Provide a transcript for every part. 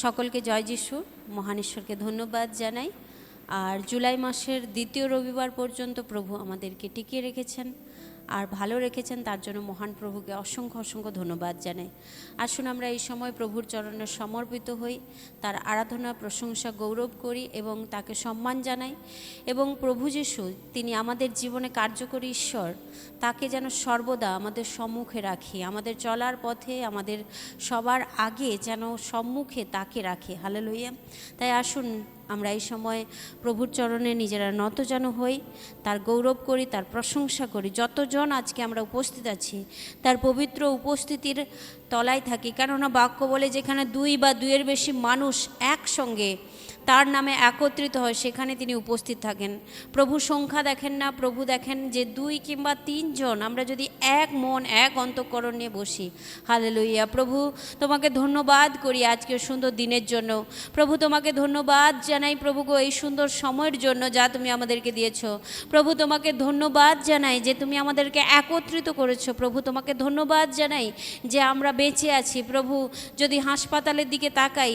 সকলকে জয় যিশু। মহান ঈশ্বরকে ধন্যবাদ জানাই। আর জুলাই মাসের দ্বিতীয় রবিবার পর্যন্ত প্রভু আমাদেরকে টিকিয়ে রেখেছেন আর ভালো রেখেছেন, তার জন্য মহান প্রভুকে অসংখ্য অসংখ্য ধন্যবাদ জানাই। আসুন আমরা এই সময় প্রভুর চরণে সমর্পিত হই, তার আরাধনা, প্রশংসা, গৌরব করি এবং তাকে সম্মান জানাই। এবং প্রভু যিশু, তিনি আমাদের জীবনে কার্যকরী ঈশ্বর, তাকে যেন সর্বদা আমাদের সম্মুখে রাখি, আমাদের চলার পথে আমাদের সবার আগে যেন সম্মুখে তাকে রাখে। হালেলুয়া। তাই আসুন আমরা এই সময় প্রভুর চরণে নিজেরা নতজান হই, তার গৌরব করি, তার প্রশংসা করি। যতজন আজকে আমরা উপস্থিত আছি তার পবিত্র উপস্থিতির তলায় থাকি, কেননা বাক্য বলে যেখানে 2 বা 2-এর বেশি মানুষ একসঙ্গে তার নামে একত্রিত হয় সেখানে তিনি উপস্থিত থাকেন। প্রভু সংখ্যা দেখেন না, প্রভু দেখেন যে 2 কিংবা 3 জন আমরা যদি এক মন এক অন্তঃকরণ নিয়ে বসি। হালেলুয়া। প্রভু তোমাকে ধন্যবাদ করি আজকে সুন্দর দিনের জন্য। প্রভু তোমাকে ধন্যবাদ জানাই প্রভু গো এই সুন্দর সময়ের জন্য যা তুমি আমাদেরকে দিয়েছো। প্রভু তোমাকে ধন্যবাদ জানাই যে তুমি আমাদেরকে একত্রিত করেছো। প্রভু তোমাকে ধন্যবাদ জানাই যে আমরা বেঁচে আছি। প্রভু যদি হাসপাতালের দিকে তাকাই,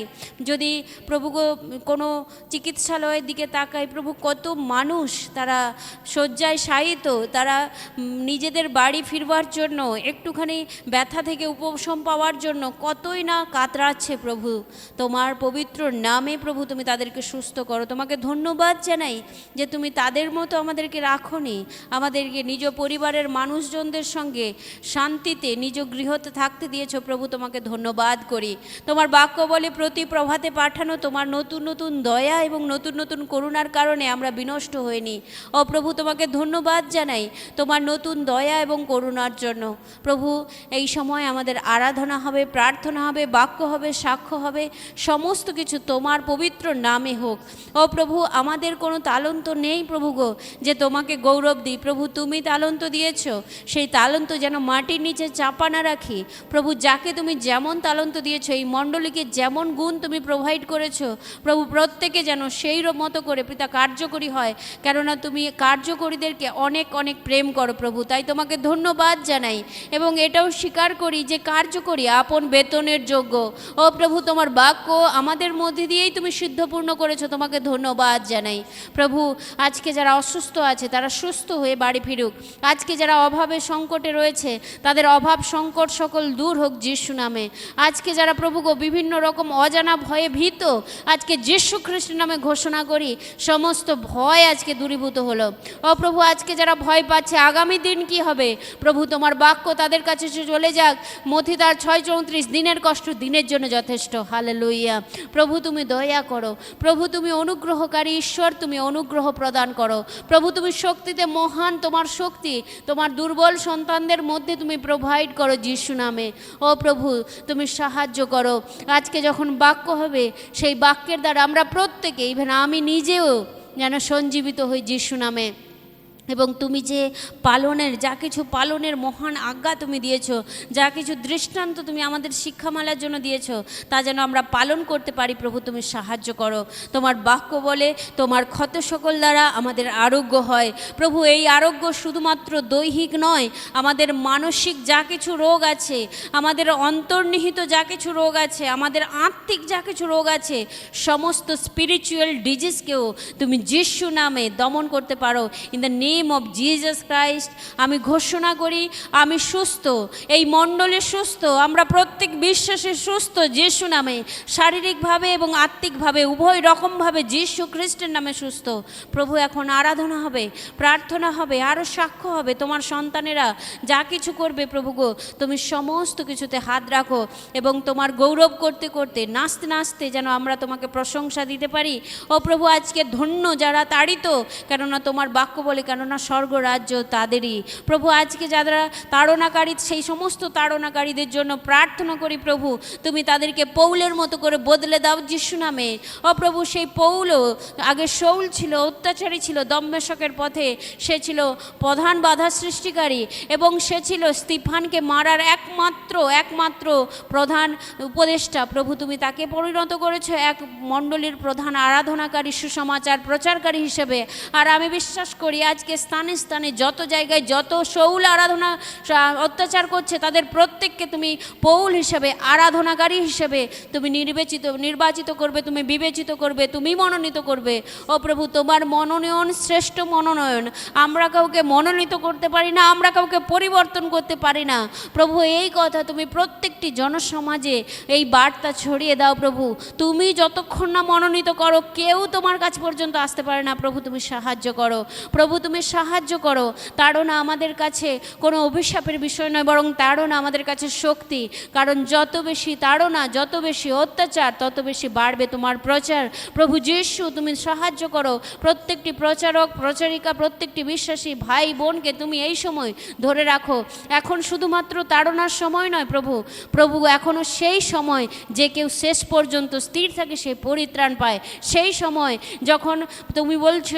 যদি প্রভু গো কোনো চিকিৎসালয়ের দিকে তাকাই, প্রভু কত মানুষ তারা শয্যায় শায়িত, তারা নিজেদের বাড়ি ফিরবার জন্য, একটুখানি ব্যথা থেকে উপশম পাওয়ার জন্য কতই না কাতরাচ্ছে। প্রভু তোমার পবিত্র নামে প্রভু তুমি তাদেরকে সুস্থ করো। তোমাকে ধন্যবাদ জানাই যে তুমি তাদের মতো আমাদেরকে রাখোনি, আমাদেরকে নিজ পরিবারের মানুষজনদের সঙ্গে শান্তিতে নিজ গৃহতে থাকতে দিয়েছো। প্রভু তোমাকে ধন্যবাদ করি। তোমার বাক্য বলে প্রতি প্রভাতে পাঠানো তোমার নতুন নতুন দয়া এবং নতুন নতুন করুণার কারণে আমরা বিনষ্ট হইনি। ও প্রভু তোমাকে ধন্যবাদ জানাই তোমার নতুন দয়া এবং করুণার জন্য। প্রভু এই সময় আমাদের আরাধনা হবে, প্রার্থনা হবে, বাক্য হবে, সাক্ষ্য হবে, সমস্ত কিছু তোমার পবিত্র নামে হোক। ও প্রভু আমাদের কোনো তালন্ত নেই প্রভু গো যে তোমাকে গৌরব দিই। প্রভু তুমি তালন্ত দিয়েছ, সেই তালন্ত যেন মাটির নিচে চাপা না রাখি। প্রভু যাকে তুমি যেমন তালন্ত দিয়েছ, এই মণ্ডলীকে যেমন গুণ তুমি প্রোভাইড করেছো, প্রভু প্রত্যেকে যেন সেই মতো করে পিতা কার্যকরী হয়, কেননা তুমি কার্যকরীদেরকে অনেক অনেক প্রেম করো প্রভু। তাই তোমাকে ধন্যবাদ জানাই এবং এটাও স্বীকার করি যে কার্যকরী আপন বেতনের যোগ্য। ও প্রভু তোমার বাক্য আমাদের মধ্যে দিয়েই তুমি সিদ্ধপূর্ণ করেছো, তোমাকে ধন্যবাদ জানাই। প্রভু আজকে যারা অসুস্থ আছে তারা সুস্থ হয়ে বাড়ি ফিরুক। আজকে যারা অভাবে সংকটে রয়েছে তাদের অভাব সংকট সকল দূর হোক যিশু নামে। আজকে যারা প্রভু গো বিভিন্ন রকম অজানা ভয়ে ভীত, আজকে যিশু খ্রিস্টের নামে ঘোষণা করি সমস্ত ভয় আজকে দূরীভূত হলো। ও প্রভু আজকে যারা ভয় পাচ্ছে আগামী দিন কি হবে, প্রভু তোমার বাক্য তাদের কাছে চলে যাক। মথি তার 6:34 দিনের কষ্ট দিনের জন্য যথেষ্ট। হালেলুয়া। প্রভু তুমি দয়া করো, প্রভু তুমি অনুগ্রহকারী ঈশ্বর, তুমি অনুগ্রহ প্রদান করো। প্রভু তুমি শক্তিতে মহান, তোমার শক্তি তোমার দুর্বল সন্তানদের মধ্যে তুমি প্রোভাইড করো যিশু নামে। ও প্রভু তুমি সাহায্য করো। আজকে যখন বাক্য হবে সেই বাক্যের দ্বারা আমরা প্রত্যেকে, ইভেন আমি নিজেও যেন সঞ্জীবিত হই যিশু নামে। এবং তুমি যে পালনের যা কিছু পালনের মহান আজ্ঞা তুমি দিয়েছো, যা কিছু দৃষ্টান্ত তুমি আমাদের শিক্ষামালার জন্য দিয়েছো, তা যেন আমরা পালন করতে পারি। প্রভু তুমি সাহায্য করো। তোমার বাক্য বলে তোমার ক্ষত সকল দ্বারা আমাদের আরোগ্য হয়। প্রভু এই আরোগ্য শুধুমাত্র দৈহিক নয়, আমাদের মানসিক যা কিছু রোগ আছে, আমাদের অন্তর্নিহিত যা কিছু রোগ আছে, আমাদের আত্মিক যা কিছু রোগ আছে, সমস্ত স্পিরিচুয়াল ডিজিজকেও তুমি যিশু নামে দমন করতে পারো। In the name of Jesus Christ আমি ঘোষণা করি আমি সুস্থ, এই মণ্ডলে সুস্থ, আমরা প্রত্যেক বিশ্বাসে সুস্থ যিশু নামে, শারীরিকভাবে এবং আত্মিকভাবে উভয় রকমভাবে যিশু খ্রিস্টের নামে সুস্থ। প্রভু এখন আরাধনা হবে, প্রার্থনা হবে, আরও সাক্ষ্য হবে। তোমার সন্তানেরা যা কিছু করবে প্রভু গো তুমি সমস্ত কিছুতে হাত রাখো এবং তোমার গৌরব করতে করতে নাচতে নাচতে যেন আমরা তোমাকে প্রশংসা দিতে পারি। ও প্রভু আজকে ধন্য যারা তাড়িত, কেননা তোমার বাক্য বলে কেননা স্বর্গরাজ্য তাদেরই। প্রভু আজকে যারা তাড়নাকারী, সেই সমস্ত তাড়নাকারীদের জন্য প্রার্থনা করি প্রভু তুমি তাদেরকে পৌলের মতো করে বদলে দাও যিশু নামে। ও প্রভু সেই পৌলও আগে শৌল ছিল, অত্যাচারী ছিল, দম্মেশকের পথে সে ছিল প্রধান বাধা সৃষ্টিকারী এবং সে ছিল স্তিফানকে মারার একমাত্র প্রধান উপদেষ্টা। প্রভু তুমি তাকে পরিণত করেছো এক মণ্ডলীর প্রধান আরাধনাকারী, সুসমাচার প্রচারকারী হিসেবে। আর আমি বিশ্বাস করি আজকে চারিদিকে স্থানে স্থানে যত জায়গায় যত শৌল আরাধনা অত্যাচার করছে তাদের প্রত্যেককে তুমি পৌল হিসেবে, আরাধনাকারী হিসেবে তুমি নির্বাচিত করবে, তুমি বিবেচিত করবে, তুমি মনোনীত করবে। ও প্রভু, তোমার মনোনয়ন শ্রেষ্ঠ মনোনয়ন। আমরা কাউকে মনোনীত করতে পারি না, আমরা কাউকে পরিবর্তন করতে পারি না। প্রভু, এই কথা তুমি প্রত্যেকটি জনসমাজে এই বার্তা ছড়িয়ে দাও। প্রভু, তুমি যতক্ষণ না মনোনীত করো কেউ তোমার কাছ পর্যন্ত আসতে পারে না। প্রভু, তুমি সাহায্য করো। প্রভু, তুমি সাহায্য করো। তাড়না আমাদের কাছে কোনো অভিশাপের বিষয় নয়, বরং তাড়না আমাদের কাছে শক্তি। কারণ যত বেশি তাড়না, যত বেশি অত্যাচার, তত বেশি বাড়বে তোমার প্রচার। প্রভু যিশু, তুমি সাহায্য করো। প্রত্যেকটি প্রচারক, প্রচারিকা, প্রত্যেকটি বিশ্বাসী ভাই বোনকে তুমি এই সময় ধরে রাখো। এখন শুধুমাত্র তাড়নার সময় নয় প্রভু, প্রভু এখনও সেই সময় যে কেউ শেষ পর্যন্ত স্থির থাকে সে পরিত্রাণ পায়। সেই সময় যখন তুমি বলছো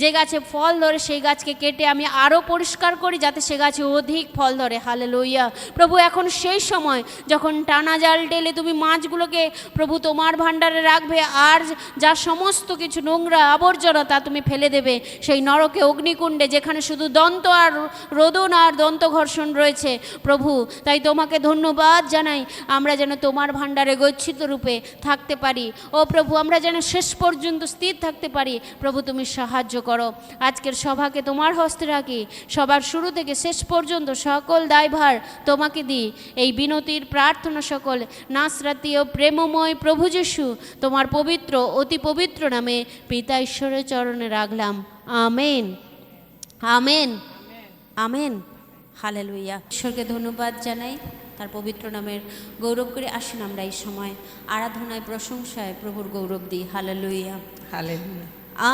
যে গাছে ফল ধরে সেই গাছকে কেটে আমি আরও পরিষ্কার করি যাতে সে গাছে অধিক ফল ধরে। হালেলুয়া। প্রভু, এখন সেই সময় যখন টানা জাল টেলে তুমি মাছগুলোকে প্রভু তোমার ভাণ্ডারে রাখবে, আর যা সমস্ত কিছু নোংরা আবর্জনা তা তুমি ফেলে দেবে সেই নরকে, অগ্নিকুণ্ডে, যেখানে শুধু দন্ত আর রোদন আর দন্ত ঘর্ষণ রয়েছে। প্রভু, তাই তোমাকে ধন্যবাদ জানাই। আমরা যেন তোমার ভাণ্ডারে গচ্ছিত রূপে থাকতে পারি। ও প্রভু, আমরা যেন শেষ পর্যন্ত স্থির থাকতে পারি। প্রভু, তুমি সাহায্য করো। আজকের সভাকে তোমার হস্তে রাখি। সবার শুরু থেকে শেষ পর্যন্ত সকল দায়ভার তোমাকে দিই। এই বিনতির প্রার্থনা সকল নাসরাতি ও প্রেমময় প্রভু যিশু তোমার পবিত্র, অতি পবিত্র নামে পিতা ঈশ্বরের চরণে রাখলাম। Amen, amen, amen. হালেলুয়া। ঈশ্বরকে ধন্যবাদ জানাই, তার পবিত্র নামের গৌরব করে। আসুন আমরা এই সময় আরাধনায়, প্রশংসায় প্রভুর গৌরব দিই। Hallelujah, hallelujah.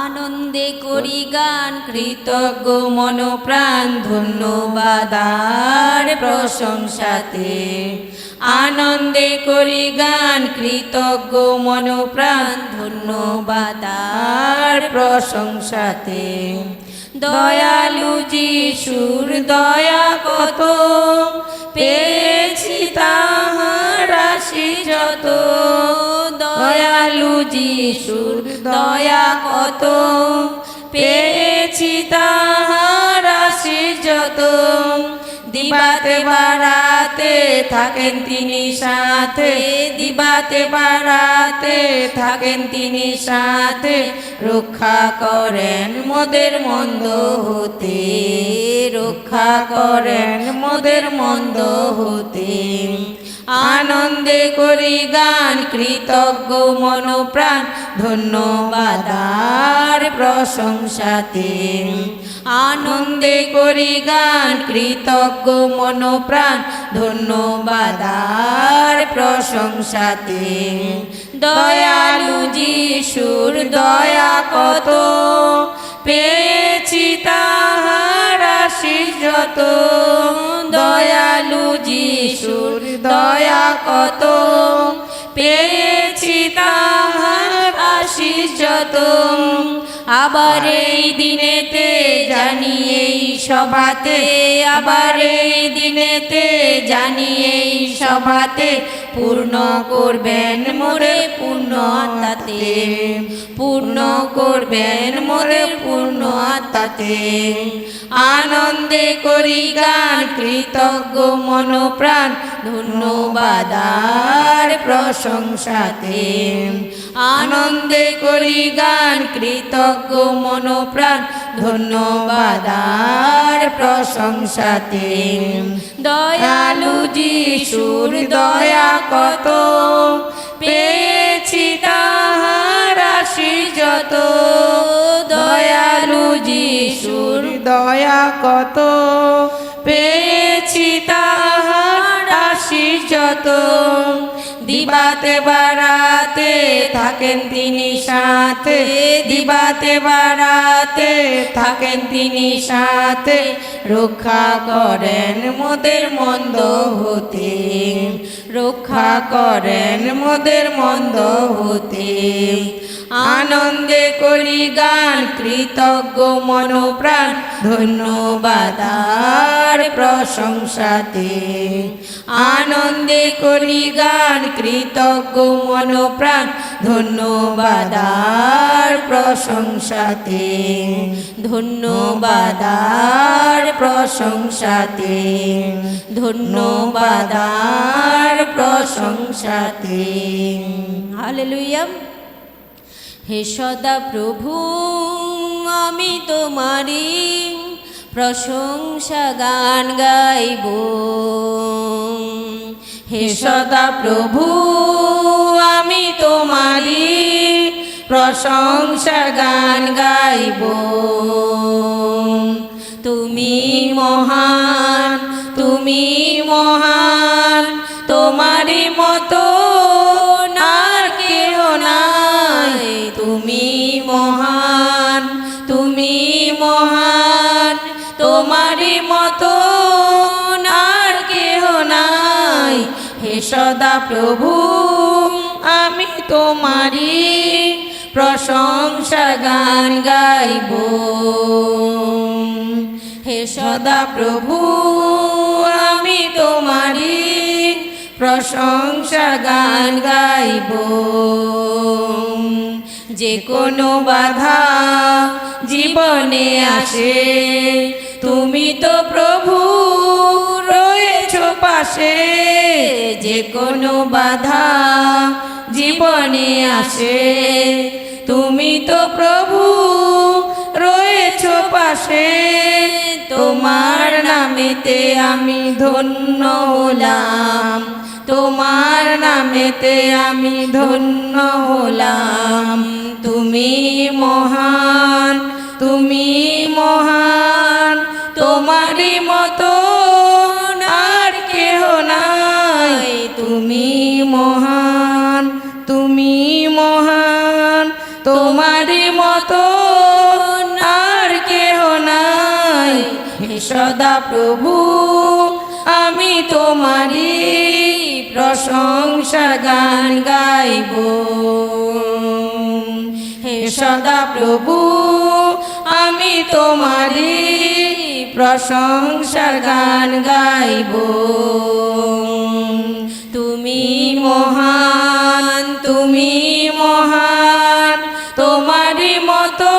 আনন্দে করি গান, কৃতজ্ঞ মনোপ্রাণ ধন্যবাদ আর প্রশংসাতে। আনন্দে করি গান, কৃতজ্ঞ মনোপ্রাণ ধন্যবাদ আর প্রশংসাতে। দয়ালু যিশুর দয়া কত, পেয়েছি তাহার রাশি যত। দয়ালু যিশুর দয়া কত, পেয়েছি তাহার রাশি যত। দিবাতে বারাতে থাকেন তিনি সাথে, দিবাতে বারাতে থাকেন তিনি সাথে। রক্ষা করেন মোদের মন্দ হতে, রক্ষা করেন মোদের মন্দ হতে। আনন্দে করি গান, কৃতজ্ঞ মনোপ্রাণ ধন্যবাদ আর প্রশংসাতে। আনন্দে করি গান, কৃতজ্ঞ মনোপ্রাণ ধন্যবাদ আর প্রশংসাতে। দয়ালু যিশুর দয়া কত, পেয়েছি তাহার রাশি যত। দয়ালু যিশুর দয়া কত, পেয়েছি তাহার রাশি যত। আবার এই দিনেতে জানি এই সভাতে, আবার এই দিনেতে জানি এই সভাতে পূর্ণ করবেন মোরে পূর্ণ আত্মাতে, পূর্ণ করবেন মোরে পূর্ণ আত্মাতে। আনন্দে করি গান, কৃতজ্ঞ মনোপ্রাণ ধন্যবাদ আর প্রশংসাতে। আনন্দে করি গান, কৃতজ্ঞ মনোপ্রাণ ধন্যবাদ আর প্রশংসাতে। দয়ালু যিশুর দয়া কত, পেয়েছি তাহার রাশি যত। দয়ালু যিশুর দয়া কত, পেয়েছি তাহার রাশি যত। দিবাতে বারাতে থাকেন তিনি সাথে, দিবাতে বারাতে থাকেন তিনি সাথে। রক্ষা করেন মোদের মন্দ হতে, রক্ষা করেন মোদের মন্দ হতে। আনন্দে করি গান কৃতজ্ঞ মনোপ্রাণ ধন্যবাদ আর প্রশংসাতে। আনন্দে করি গান কৃতজ্ঞ মনোপ্রাণ ধন্যবাদ আর প্রশংসাতে। ধন্যবাদ আর প্রশংসাতে। ধন্যবাদ আর প্রশংসাতে। হালেলুয়া। হে সদা প্রভু আমি তোমারি প্রশংসা গান গাইব। হে সদা প্রভু আমি তোমারি প্রশংসা গান গাইব। তুমি মহান, তুমি মহান, তোমারি মতো আর কেহ নাই। তুমি মহান, তুমি মহান, তোমারি মতো আর কেহ নাই। হে সদা প্রভু আমি তোমারি প্রশংসা গান গাইব। হে সদা প্রভু আমি তোমারি প্রশংসা গান গাইব। যে কোনো বাধা জীবনে আসে তুমি তো প্রভু রয়েছ পাশে। যে কোনো বাধা জীবনে আসে তুমি তো প্রভু রয়েছ পাশে। তোমার নামেতে আমি ধন্য হলাম, তোমার নামেতে আমি ধন্য হলাম। তুমি মহান, তুমি মহান, তোমারই মতো আর কেহ নাই। তুমি মহান, তুমি মহান, তোমারই মতো আর কেহ নাই। হে সদা প্রভু আমি তোমারি প্রশংসা গান গাইব। হে সদা প্রভু আমি তোমারি প্রশংসা গান গাইব। তুমি মহান, তুমি মহান, তোমারই মতো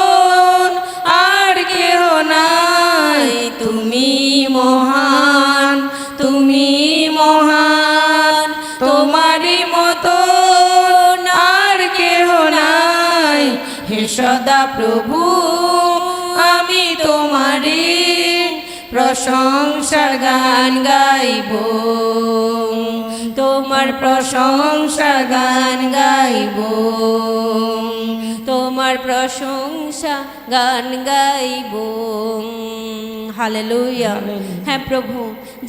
আর কেহ নাই। তুমি মহান, তুমি মহান, তোমারই মতো আর কেহ নাই। হে সদা প্রভু আমি তোমারি প্রশংসা গান গাইব। তোমার প্রশংসা গান গাইব, তোমার প্রশংসা গান গাইব। হালেলুয়া। হ্যাঁ প্রভু,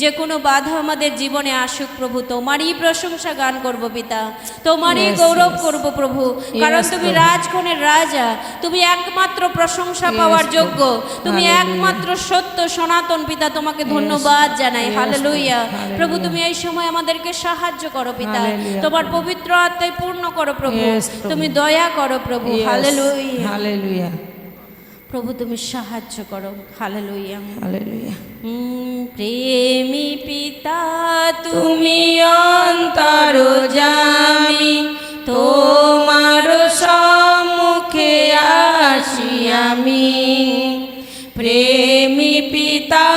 যে কোনো বাধা আমাদের জীবনে আসুক প্রভু, তোমারই প্রশংসা গান করব পিতা, তোমারই গৌরব করব প্রভু, কারণ তুমি রাজগণের রাজা, তুমি একমাত্র প্রশংসা পাওয়ার যোগ্য, তুমি একমাত্র সত্য সনাতন পিতা। তোমাকে ধন্যবাদ জানাই। হালেলুয়া। প্রভু তুমি এই সময় আমাদেরকে সাহায্য করো পিতা, তোমার পবিত্র আত্মায় পূর্ণ করো প্রভু, তুমি দয়া করো প্রভু। Hallelujah, hallelujah. প্রভু তুমি সাহায্য করো। Hallelujah, hallelujah. প্রেমী পিতা তুমি অন্তর্যামী, তোমার সম্মুখে আসি আমি। প্রেমী পিতা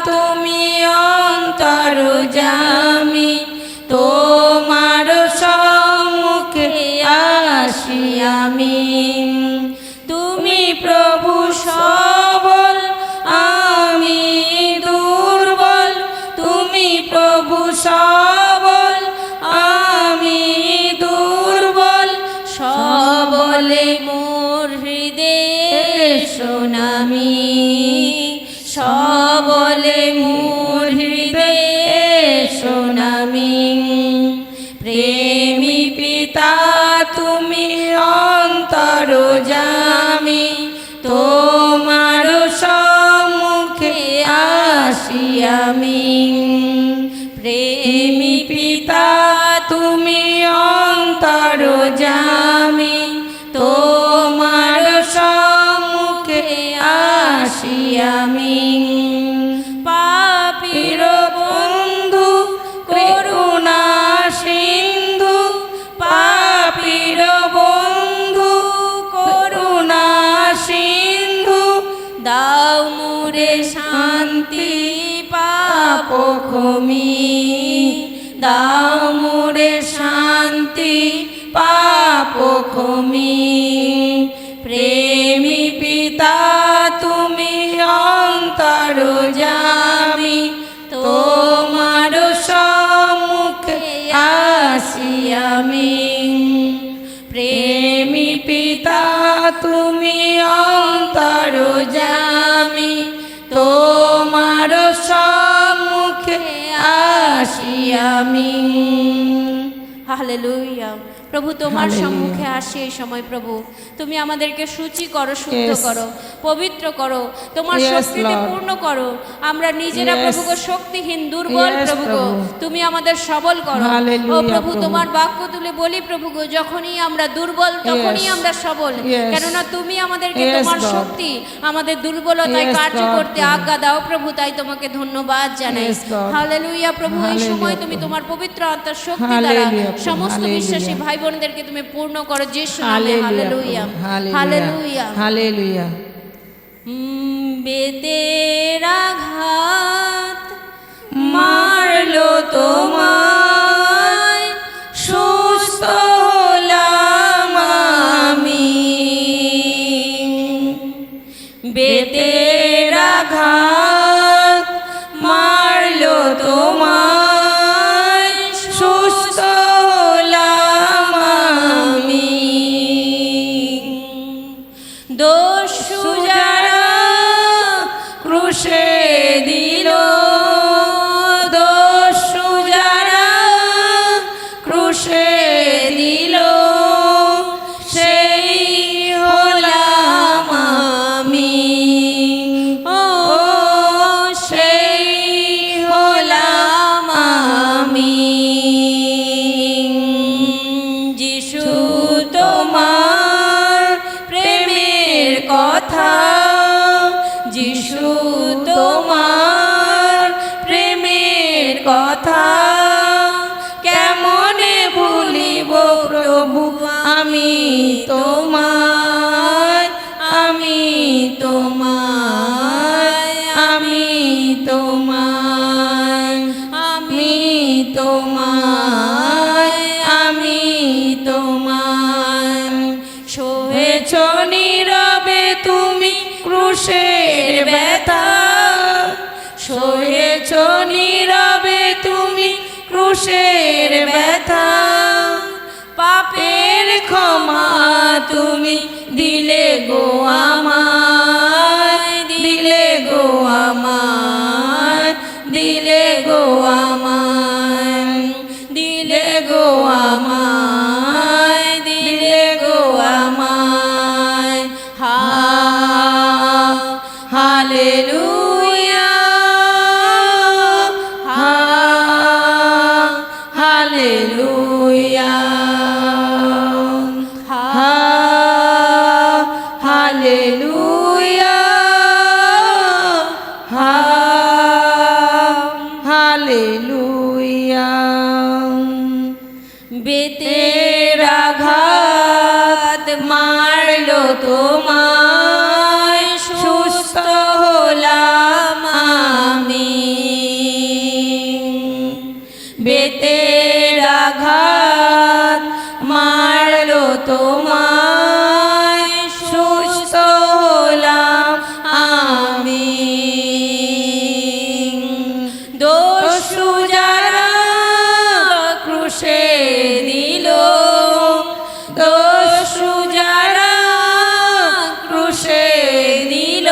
তুমি অন্তর্যামী, তোমার সম্মুখে আসি আমি। তুমি প্রভু সবল, আমি দুর্বল, তুমি প্রভু সবল, আমি দুর্বল। সবলে মোর হৃদয়ে সোনামি, সবলে মোর হৃদয়ে সোনামি। প্রেমী পিতা তুমি অন্তর্যামী, তোমার সম্মুখে আসি আমি। প্রেমী পিতা তুমি অন্তর্যামী, তো আসি আমি। পাপীর বন্ধু করুণা সিন্ধু, পাপীর বন্ধু করুণা সিন্ধু, দাও মোরে শান্তি পাপ ক্ষমি, দাও মোরে শান্তি পাপ ক্ষমি। প্রেমী পিতা তুমি অন্তর্যামী, তোমার সম্মুখে আসি আমি। প্রেমী পিতা তুমি অন্তর্যামী, তোমার সম্মুখে আসি আমি। হালেলুয়া। প্রভু তোমার সম্মুখে আসি এই সময়। প্রভু তুমি আমাদেরকে সূচি করো, শুদ্ধ করো, পবিত্র করো, তোমার শক্তিতে পূর্ণ করো। আমরা নিজেরা প্রভু গো শক্তিহীন, দুর্বল প্রভু গো, তুমি আমাদের সবল করো। ও প্রভু তোমার বাক্য তুলে বলি প্রভু গো, যখনই আমরা দুর্বল তখনই আমরা সবল, কেননা তুমি আমাদেরকে তোমার শক্তি আমাদের দুর্বলতায় কার্য করতে আজ্ঞা দাও প্রভু। তাই তোমাকে ধন্যবাদ জানাই। হালেলুয়া। প্রভু এই সময় তুমি তোমার পবিত্র আত্মার শক্তি দ্বারা সমস্ত বিশ্বাসী ভাই বোনদেরকে তুমি পূর্ণ করো যিশু নামে। Hallelujah, hallelujah, hallelujah. বেতের আঘাত মারলো তোমায়, সুস্থ হলাম আমি। বেতের আঘাত মারলো তোমায়, সুস্থ হলাম আমি। দস্যু যারা ক্রুশে দিল, দস্যু যারা ক্রুশে দিল, সেই হলাম আমি। ও সেই হলাম আমি। যিশু তোমার প্রেমের কথা, যিশু তোমার প্রেমের কথা কেমনে ভুলিব প্রভু আমি তোমায়, আমি তোমায়, আমি তোমায়, আমি তোমায়, আমি তোমায়। সহেছ নীরবে তুমি ক্রুশের ব্যথা, সহেছ নীরবে তুমি ক্রুশের ব্যথা। পাপের ক্ষমা তুমি দিলে গো আমায়, দিলে গো আমায়, দিলে গো আমায়, দিলে গো আমায়, দিলে গো আমায়। Hallelujah, hallelujah, hallelujah, hallelujah. বেতের আঘাত মারলো তোমায়, সুস্থ হলাম আমি। বেতের আঘাত মারলো তোমায়, সুস্থ হলাম আমি। দস্যু যারা ক্রুশে দিল, দস্যু যারা ক্রুশে দিল,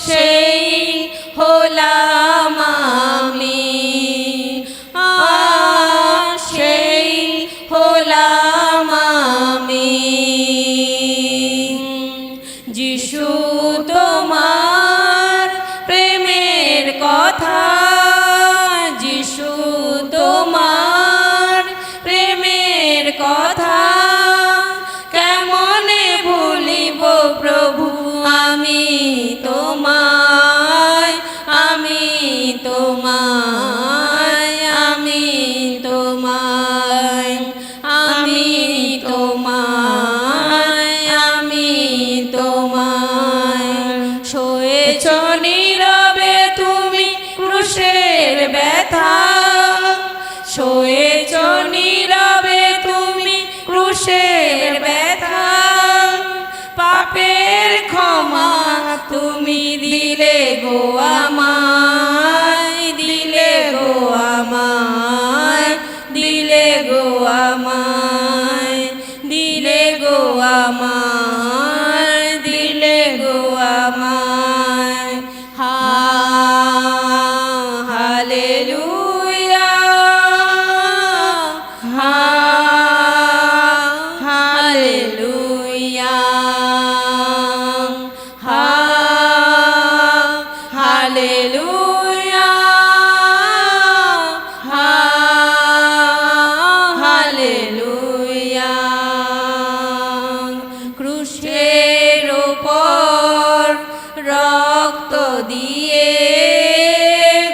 সেই হলাম আমি। সেই হলাম আমি। যিশু তোমার প্রেমের কথা, যিশু তোমার প্রেমের কথা কেমনে ভুলিব প্রভু আমি ক্রুশের ব্যথা পাপের ক্ষমা তুমি দিলে গো আমায়, দিলে গো আমায়, দিলে গো আমায়, দিলে গো আমায়, দিলে গো আমায়। Hallelujah, hallelujah, hallelujah, hallelujah. ক্রুশের উপর রক্ত দিয়ে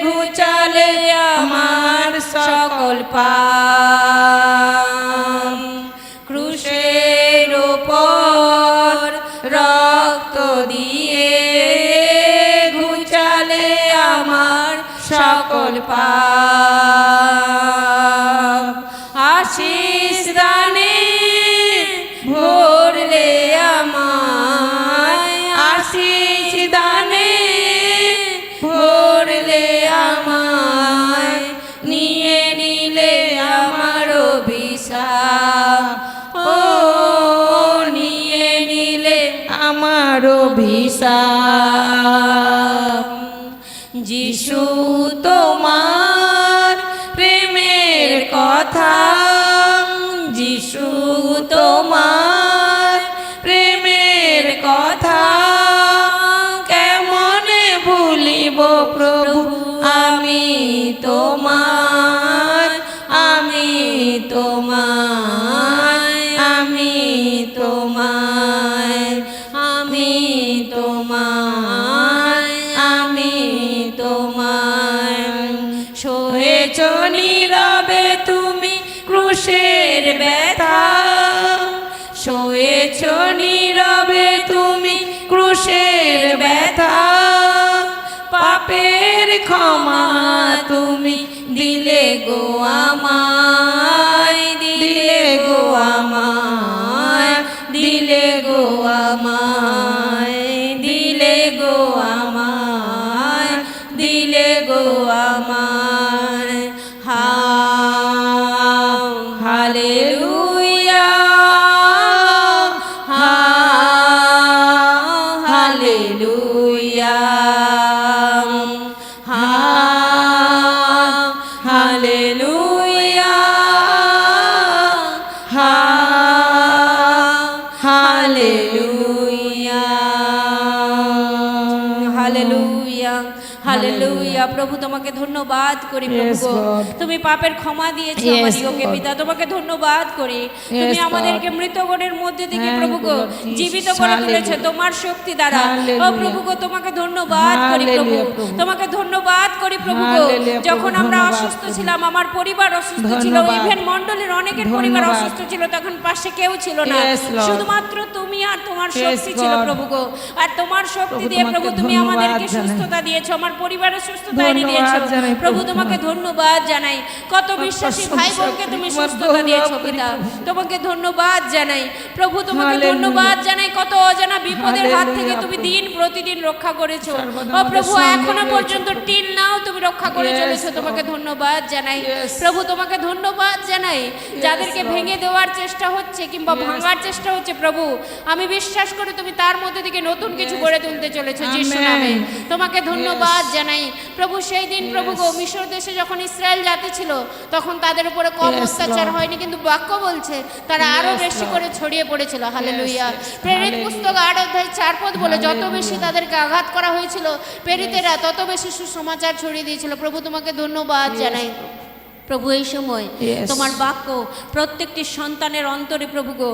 ঘুচালে আমার সকল পাপ। ক্রুশের উপর রক্ত দিয়ে ঘুচালে আমার সকল পাপ। আশিস দানে ভরলে আমায়, আশিস দানে ভরলে আমায়, নিয়ে নিলে আমার অভিশাপ। ও নিয়ে নিলে আমার অভিশাপ। যিশু তোমার প্রেমের কথা, যিশু তোমার প্রেমের কথা কেমনে ভুলিব প্রভু আমি তোমার, আমি তোমায়, আমি তোমায়, আমি তোমায়, আমি তোমায়। সহেছ নীরবে তুমি ক্রুশের ব্যথা, সহেছ নীরবে তুমি ক্রুশের ব্যথা পাপের ক্ষমা তুমি দিলে গো আমায়, দিলে গো আমায়, দিলে গো আমায়, দিলে গো আমায়, দিলে গো আমায়। Hallelujah, hallelujah, hallelujah, hallelujah, hallelujah, hallelujah. প্রভু তোমাকে ধন্যবাদ করি প্রভু গো। তুমি পাপের ক্ষমা দিয়েছো আমাদিগকে পিতা, তোমাকে ধন্যবাদ করি। তুমি আমাদেরকে মৃতগণের মধ্যে থেকে প্রভু গো জীবিত করে তুলেছো তোমার শক্তি দ্বারা। ও প্রভু গো তোমাকে ধন্যবাদ করি প্রভু, তোমাকে ধন্যবাদ করি প্রভু গো। যখন আমরা অসুস্থ ছিলাম, আমার পরিবার অসুস্থ ছিল, ইভেন মণ্ডলীর অনেকের পরিবার অসুস্থ ছিল, তখন পাশে কেউ ছিল না, শুধুমাত্র তুমি আর তোমার শক্তি ছিল প্রভু গো। আর তোমার শক্তি দিয়ে প্রভু তুমি আমাদেরকে সুস্থতা দিয়েছো, আমার পরিবারের সুস্থতা এনে দিয়েছো প্রভু। তোমাকে ধন্যবাদ জানাই। কত বিশ্বাসী ভাই বোনকে তুমি সুস্থতা দিয়েছো পিতা, তোমাকে ধন্যবাদ জানাই প্রভু। তোমাকে ধন্যবাদ জানাই। কত অজানা বিপদের হাত থেকে তুমি দিন প্রতিদিন রক্ষা করেছো ও প্রভু, এখনো পর্যন্ত টিল নাও তুমি রক্ষা করে চলেছো। তোমাকে ধন্যবাদ জানাই প্রভু, তোমাকে ধন্যবাদ জানাই। যাদেরকে ভেঙে দেওয়ার চেষ্টা হচ্ছে কিংবা ভাঙার চেষ্টা হচ্ছে প্রভু, আমি বিশ্বাস করি তুমি তার মধ্যে থেকে নতুন কিছু গড়ে তুলতে চলেছো যিশু নামে। তোমাকে ধন্যবাদ জানাই প্রভু। সেই দিন প্রভু গো মিশর দেশে যখন ইসরায়েল জাতি ছিল, তখন তাদের উপরে কম অত্যাচার হয়নি, কিন্তু বাক্য বলছে তারা আরো বেশি করে ছড়িয়ে পড়েছিল। হালেলুয়া। প্রেরিত পুস্তক 8 অধ্যায় 4 পদ বলে, যত বেশি তাদেরকে আঘাত করা হয়েছিল প্রেরিতেরা তত বেশি সুসমাচার ছড়িয়ে দিয়েছিল। প্রভু তোমাকে ধন্যবাদ জানাই প্রভু। এই সময় তোমার বাক্য প্রত্যেকটি সন্তানের অন্তরে প্রভু গো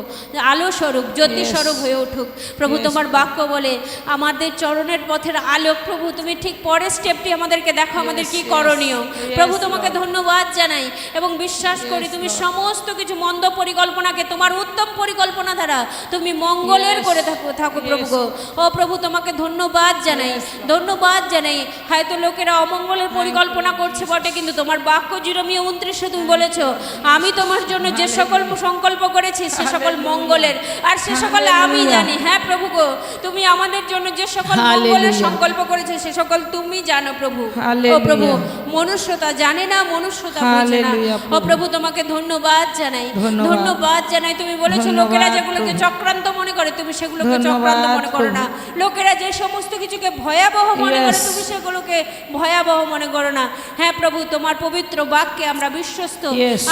আলো স্বরূপ, জ্যোতি স্বরূপ হয়ে উঠুক প্রভু। তোমার বাক্য বলে আমাদের চরণের পথের আলোক প্রভু। তুমি ঠিক পরের স্টেপটি আমাদেরকে দেখো, আমাদের কি করণীয় প্রভু। তোমাকে ধন্যবাদ জানাই এবং বিশ্বাস করি তুমি সমস্ত কিছু মন্দ পরিকল্পনাকে তোমার উত্তম পরিকল্পনা দ্বারা তুমি মঙ্গলের করে থাকো প্রভু গো। ও প্রভু তোমাকে ধন্যবাদ জানাই, ধন্যবাদ জানাই। হয়তো লোকেরা অমঙ্গলের পরিকল্পনা করছে বটে, কিন্তু তোমার বাক্য যেরকম 29 তুমি বলেছো, আমি তোমার জন্য যে সকল সংকল্প করেছি সে সকল মঙ্গলের, আর সে সকল আমি জানি। হ্যাঁ প্রভু গো, তুমি আমাদের জন্য যে সকল মঙ্গলের সংকল্প করেছো সে সকল তুমি জানো প্রভু। ও প্রভু, মনুষ্যতা জানে না, মনুষ্যতা বোঝে না। ও প্রভু, তোমাকে ধন্যবাদ জানাই, ধন্যবাদ জানাই। তুমি বলেছো লোকেরা যেগুলোকে চক্রান্ত মনে করে তুমি সেগুলোকে চক্রান্ত মনে করো না। লোকেরা যে সমস্ত কিছুকে ভয়াবহ মনে করে তুমি সেগুলোকে ভয়াবহ মনে করো না। হ্যাঁ প্রভু, তোমার পবিত্র বাক্যে আমরা বিশ্বস্ত,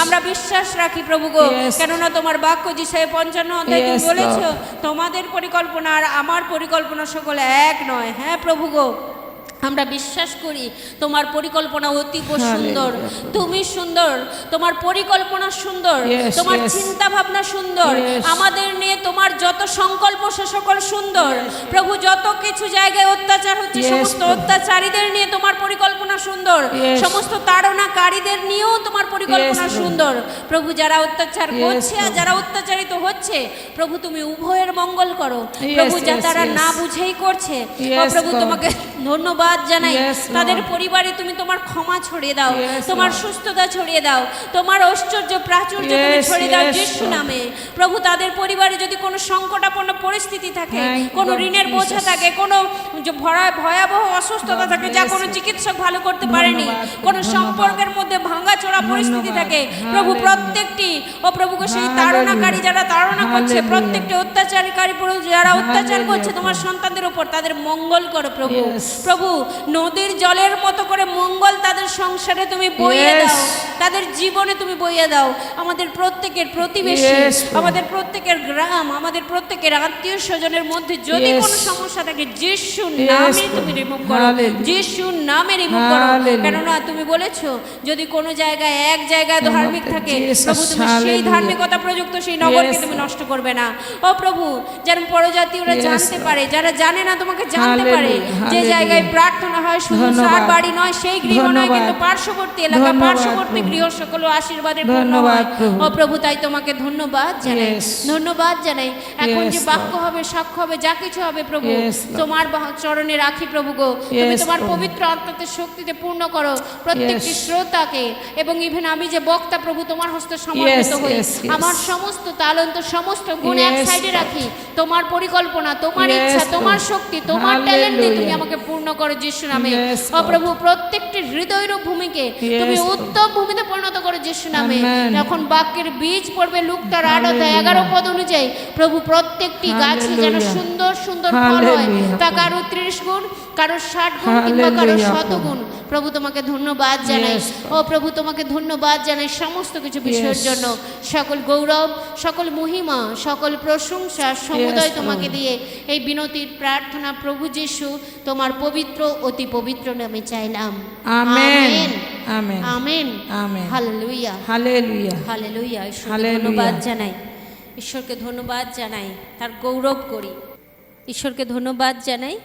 আমরা বিশ্বাস রাখি প্রভু গো। কেননা তোমার বাক্য যিশায়া 55 অধ্যায়ে তুমি বলেছো তোমাদের পরিকল্পনা আর আমার পরিকল্পনা সকল এক নয়। হ্যাঁ প্রভু গো, আমরা বিশ্বাস করি তোমার পরিকল্পনা অতীব সুন্দর, তুমি সুন্দর, তোমার পরিকল্পনা সুন্দর, তোমার চিন্তা ভাবনা সুন্দর, আমাদের নিয়ে তোমার যত সংকল্প সে সকল সুন্দর প্রভু। যত কিছু জায়গায় অত্যাচার হচ্ছে সমস্ত অত্যাচারীদের নিয়ে তোমার পরিকল্পনা সুন্দর, সমস্ত তাড়নাকারীদের নিয়েও তোমার পরিকল্পনা সুন্দর প্রভু। যারা অত্যাচার করছে আর যারা অত্যাচারিত হচ্ছে প্রভু, তুমি উভয়ের মঙ্গল করো প্রভু। যা তারা না বুঝেই করছে প্রভু, তোমাকে ধন্যবাদ জানাই। তাদের পরিবারে তুমি তোমার ক্ষমা ছড়িয়ে দাও, তোমার সুস্থতা ছড়িয়ে দাও, তোমার ঐশ্বর্য প্রাচুর্য তুমি ছড়িয়ে দাও যিশু নামে প্রভু। তাদের পরিবারে যদি কোনো সংকটাপন্ন পরিস্থিতি থাকে, কোনো ঋণের বোঝা থাকে, কোনো ভয়াবহ অসুস্থতা থাকে যা কোনো চিকিৎসক ভালো করতে পারেনি, কোনো সম্পর্কের মধ্যে ভাঙাচোরা পরিস্থিতি থাকে প্রভু, প্রত্যেকটি ও প্রভুকে সেই তাড়নাকারী যারা তাড়না করছে, প্রত্যেকটি অত্যাচারীকারী যারা অত্যাচার করছে তোমার সন্তানদের উপর, তাদের মঙ্গল করো প্রভু। প্রভু, নদীর জলের মতো করে মঙ্গল তাদের সংসারে তুমি বইয়ে দাও, তাদের জীবনে তুমি বইয়ে দাও। আমাদের প্রত্যেকের প্রতিবেশী, আমাদের প্রত্যেকের গ্রাম, আমাদের প্রত্যেকের আত্মীয় স্বজনের মধ্যে যদি কোনো সমস্যা থাকে যিশুর নামে তুমি রিমুভ করো, যিশুর নামে রিমুভ করো। কেননা তুমি বলেছো যদি কোনো জায়গায় এক জায়গায় ধার্মিক থাকে প্রভু, তুমি সেই ধার্মিকতা প্রযুক্ত সেই নগরকে তুমি নষ্ট করবে না। ও প্রভু, যেন পরজাতীয়রা জানতে পারে, যারা জানে না তোমাকে জানতে পারে, যে জায়গায় প্রার্থনা হয় শুধু তার বাড়ি নয়, সেই গৃহ নয় কিন্তু পার্শ্ববর্তী এলাকা, পার্শ্ববর্তী গৃহ সকল আশীর্বাদের পূর্ণ হয়। ও প্রভু, তাই তোমাকে ধন্যবাদ জানাই, ধন্যবাদ জানাই। এখন যে বাক্য হবে, সাক্ষ্য হবে, যা কিছু হবে প্রভু, তোমার চরণে রাখি প্রভু গো। তুমি তোমার পবিত্র আত্মাতে শক্তিতে পূর্ণ করো প্রত্যেকটি শ্রোতাকে, এবং ইভেন আমি যে বক্তা প্রভু তোমার হস্তে সমর্পিত হই। আমার সমস্ত তালন্ত, সমস্ত গুণ এক সাইডে রাখি, তোমার পরিকল্পনা, তোমার ইচ্ছা, তোমার শক্তি, তোমার ট্যালেন্ট দিয়ে তুমি আমাকে পূর্ণ করো যিশু নামে। ও প্রভু, প্রত্যেকটি হৃদয়ের ভূমিকে তুমি উত্তম ভূমিতে পরিণত করো যিশু নামে। এখন বাক্যের বীজ পড়বে লুক তার 8:11 পদ অনুযায়ী প্রভু, প্রত্যেকটি গাছে যেন সুন্দর সুন্দর ফল হয়, তা কারো 30 গুণ, কারো 60 গুণ, কিংবা কারো 100 গুণ। প্রভু তোমাকে ধন্যবাদ জানাই। ও প্রভু, তোমাকে ধন্যবাদ জানাই সমস্ত কিছু বিষয়ের জন্য। সকল গৌরব, সকল মহিমা, সকল প্রশংসা সমুদয় তোমাকে দিয়ে এই বিনতির প্রার্থনা প্রভু যিশু তোমার পবিত্র অতি পবিত্র নামে চাইলাম। Amen, amen, amen, amen. Hallelujah, hallelujah, hallelujah. ঈশ্বরকে ধন্যবাদ জানাই, ঈশ্বরকে ধন্যবাদ জানাই, তার গৌরব করি। ঈশ্বরকে ধন্যবাদ জানাই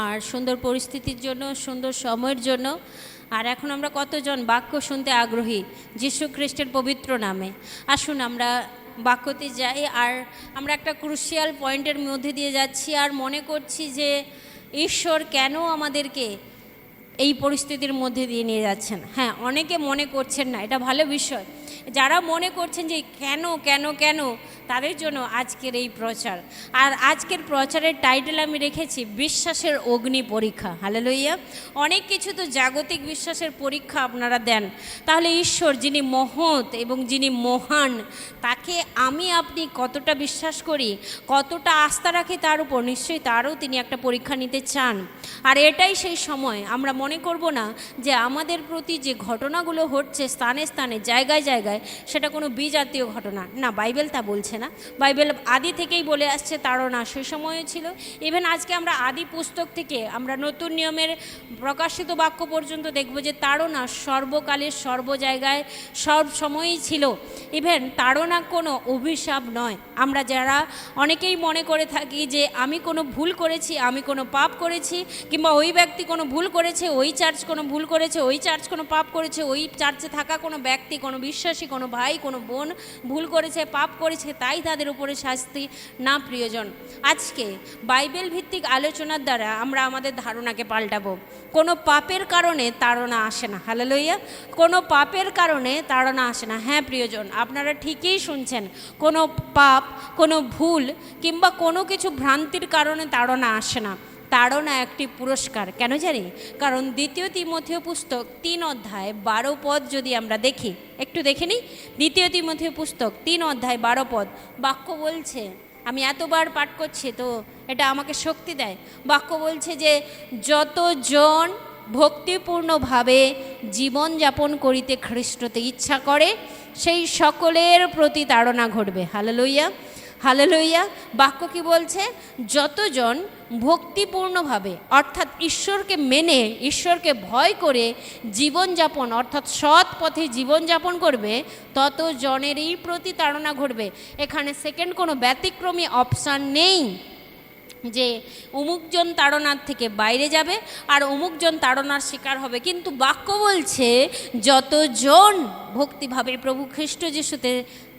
আর সুন্দর পরিস্থিতির জন্য, সুন্দর সময়ের জন্য। আর এখন আমরা কতজন বাক্য শুনতে আগ্রহী যীশু খ্রিস্টের পবিত্র নামে? আসুন আমরা বাক্যতে যাই। আর আমরা একটা ক্রুশিয়াল পয়েন্টের মধ্যে দিয়ে যাচ্ছি আর মনে করছি যে ঈশ্বর কেন আমাদেরকে এই পরিস্থিতির মধ্যে দিয়ে নিয়ে যাচ্ছেন। হ্যাঁ, অনেকে মনে করছেন না, এটা ভালো বিষয়। যারা মনে করছেন যে কেন কেন কেন, তাদের জন্য আজকের এই প্রচার। আর আজকের প্রচারের টাইটেল আমি রেখেছি বিশ্বাসের অগ্নি পরীক্ষা। হালেলুয়া। অনেক কিছু তো জাগতিক বিশ্বাসের পরীক্ষা আপনারা দেন, তাহলে ঈশ্বর যিনি মহৎ এবং যিনি মহান, তাকে আমি আপনি কতটা বিশ্বাস করি, কতটা আস্থা রাখি তার উপর, নিশ্চয়ই তারও তিনি একটা পরীক্ষা নিতে চান। আর এটাই সেই সময় আমরা মনে করব না যে আমাদের প্রতি যে ঘটনাগুলো ঘটছে স্থানে স্থানে, জায়গায় জায়গায়, সেটা কোনো বিজাতীয় ঘটনা না। বাইবেল তা বলছে না। বাইবেল আদি থেকেই বলে আসছে তাড়না সে সময়ও ছিল। ইভেন আজকে আমরা আদি পুস্তক থেকে আমরা নতুন নিয়মের প্রকাশিত বাক্য পর্যন্ত দেখব যে তাড়না সর্বকালের সর্ব জায়গায় সব সময়ই ছিল। ইভেন তাড়না কোনো অভিশাপ নয়। আমরা যারা অনেকেই মনে করে থাকি যে আমি কোনো ভুল করেছি, আমি কোনো পাপ করেছি, কিংবা ওই ব্যক্তি কোনো ভুল করেছে, ওই চার্চ কোনো ভুল করেছে, ওই চার্চ কোনো পাপ করেছে, ওই চার্চে থাকা কোনো ব্যক্তি, কোনো বিশ্বাসী, কোনো ভাই, কোনো বোন ভুল করেছে, পাপ করেছে, তাই তাদের উপরে শাস্তি, না প্রিয়জন। আজকে বাইবেল ভিত্তিক আলোচনার দ্বারা আমরা আমাদের ধারণাকে পাল্টাবো। কোনো পাপের কারণে তাড়না আসে না, হালেলুয়া। কোনো পাপের কারণে তাড়না আসে না। হ্যাঁ প্রিয়জন, আপনারা ঠিকই শুনছেন, কোনো পাপ, কোনো ভুল কিংবা কোনো কিছু ভ্রান্তির কারণে তাড়না আসে না। তাড়না একটি পুরস্কার। কেন জানি? কারণ 2 তিমথেয় পুস্তক 3 অধ্যায় 12 পদ যদি আমরা দেখি, একটু দেখে নিই। 2 তিমথেয় পুস্তক 3 অধ্যায় 12 পদ, বাক্য বলছে, আমি এতবার পাঠ করছি তো এটা আমাকে শক্তি দেয়। বাক্য বলছে যে যতজন ভক্তিপূর্ণভাবে জীবনযাপন করিতে খ্রিস্টতে ইচ্ছা করে সেই সকলের প্রতি তাড়না ঘটবে। Hallelujah, hallelujah. বাক্য কি বলছে? যতজন ভক্তিপূর্ণভাবে, অর্থাৎ ঈশ্বরকে মেনে, ঈশ্বরকে ভয় করে জীবনযাপন, অর্থাৎ সৎ পথে জীবনযাপন করবে, তত জনেরই প্রতি তাড়না ঘটবে। এখানে সেকেন্ড কোনো ব্যতিক্রমী অপশান নেই যে অমুকজন তাড়নার থেকে বাইরে যাবে আর অমুকজন তাড়নার শিকার হবে। কিন্তু বাক্য বলছে যতজন ভক্তিভাবে প্রভু খ্রিস্ট যিশুতে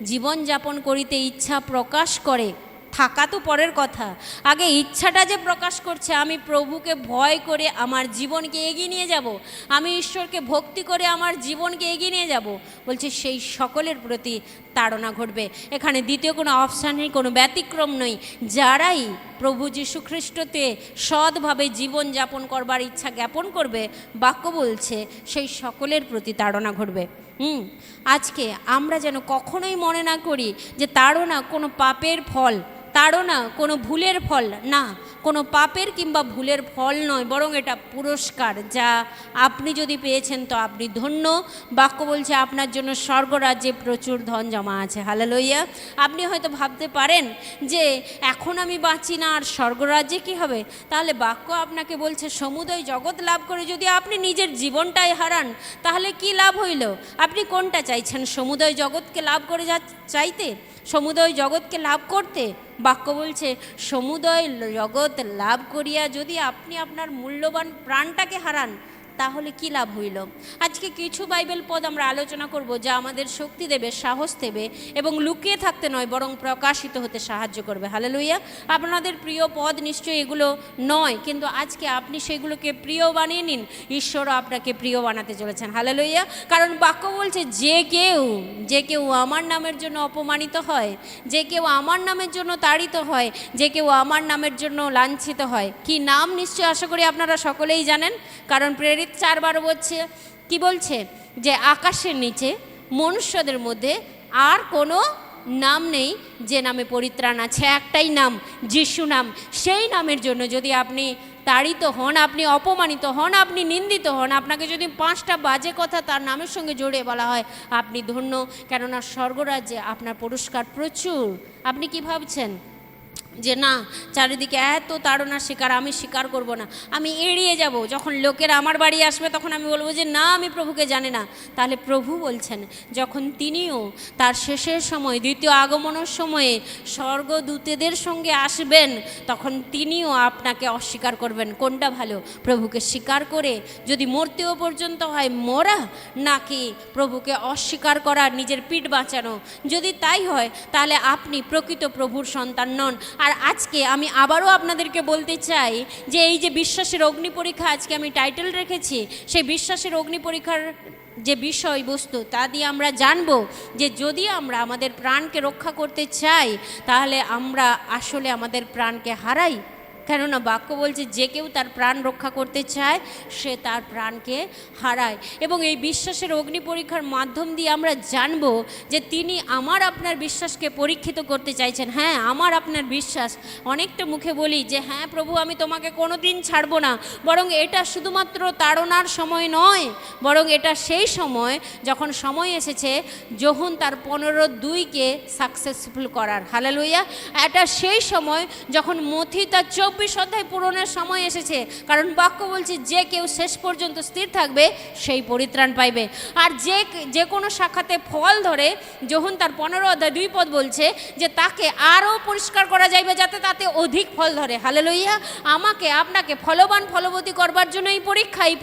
জীবনযাপন করিতে ইচ্ছা প্রকাশ করে, থাকা তো পরের কথা, আগে ইচ্ছাটা যে প্রকাশ করছে আমি প্রভুকে ভয় করে আমার জীবনকে এগিয়ে নিয়ে যাব, আমি ঈশ্বরকে ভক্তি করে আমার জীবনকে এগিয়ে নিয়ে যাব, বলছে সেই সকলের প্রতি তাড়না ঘটবে। এখানে দ্বিতীয় কোনো অপশান নেই, কোনো ব্যতিক্রম নেই। যারাই প্রভু যীশু খ্রিস্টতে সৎভাবে জীবনযাপন করবার ইচ্ছা জ্ঞাপন করবে, বাক্য বলছে সেই সকলের প্রতি তাড়না ঘটবে। আজকে আমরা যেন কখনোই মনে না করি যে তাড়না কোনো পাপের ফল, তাড়না কোনো ভুলের ফল না, কোনো পাপের কিংবা ভুলের ফল নয়, বরং এটা পুরস্কার যা আপনি যদি পেয়েছেন তো আপনি ধন্য। বাক্য বলছে আপনার জন্য স্বর্গরাজ্যে প্রচুর ধন জমা আছে। হালেলুয়া। আপনি হয়তো ভাবতে পারেন যে এখন আমি বাঁচি না আর স্বর্গরাজ্যে কি হবে? তাহলে বাক্য আপনাকে বলছে সমুদয় জগৎ লাভ করে যদি আপনি নিজের জীবনটাই হারান তাহলে কি লাভ হইল? আপনি কোনটা চাইছেন? সমুদয় জগৎকে লাভ করে চাইতে, সমুদয় জগৎকে লাভ করতে? বাক্য বলছে সমুদয় জগৎ লাভ করিয়া যদি আপনি আপনার মূল্যবান প্রাণটাকে হারান তাহলে কি লাভ হইল? আজকে কিছু বাইবেল পদ আমরা আলোচনা করব যা আমাদের শক্তি দেবে, সাহস দেবে এবং লুকিয়ে থাকতে নয় বরং প্রকাশিত হতে সাহায্য করবে। হালেলুয়া। আপনাদের প্রিয় পদ নিশ্চয়ই এগুলো নয়, কিন্তু আজকে আপনি সেগুলোকে প্রিয় বানিয়ে নিন। ঈশ্বরও আপনাকে প্রিয় বানাতে চলেছেন। হালেলুয়া। কারণ বাক্য বলছে যে কেউ আমার নামের জন্য অপমানিত হয়, যে কেউ আমার নামের জন্য তাড়িত হয়, যে কেউ আমার নামের জন্য লাঞ্ছিত হয়। কি নাম? নিশ্চয়ই আশা করি আপনারা সকলেই জানেন, কারণ প্রেরিত 4 বলছে, কি বলছে? যে আকাশের নিচে মনুষ্যদের মধ্যে আর কোনো নাম নেই যে নামে পরিত্রাণ আছে, একটাই নাম, যিশু নাম। সেই নামের জন্য যদি আপনি তাড়িত হন, আপনি অপমানিত হন, আপনি নিন্দিত হন, আপনাকে যদি 5টা বাজে কথা তার নামের সঙ্গে জড়িয়ে বলা হয়, আপনি ধন্য, কেননা স্বর্গরাজ্যে আপনার পুরস্কার প্রচুর। আপনি কি ভাবছেন যে না, চারিদিকে এত তাড়নার শিকার, আমি স্বীকার করব না, আমি এড়িয়ে যাব, যখন লোকেরা আমার বাড়ি আসবে তখন আমি বলবো যে না, আমি প্রভুকে জানি না? তাহলে প্রভু বলছেন যখন তিনিও তার শেষের সময়, দ্বিতীয় আগমনের সময়ে স্বর্গদূতেদের সঙ্গে আসবেন, তখন তিনিও আপনাকে অস্বীকার করবেন। কোনটা ভালো? প্রভুকে স্বীকার করে যদি মরতেও পর্যন্ত হয় মরা, নাকি প্রভুকে অস্বীকার করা, নিজের পিঠ বাঁচানো? যদি তাই হয় তাহলে আপনি প্রকৃত প্রভুর সন্তান নন। আর আজকে আমি আবারও আপনাদেরকে বলতে চাই যে এই যে বিশ্বাসের অগ্নি পরীক্ষা, আজকে আমি টাইটেল রেখেছি, সেই বিশ্বাসের অগ্নি পরীক্ষার যে বিষয়বস্তু তা দিয়ে আমরা জানব যে যদি আমরা আমাদের প্রাণকে রক্ষা করতে চাই তাহলে আমরা আসলে আমাদের প্রাণকে হারাই। কেননা বাক্য বলছে যে কেউ তার প্রাণ রক্ষা করতে চায় সে তার প্রাণকে হারায়। এবং এই বিশ্বাসের অগ্নি পরীক্ষার মাধ্যম দিয়ে আমরা জানব যে তিনি আমার আপনার বিশ্বাসকে পরীক্ষিত করতে চাইছেন। হ্যাঁ, আমার আপনার বিশ্বাস, অনেকটা মুখে বলি যে হ্যাঁ প্রভু আমি তোমাকে কোনো দিন ছাড়বো না, বরং এটা শুধুমাত্র তাড়নার সময় নয়, বরং এটা সেই সময় যখন সময় এসেছে যোহন তার 15:2 সাকসেসফুল করার। হালেলুয়া। এটা সেই সময় যখন মথি তার 24 24 অধ্যায় পূরণের সময় এসেছে, কারণ বাক্য বলছে যে কেউ শেষ পর্যন্ত স্থির থাকবে সেই পরিত্রাণ পাইবে। আর যে কোনো শাখাতে ফল ধরে, যখন তার 15 অধ্যায় 2 পদ বলছে যে তাকে আরও পরিষ্কার করা যাইবে যাতে তাতে অধিক ফল ধরে। হালেলুইয়া। আমাকে আপনাকে ফলবান ফলবতী করবার জন্য এই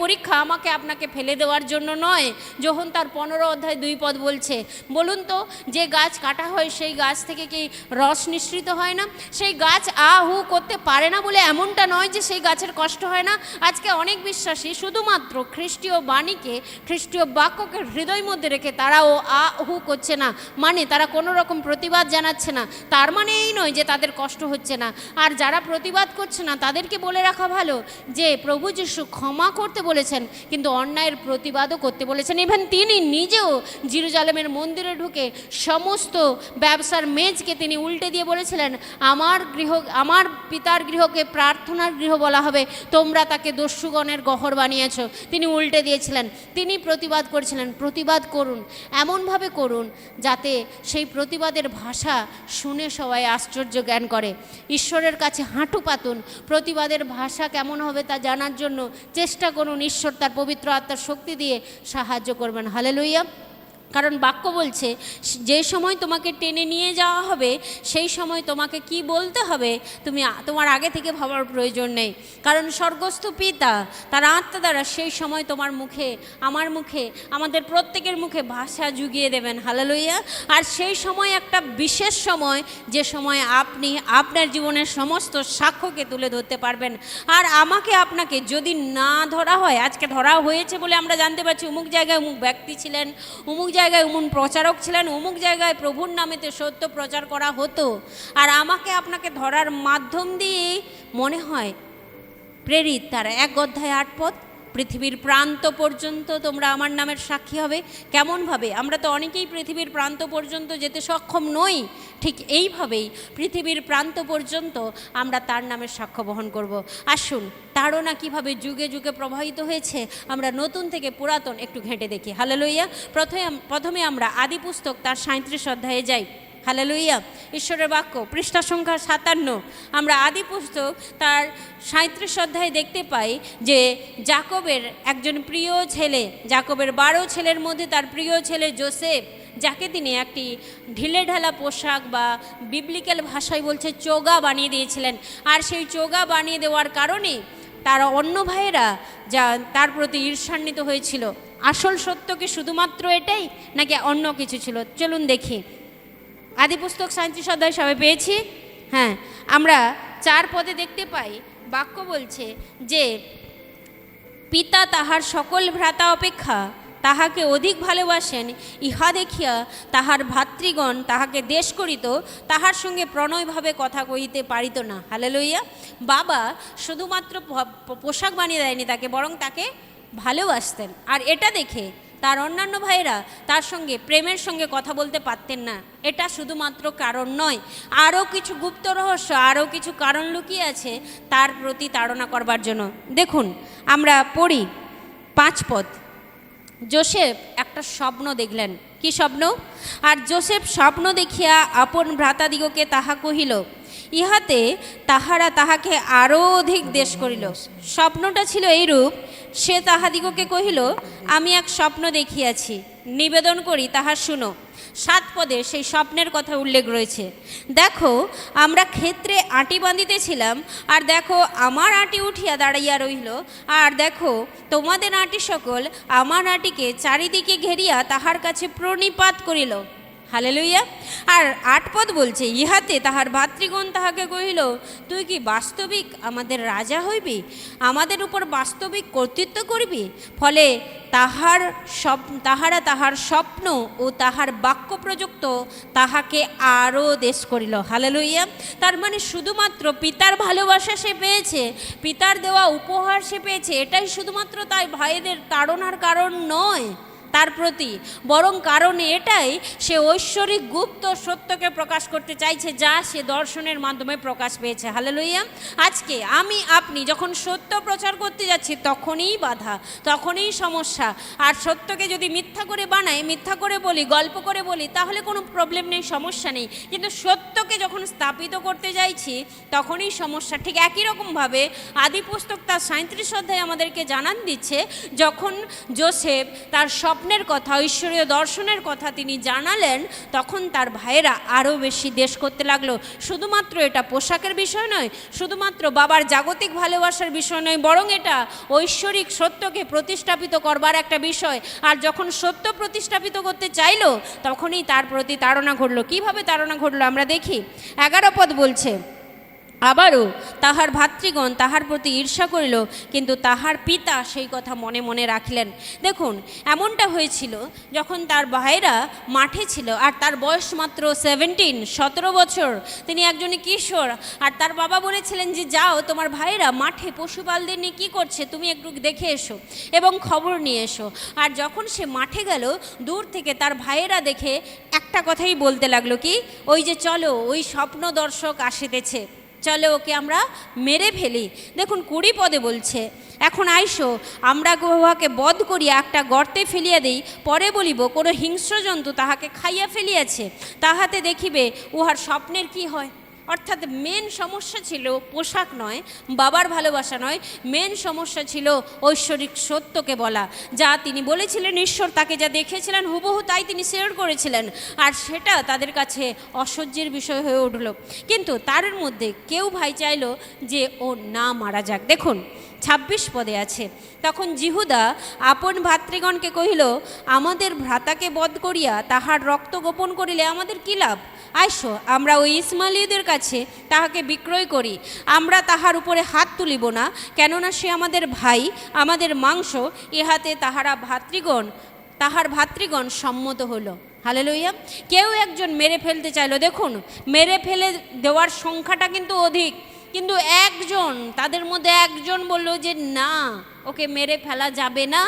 পরীক্ষা আমাকে আপনাকে ফেলে দেওয়ার জন্য নয়। যখন তার 15 অধ্যায় 2 পদ বলছে, বলুন তো, যে গাছ কাটা হয় সেই গাছ থেকে কি রস নিঃসৃত হয় না? সেই গাছ হু করতে পারে না বলে এমনটা নয় যে সেই গাছের কষ্ট হয় না। আজকে অনেক বিশ্বাসী শুধুমাত্র খ্রিস্টীয় বাণীকে, খ্রিস্টীয় বাক্যকে হৃদয় মধ্যে রেখে তারাও হু করছে না, মানে তারা কোনো রকম প্রতিবাদ জানাচ্ছে না। তার মানে এই নয় যে তাদের কষ্ট হচ্ছে না। আর যারা প্রতিবাদ করছে না তাদেরকে বলে রাখা ভালো যে প্রভু যিশু ক্ষমা করতে বলেছেন, কিন্তু অন্যায়ের প্রতিবাদও করতে বলেছেন। ইভেন তিনি নিজেও জেরুজালেমের মন্দিরে ঢুকে সমস্ত ব্যবসার মেজকে তিনি উল্টে দিয়ে বলেছিলেন, আমার পিতার গৃহকে প্রার্থনার গৃহ বলা হবে, তোমরা তাকে দস্যুগণের গহর বানিয়েছ। তিনি উল্টে দিয়েছিলেন। তিনি প্রতিবাদ করেছিলেন। প্রতিবাদ করুন, এমনভাবে করুন যাতে সেই প্রতিবাদের ভাষা শুনে সবাই আশ্চর্য জ্ঞান করে। ঈশ্বরের কাছে হাঁটু পাতুন। প্রতিবাদের ভাষা কেমন হবে তা জানার জন্য চেষ্টা করুন। ঈশ্বর তার পবিত্র আত্মার শক্তি দিয়ে সাহায্য করবেন। হালেলুইয়া। কারণ বাক্য বলছে যে সময় তোমাকে টেনে নিয়ে যাওয়া হবে সেই সময় তোমাকে কি বলতে হবে তোমার আগে থেকে ভাবার প্রয়োজন নেই। কারণ স্বর্গস্থ পিতা তার আত্মা দ্বারা সেই সময় তোমার মুখে, আমার মুখে, আমাদের প্রত্যেকের মুখে ভাষা জুগিয়ে দেবেন। হালেলুইয়া। আর সেই সময় একটা বিশেষ সময়, যে সময় আপনি আপনার জীবনের সমস্ত সাক্ষ্যকে তুলে ধরতে পারবেন। আর আমাকে আপনাকে যদি না ধরা হয়, আজকে ধরা হয়েছে বলে আমরা জানতে পারছি অমুক জায়গায় অমুক ব্যক্তি ছিলেন, অমুক জায়গায় অমুক প্রচারক ছিলেন, অমুক জায়গায় প্রভুর নামেতে সত্য প্রচার করা হতো। আর আমাকে আপনাকে ধরার মাধ্যম দিয়ে মনে হয় প্রেরিত তার 1 অধ্যায় 8 পদ, পৃথিবীর প্রান্ত পর্যন্ত তোমরা আমার নামের সাক্ষী হবে। কেমনভাবে? আমরা তো অনেকেই পৃথিবীর প্রান্ত পর্যন্ত যেতে সক্ষম নই। ঠিক এইভাবেই পৃথিবীর প্রান্ত পর্যন্ত আমরা তার নামের সাক্ষ্য বহন করব। আসুন তাড়না কীভাবে যুগে যুগে প্রবাহিত হয়েছে আমরা নতুন থেকে পুরাতন একটু ঘেঁটে দেখি। হালেলুইয়া। প্রথমে আমরা আদি পুস্তক তার 37 অধ্যায়ে যাই। হালেলুইয়া। ঈশ্বরের বাক্য, পৃষ্ঠা সংখ্যা 57। আমরা আদি পুস্তক তার 37 অধ্যায়ে দেখতে পাই যে যাকবের একজন প্রিয় ছেলে, যাকবের 12 ছেলের মধ্যে তার প্রিয় ছেলে যোসেফ, যাকে তিনি একটি ঢিলেঢালা পোশাক বা বিবলিক্যাল ভাষায় বলছে চোগা বানিয়ে দিয়েছিলেন। আর সেই চোগা বানিয়ে দেওয়ার কারণে তার অন্য ভাইয়েরা তার প্রতি ঈর্ষান্বিত হয়েছিল। আসল সত্য কি শুধুমাত্র এটাই নাকি অন্য কিছু ছিল? চলুন দেখি। আদি পুস্তক 37 অধ্যায় সবাই পেয়েছি? হ্যাঁ, আমরা 4 পদে দেখতে পাই বাক্য বলছে যে পিতা তাহার সকল ভ্রাতা অপেক্ষা তাহাকে অধিক ভালোবাসেন, ইহা দেখিয়া তাহার ভাতৃগণ তাহাকে দেশ করিত, তাহার সঙ্গে প্রণয়ভাবে কথা কহিতে পারিত না। হালেলুইয়া। বাবা শুধুমাত্র পোশাক বানিয়ে দেয়নি তাকে, বরং তাকে ভালোবাসতেন। আর এটা দেখে তার অন্যান্য ভাইয়েরা তার সঙ্গে প্রেমের সঙ্গে কথা বলতে পারতেন না। এটা শুধুমাত্র কারণ নয়, আরও কিছু গুপ্ত রহস্য, আরও কিছু কারণ লুকিয়ে আছে তার প্রতি তাড়না করবার জন্য। দেখুন, আমরা পড়ি 5 পদ। যোসেফ একটা স্বপ্ন দেখলেন। কি স্বপ্ন? আর যোসেফ স্বপ্ন দেখিয়া আপন ভ্রাতাদিগকে তাহা কহিল, ইহাতে তাহারা তাহাকে আরও অধিক দেশ করিল। স্বপ্নটা ছিল এইরূপ, সে তাহাদিগকে কহিল, আমি এক স্বপ্ন দেখিয়াছি, নিবেদন করি তাহা শুনো। 7 পদে সেই স্বপ্নের কথা উল্লেখ রয়েছে। দেখো, আমরা ক্ষেত্রে আঁটি বাঁধিতেছিলাম, আর দেখো আমার আঁটি উঠিয়া দাঁড়াইয়া রহিল, আর দেখো তোমাদের আঁটি সকল আমার আঁটিকে চারিদিকে ঘেরিয়া তাহার কাছে প্রণিপাত করিল। হালেলুইয়া। আর 8 পদ বলছে, ইহাতে তাহার ভাতৃগণ তাহাকে কহিল, তুই কি বাস্তবিক আমাদের রাজা হইবি, আমাদের উপর বাস্তবিক কর্তৃত্ব করবি? ফলে তাহারা তাহার স্বপ্ন ও তাহার বাক্য প্রযুক্ত তাহাকে আরও দেশ করিল। হালেলুইয়া। তার মানে শুধুমাত্র পিতার ভালোবাসা সে পেয়েছে, পিতার দেওয়া উপহার সে পেয়েছে, এটাই শুধুমাত্র তাই ভাইদের তাড়নার কারণ নয়। তার প্রতি, বরং কারণ এটাই সে ঐশ্বরিক গুপ্ত সত্যকে প্রকাশ করতে চাইছে, যা সে দর্শনের মাধ্যমে প্রকাশ পেয়েছে। হালেলুয়া। আজকে আমি আপনি যখন সত্য প্রচার করতে যাচ্ছি তখনই বাধা, তখনই সমস্যা। আর সত্যকে যদি মিথ্যা করে বানাই, মিথ্যা করে বলি, গল্প করে বলি, তাহলে কোনো প্রবলেম নেই, সমস্যা নেই। কিন্তু সত্যকে যখন স্থাপিত করতে যাইছি তখনই সমস্যা। ঠিক একই রকমভাবে আদি পুস্তক তার 37 অধ্যায়ে আমাদেরকে জানান দিচ্ছে, যখন যোসেফ তার স্বপ্নের কথা, ঈশ্বরীয় দর্শনের কথা তিনি জানালেন, তখন তার ভাইয়েরা আরও বেশি দেশ করতে লাগলো। শুধুমাত্র এটা পোশাকের বিষয় নয়, শুধুমাত্র বাবার জাগতিক ভালোবাসার বিষয় নয়, বরং এটা ঐশ্বরিক সত্যকে প্রতিষ্ঠাপিত করবার একটা বিষয়। আর যখন সত্য প্রতিষ্ঠাপিত করতে চাইলো তখনই তার প্রতি তাড়না ঘটলো। কিভাবে তাড়না ঘটলো আমরা দেখি। 11 পদ বলছে, আবারও তাহার ভাতৃগণ তাহার প্রতি ঈর্ষা করিল, কিন্তু তাহার পিতা সেই কথা মনে মনে রাখিলেন। দেখুন, এমনটা হয়েছিল যখন তার ভাইরা মাঠে ছিল আর তার বয়স মাত্র 17 বছর, তিনি একজন কিশোর। আর তার বাবা বলেছিলেন যে যাও, তোমার ভাইরা মাঠে পশুপালদের নিয়ে কী করছে তুমি একটু দেখে এসো এবং খবর নিয়ে এসো। আর যখন সে মাঠে গেল, দূর থেকে তার ভাইয়েরা দেখে একটা কথাই বলতে লাগলো, কি, ওই যে চলো, ওই স্বপ্ন দর্শক আসিতেছে, চলো ওকে আমরা মেরে ফেলি। দেখুন 20 পদে বলছে, এখন আইসো, আমরা উহাকে বধ করিয়া একটা গর্তে ফেলিয়া দিই, পরে বলিব কোনো হিংস্র জন্তু তাহাকে খাইয়া ফেলিয়াছে, তাহাতে দেখিবে উহার স্বপ্নের কি হয়। অর্থাৎ মেন সমস্যা ছিল পোশাক নয়, বাবার ভালোবাসা নয়, মেন সমস্যা ছিল ঐশ্বরিক সত্যকে বলা। যা তিনি বলেছিলেন, ঈশ্বর তাকে যা দেখেছিলেন হুবহু তাই তিনি শেয়ার করেছিলেন, আর সেটা তাদের কাছে অসহ্যের বিষয় হয়ে উঠল। কিন্তু তার মধ্যে কেউ ভাই চাইল যে ও না মারা যাক। দেখুন 26 পদে আছে, তখন জিহুদা আপন ভাতৃগণকে কহিল, আমাদের ভ্রাতাকে বধ করিয়া তাহার রক্ত গোপন করিলে আমাদের কী লাভ? আইসো, আমরা ওই ইসমাইলীয়দের কাছে তাহাকে বিক্রয় করি, আমরা তাহার উপরে হাত তুলিব না, কেননা সে আমাদের ভাই, আমাদের মাংস। ইহাতে তাহার ভাতৃগণ সম্মত হলো। হালেলুয়া। কেউ একজন মেরে ফেলতে চাইলো। দেখুন, মেরে ফেলে দেওয়ার সংখ্যাটা কিন্তু অধিক, কিন্তু একজন, তাদের মধ্যে একজন বলল যে না, ওকে মেরে ফেলা যাবে না,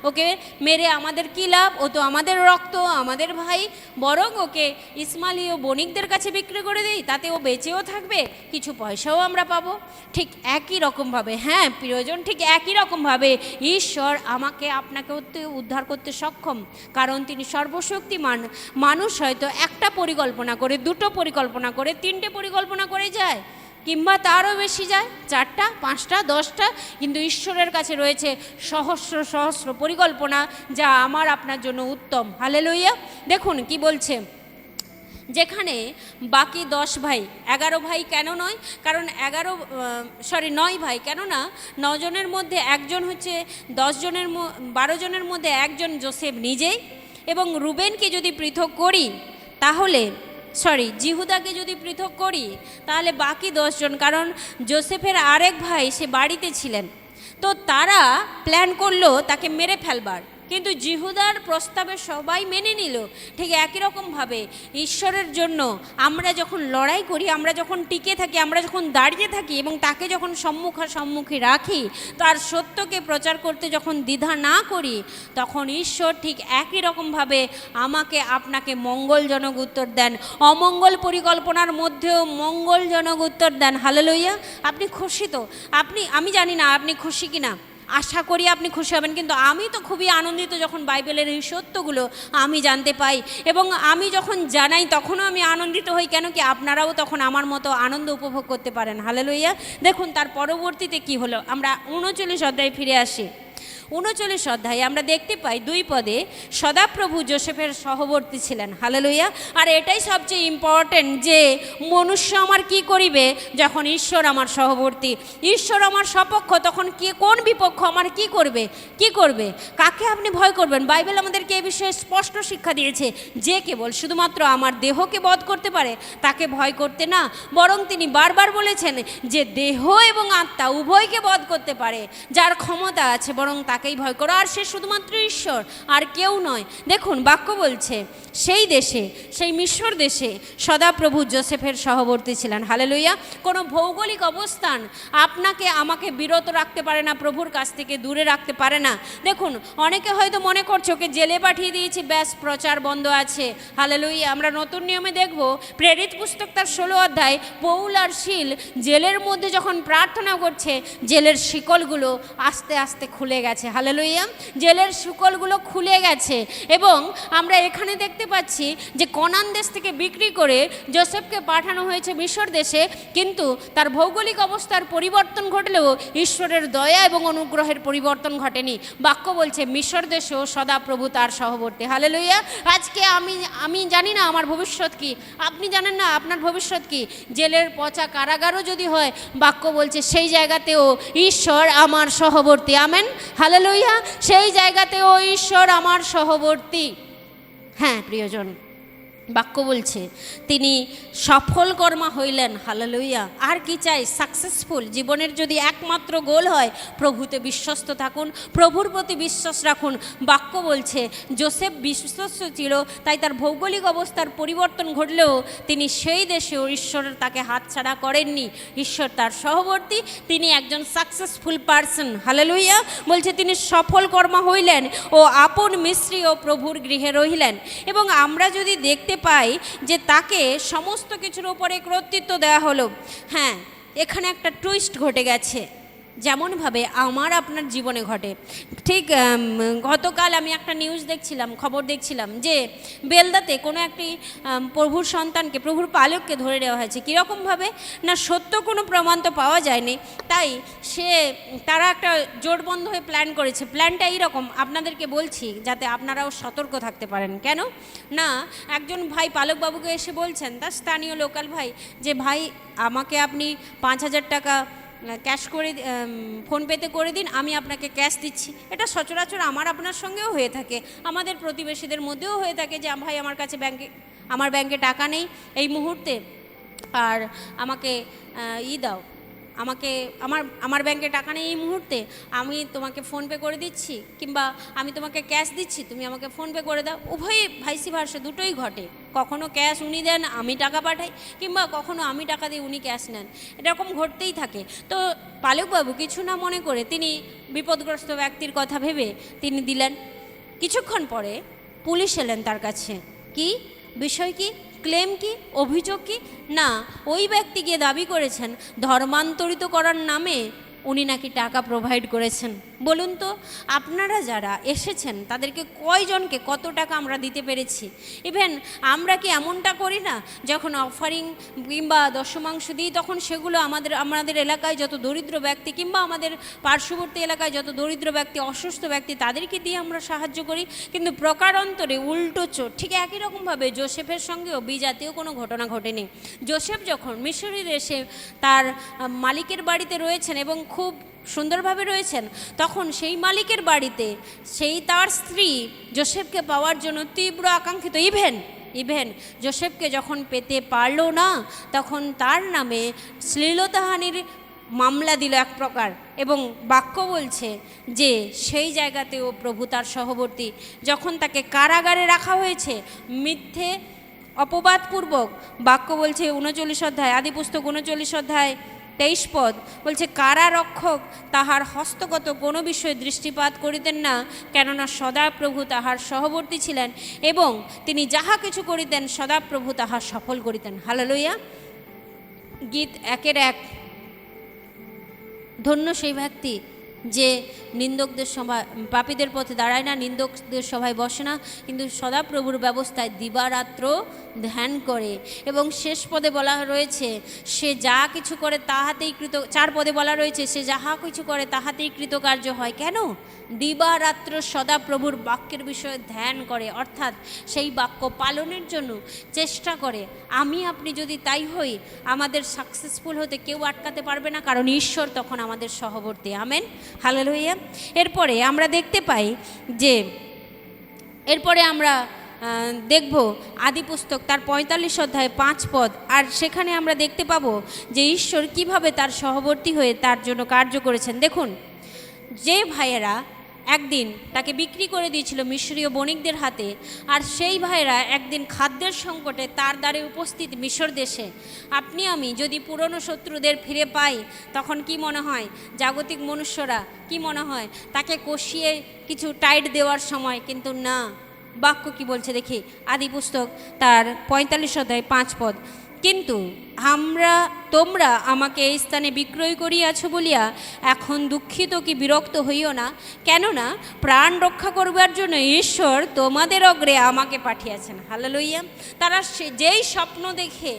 ওকে মেরে আমাদের কী লাভ, ও তো আমাদের রক্ত, আমাদের ভাই, বরং ওকে ইসমাইলীয় বণিকদের কাছে বিক্রি করে দেই, তাতে ও বেঁচেও থাকবে, কিছু পয়সাও আমরা পাবো। ঠিক একই রকমভাবে, হ্যাঁ প্রিয়জন, ঠিক একই রকমভাবে ঈশ্বর আমাকে আপনাকে উদ্ধার করতে সক্ষম, কারণ তিনি সর্বশক্তিমান। মানুষ হয়তো একটা পরিকল্পনা করে, দুটো পরিকল্পনা করে, 3টে পরিকল্পনা করে যায়, কিংবা তারও বেশি যায়, 4টা, 5টা, 10টা, কিন্তু ঈশ্বরের কাছে রয়েছে সহস্র সহস্র পরিকল্পনা, যা আমার আপনার জন্য উত্তম। হালেলুয়া। দেখুন কি বলছে, যেখানে বাকি 10 ভাই, 11 ভাই কেন নয়, কারণ 9 ভাই, কেননা 9 জনের মধ্যে একজন হচ্ছে 12 জনের মধ্যে একজন যোসেফ নিজেই। এবং রুবেনকে যদি পৃথক করি তাহলে, জিহুদাকে যদি পৃথক করি তাহলে বাকি 10 জন, কারণ যোসেফের আরেক ভাই সে বাড়িতে ছিলেন, তো তারা প্ল্যান করলো তাকে মেরে ফেলবার, কিন্তু জিহুদার প্রস্তাবে সবাই মেনে নিল। ঠিক একই রকমভাবে ঈশ্বরের জন্য আমরা যখন লড়াই করি, আমরা যখন টিকে থাকি, আমরা যখন দাঁড়িয়ে থাকি এবং তাকে যখন সম্মুখী রাখি, তার সত্যকে প্রচার করতে যখন দ্বিধা না করি, তখন ঈশ্বর ঠিক একই রকমভাবে আমাকে আপনাকে মঙ্গলজনক উত্তর দেন, অমঙ্গল পরিকল্পনার মধ্যেও মঙ্গলজনক উত্তর দেন। হালেলুয়া। আপনি খুশি তো? আমি জানি না আপনি খুশি কিনা, আশা করি আপনি খুশি হবেন, কিন্তু আমি তো খুবই আনন্দিত যখন বাইবেলের এই সত্যগুলো আমি জানতে পাই, এবং আমি যখন জানাই তখনও আমি আনন্দিত হই, কেন কি আপনারাও তখন আমার মতো আনন্দ উপভোগ করতে পারেন। হালেলুয়া। দেখুন তার পরবর্তীতে কি হলো, আমরা 39 অধ্যায়ে ফিরে আসি। 39 অধ্যায়ে আমরা দেখতে পাই 2 পদে, সদাপ্রভু যোসেফের সহবর্তী ছিলেন। হালেলুয়া। আর এটাই সবচেয়ে ইম্পর্টেন্ট, যে মনুষ্য আমার কি করিবে যখন ঈশ্বর আমার সহবর্তী, ঈশ্বর আমার সপক্ষ, তখন কোন বিপক্ষ আমার কি করবে, কাকে আপনি ভয় করবেন? বাইবেল আমাদেরকে এ বিষয়ে স্পষ্ট শিক্ষা দিয়েছে, যে কেবল শুধুমাত্র আমার দেহকে বধ করতে পারে তাকে ভয় করতে না, বরং তিনি বারবার বলেছেন যে দেহ এবং আত্মা উভয়কে বধ করতে পারে, যার ক্ষমতা আছে, বরং তাকে তাকেই ভয় করো, আর সে শুধুমাত্র ঈশ্বর, আর কেউ নয়। দেখুন বাক্য বলছে সেই দেশে, সেই মিশর দেশে সদাপ্রভু যোসেফের সহবর্তী ছিলেন। হালেলুয়া। কোনো ভৌগোলিক অবস্থান আপনাকে আমাকে বিরত রাখতে পারে না, প্রভুর কাছ থেকে দূরে রাখতে পারে না। দেখুন অনেকে হয়তো মনে করছে ওকে জেলে পাঠিয়ে দিয়েছি, ব্যাস প্রচার বন্ধ আছে। হালেলুয়া। আমরা নতুন নিয়মে দেখব প্রেরিত পুস্তক তার 16 অধ্যায়, পৌল আর শিল জেলের মধ্যে যখন প্রার্থনা করছে, জেলের শিকলগুলো আস্তে আস্তে খুলে গেছে। হালেলুয়া। জেলের শিকলগুলো খুলে গেছে। এবং আমরা এখানে দেখতে পাচ্ছি যে কনান দেশ থেকে বিক্রি করে যোসেফকে পাঠানো হয়েছে মিশর দেশে, কিন্তু তার ভৌগোলিক অবস্থার পরিবর্তন ঘটলেও ঈশ্বরের দয়া এবং অনুগ্রহের পরিবর্তন ঘটেনি। বাক্য বলছে মিশর দেশেও সদাপ্রভু তার সহবর্তী। হালেলুয়া। আজকে আমি জানি না আমার ভবিষ্যৎ কি, আপনি জানেন না আপনার ভবিষ্যৎ কি। জেলের পচা কারাগারও যদি হয়, বাক্য বলছে সেই জায়গাতেও ঈশ্বর আমার সহবর্তী। আমেন। হালেলুয়া। সেই জায়গাতেও ঈশ্বর আমার সহবর্তী। হ্যাঁ প্রিয়জন, বাক্য বলছে তিনি সফল কর্মা হইলেন। হালেলুয়া। আর কি চাই? সাকসেসফুল জীবনের যদি একমাত্র গোল হয়, প্রভুতে বিশ্বস্ত থাকুন, প্রভুর প্রতি বিশ্বাস রাখুন। বাক্য বলছে যোসেফ বিশ্বস্ত ছিল, তাই তার ভৌগোলিক অবস্থার পরিবর্তন ঘটলেও তিনি সেই দেশেও ঈশ্বর তাকে হাতছাড়া করেননি। ঈশ্বর তার সহবর্তী, তিনি একজন সাকসেসফুল পারসন। হালেলুয়া। বলছে তিনি সফল কর্মা হইলেন ও আপন মিস্ত্রি ও প্রভুর গৃহে রহিলেন। এবং আমরা যদি দেখতে পাই যে তাকে সমস্ত কিছুর উপরে কর্তৃত্ব দেওয়া হলো। হ্যাঁ, এখানে একটা টুইস্ট ঘটে গেছে, যেমনভাবে আমার আপনার জীবনে ঘটে। ঠিক গতকাল আমি একটা নিউজ দেখছিলাম, খবর দেখছিলাম যে বেলদাতে কোনো একটি প্রভুর সন্তানকে, প্রভুর পালককে ধরে নেওয়া হয়েছে। কীরকমভাবে না, সত্য কোনো প্রমাণ তো পাওয়া যায়নি, তাই তারা একটা জোটবন্ধ হয়ে প্ল্যান করেছে। প্ল্যানটা এইরকম, আপনাদেরকে বলছি যাতে আপনারাও সতর্ক থাকতে পারেন। কেন না, একজন ভাই পালকবাবুকে এসে বলছেন, তার স্থানীয় লোকাল ভাই, যে ভাই আমাকে আপনি 5,000 টাকা ক্যাশ করে ফোনপেতে করে দিন, আমি আপনাকে ক্যাশ দিচ্ছি। এটা সচরাচর আমার আপনার সঙ্গেও হয়ে থাকে, আমাদের প্রতিবেশীদের মধ্যেও হয়ে থাকে যে ভাই আমার কাছে আমার ব্যাংকে টাকা নেই এই মুহূর্তে, আর আমাকে দাও, আমাকে আমার ব্যাংকে টাকা নেই এই মুহূর্তে, আমি তোমাকে ফোনপে করে দিচ্ছি, কিংবা আমি তোমাকে ক্যাশ দিচ্ছি, তুমি আমাকে ফোনপে করে দাও। উভয়ই ভাইসি ভার্সা, দুটোই ঘটে। কখনো ক্যাশ উনি দেন, আমি টাকা পাঠাই, কিংবা কখনো আমি টাকা দিই, উনি ক্যাশ নেন। এরকম ঘটতেই থাকে। তো পালকবাবু কিছু না মনে করে তিনি বিপদগ্রস্ত ব্যক্তির কথা ভেবে তিনি দিলেন। কিছুক্ষণ পরে পুলিশ এলেন তার কাছে। কি বিষয়, কি ক্লেম, কি অভিযোগ, কি না, ওই ব্যক্তি গিয়ে দাবি করেছেন ধর্মান্তরিত করার নামে উনি নাকি টাকা প্রোভাইড করেছেন। বলুন তো, আপনারা যারা এসেছেন তাদেরকে কয়জনকে কত টাকা আমরা দিতে পেরেছি? ইভেন আমরা কি এমনটা করি না, যখন অফারিং কিংবা দশমাংশ দিই, তখন সেগুলো আমাদের এলাকায় যত দরিদ্র ব্যক্তি, কিংবা আমাদের পার্শ্ববর্তী এলাকায় যত দরিদ্র ব্যক্তি, অসুস্থ ব্যক্তি, তাদেরকে দিয়ে আমরা সাহায্য করি। কিন্তু প্রকারান্তরে উল্টো চোট। ঠিক একই রকমভাবে যোসেফের সঙ্গেও বিজাতীয় কোনো ঘটনা ঘটেনি। যোসেফ যখন মিশরি দেশে তার মালিকের বাড়িতে রয়েছেন এবং খুব সুন্দরভাবে রয়েছেন, তখন সেই মালিকের বাড়িতে তার স্ত্রী যোসেফকে পাওয়ার জন্য তীব্র আকাঙ্ক্ষিত। ইভেন যোসেফকে যখন পেতে পারল না, তখন তার নামে শ্লীলতাহানির মামলা দিল এক প্রকার। এবং বাক্য বলছে যে সেই জায়গাতেও প্রভু তার সহবর্তী। যখন তাকে কারাগারে রাখা হয়েছে মিথ্যে অপবাদপূর্বক, বাক্য বলছে 39 অধ্যায়, আদি পুস্তক 39 অধ্যায় 23 পদ বলছে, কারারক্ষক তাহার হস্তগত কোনো বিষয়ে দৃষ্টিপাত করিতেন না, কেননা সদাপ্রভু তাহার সহবর্তী ছিলেন এবং তিনি যাহা কিছু করিতেন সদাপ্রভু তাহা সফল করিতেন। হালেলুয়া। গীত 1:1। ধন্য সেই ব্যক্তি যে নিন্দকদের সভায়, পাপীদের পথে দাঁড়ায় না, নিন্দকদের সভায় বসে না, কিন্তু সদাপ্রভুর ব্যবস্থায় দিবারাত্র ধ্যান করে। এবং শেষ পদে বলা রয়েছে সে যা কিছু করে তাহাতেই 4 পদে বলা রয়েছে সে যাহা কিছু করে তাহাতেই কৃতকার্য হয়। কেন? দিবারাত্র সদাপ্রভুর বাক্যের বিষয়ে ধ্যান করে, অর্থাৎ সেই বাক্য পালনের জন্য চেষ্টা করে। আপনি যদি তাই হই, আমাদের সাকসেসফুল হতে কেউ আটকাতে পারবে না, কারণ ঈশ্বর তখন আমাদের সহবর্তী। আমেন। হালেলুয়া। এরপরে আমরা দেখতে পাই যে আমরা দেখব আদি পুস্তক তার 45 অধ্যায় 5 পদ, আর সেখানে আমরা দেখতে পাবো যে ঈশ্বর কিভাবে তার সহবর্তী হয়ে তার জন্য কার্য করেছেন। দেখুন, যে ভাইয়েরা একদিন তাকে বিক্রি করে দিয়েছিল মিশরীয় বণিকদের হাতে। আর সেই ভাইরা একদিন খাদ্যের সংকটে তার দ্বারে উপস্থিত মিশর দেশে। আপনি আমি যদি পুরনো শত্রুদের ফিরে পাই, তখন কি মনে হয় জাগতিক মনুষ্যরা কি মনে হয় তাকে কষিয়ে কিছু টাইট দেওয়ার সময়, কিন্তু না, বাক্য কি বলছে দেখি, আদি পুস্তক তার 45 অধ্যায় 5 পদ। কিন্তু তোমরা আমাকে এই স্থানে বিক্রয় করিয়াছ বলিয়া এখন দুঃখিত কি বিরক্ত হইও না, কেননা প্রাণ রক্ষা করবার জন্য ঈশ্বর তোমাদের অগ্রে আমাকে পাঠিয়েছেন। হালেলুয়া। তারা যেই স্বপ্ন দেখে